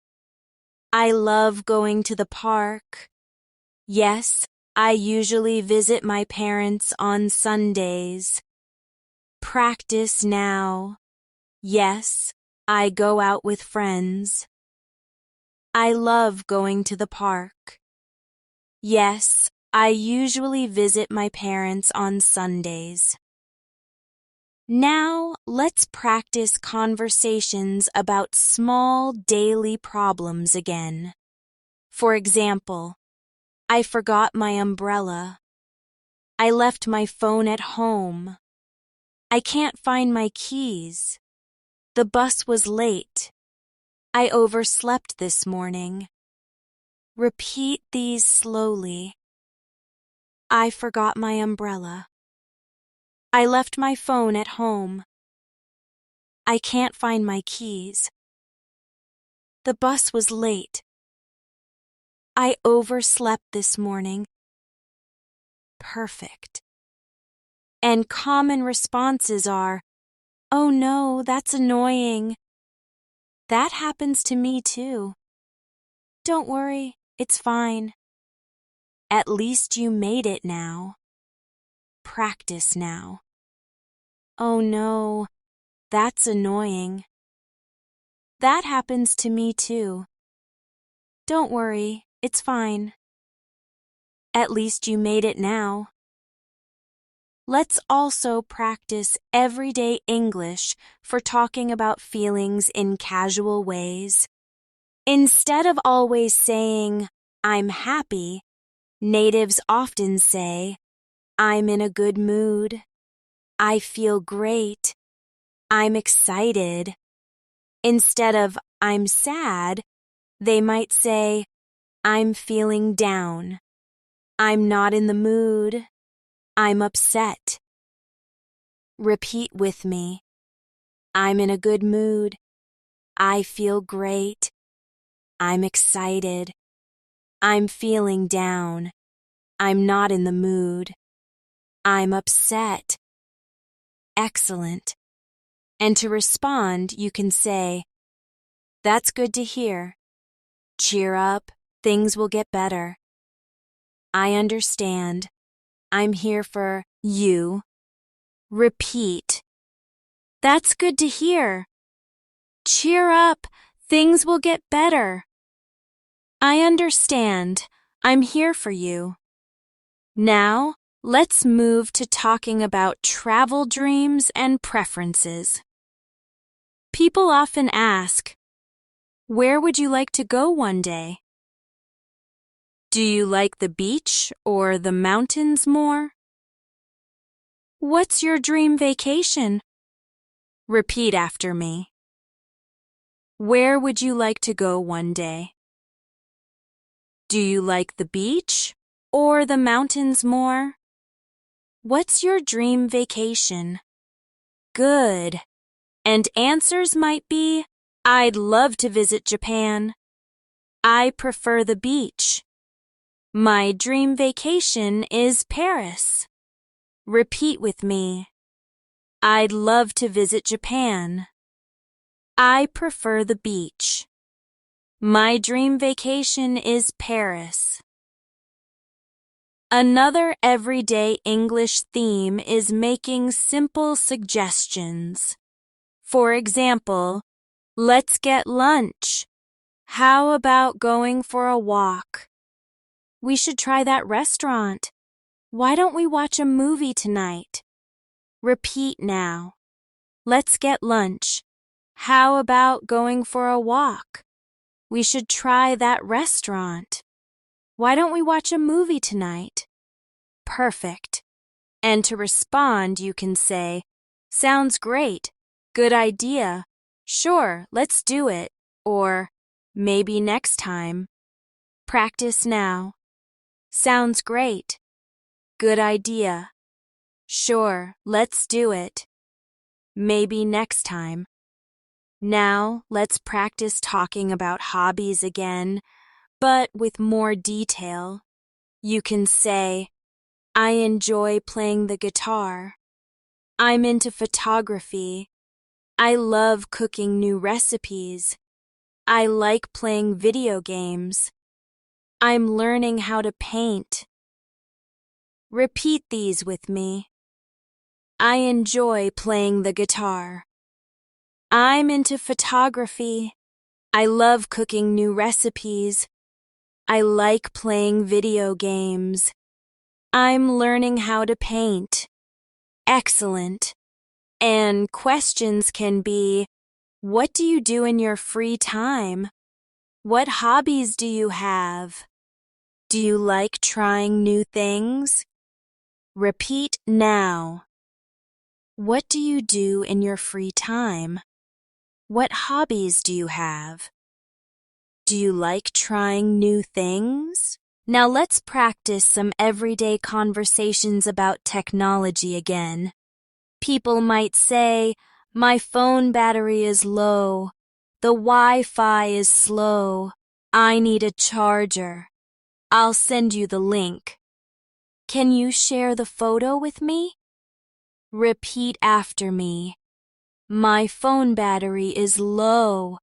I love going to the park. Yes, I usually visit my parents on Sundays. Practice now. Yes, I go out with friends. I love going to the park. Yes, I usually visit my parents on Sundays. Now, let's practice conversations about small daily problems again. For example, I forgot my umbrella. I left my phone at home. I can't find my keys. The bus was late. I overslept this morning. Repeat these slowly. I forgot my umbrella. I left my phone at home. I can't find my keys. The bus was late. I overslept this morning. Perfect. And common responses are, "Oh no, that's annoying. That happens to me too. Don't worry, it's fine. At least you made it now. Practice now. Oh no, that's annoying. That happens to me too. Don't worry, it's fine. At least you made it now." Let's also practice everyday English for talking about feelings in casual ways. Instead of always saying, "I'm happy," natives often say, "I'm in a good mood," "I feel great," "I'm excited." Instead of "I'm sad," they might say, "I'm feeling down," "I'm not in the mood," "I'm upset." Repeat with me. I'm in a good mood. I feel great. I'm excited. I'm feeling down. I'm not in the mood. I'm upset. Excellent. And to respond, you can say, "That's good to hear. Cheer up. Things will get better. I understand. I'm here for you." Repeat. "That's good to hear. Cheer up. Things will get better. I understand. I'm here for you." Now, let's move to talking about travel dreams and preferences. People often ask, "Where would you like to go one day?" Do you like the beach or the mountains more? What's your dream vacation? Repeat after me. Where would you like to go one day? Do you like the beach or the mountains more? What's your dream vacation? Good. And answers might be, "I'd love to visit Japan." "I prefer the beach." "My dream vacation is Paris." Repeat with me. I'd love to visit Japan. I prefer the beach. My dream vacation is Paris. Another everyday English theme is making simple suggestions. For example, "Let's get lunch." "How about going for a walk?" "We should try that restaurant." "Why don't we watch a movie tonight?" Repeat now. Let's get lunch. How about going for a walk? We should try that restaurant. Why don't we watch a movie tonight? Perfect. And to respond, you can say, "Sounds great. Good idea. Sure, let's do it." Or, "Maybe next time." Practice now. Sounds great. Good idea. Sure, let's do it. Maybe next time. Now, let's practice talking about hobbies again, but with more detail. You can say, "I enjoy playing the guitar." "I'm into photography." "I love cooking new recipes." "I like playing video games." "I'm learning how to paint." Repeat these with me. I enjoy playing the guitar. I'm into photography. I love cooking new recipes. I like playing video games. I'm learning how to paint. Excellent. And questions can be, what do you do in your free time? What hobbies do you have? Do you like trying new things? Repeat now. What do you do in your free time? What hobbies do you have? Do you like trying new things? Now let's practice some everyday conversations about technology again. People might say, "My phone battery is low. The Wi-Fi is slow. I need a charger. I'll send you the link. Can you share the photo with me?" Repeat after me. My phone battery is low.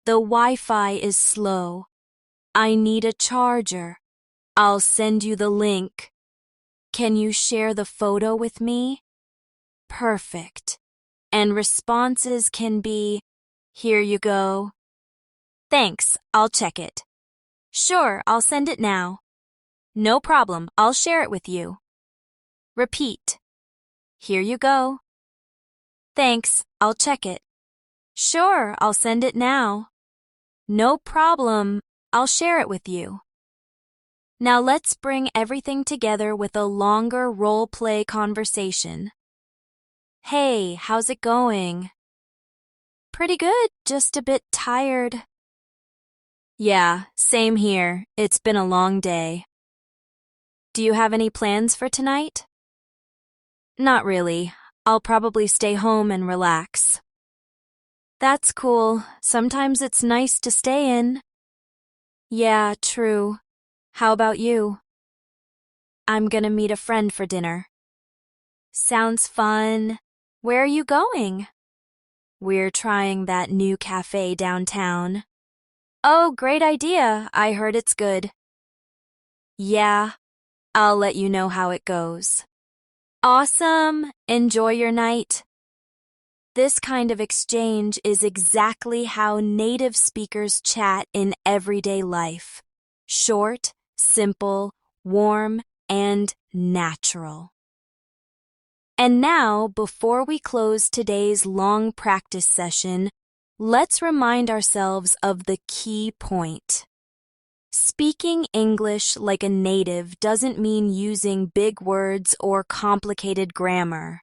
The Wi-Fi is slow. I need a charger. I'll send you the link. Can you share the photo with me? Perfect. And responses can be, "Here you go." "Thanks, I'll check it." "Sure, I'll send it now." "No problem, I'll share it with you." Repeat. "Here you go." "Thanks, I'll check it." "Sure, I'll send it now." "No problem, I'll share it with you." Now let's bring everything together with a longer role-play conversation. "Hey, how's it going?" "Pretty good, just a bit tired." "Yeah, same here. It's been a long day." "Do you have any plans for tonight?" "Not really. I'll probably stay home and relax." "That's cool. Sometimes it's nice to stay in." "Yeah, true. How about you?" "I'm gonna meet a friend for dinner." "Sounds fun. Where are you going?" "We're trying that new cafe downtown." "Oh, great idea. I heard it's good." "Yeah, I'll let you know how it goes." "Awesome. Enjoy your night." This kind of exchange is exactly how native speakers chat in everyday life. Short, simple, warm, and natural. And now, before we close today's long practice session, let's remind ourselves of the key point. Speaking English like a native doesn't mean using big words or complicated grammar.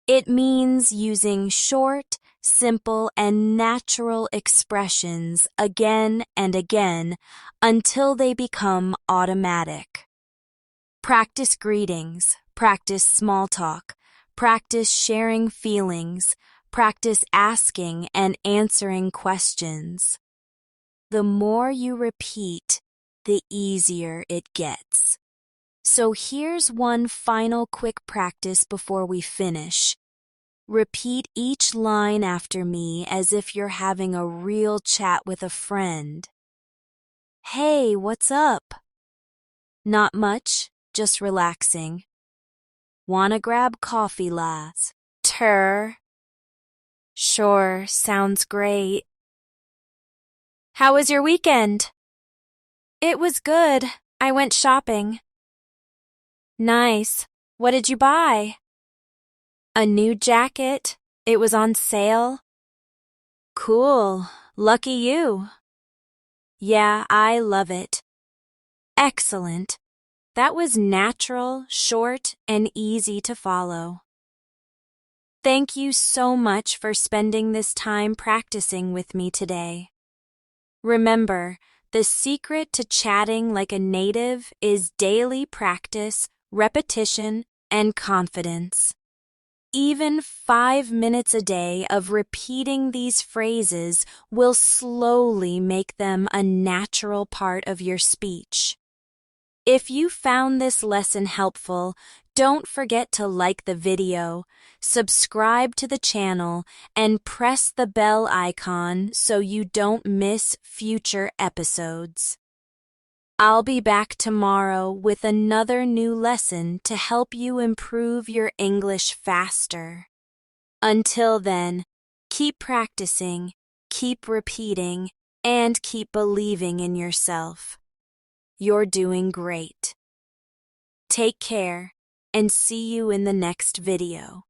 It means using short, simple, and natural expressions again and again until they become automatic. Practice greetings, practice small talk, practice sharing feelings, practice asking and answering questions. The more you repeat, the easier it gets. So here's one final quick practice before we finish. Repeat each line after me as if you're having a real chat with a friend. "Hey, what's up?" "Not much, just relaxing." "Wanna grab coffee, lads?" "Tur." "Sure, sounds great." "How was your weekend?" "It was good. I went shopping." "Nice. What did you buy?" "A new jacket. It was on sale." "Cool. Lucky you." "Yeah, I love it." Excellent. That was natural, short, and easy to follow. Thank you so much for spending this time practicing with me today. Remember, the secret to chatting like a native is daily practice, repetition, and confidence. Even 5 minutes a day of repeating these phrases will slowly make them a natural part of your speech. If you found this lesson helpful, don't forget to like the video, subscribe to the channel, and press the bell icon so you don't miss future episodes. I'll be back tomorrow with another new lesson to help you improve your English faster. Until then, keep practicing, keep repeating, and keep believing in yourself. You're doing great. Take care and see you in the next video.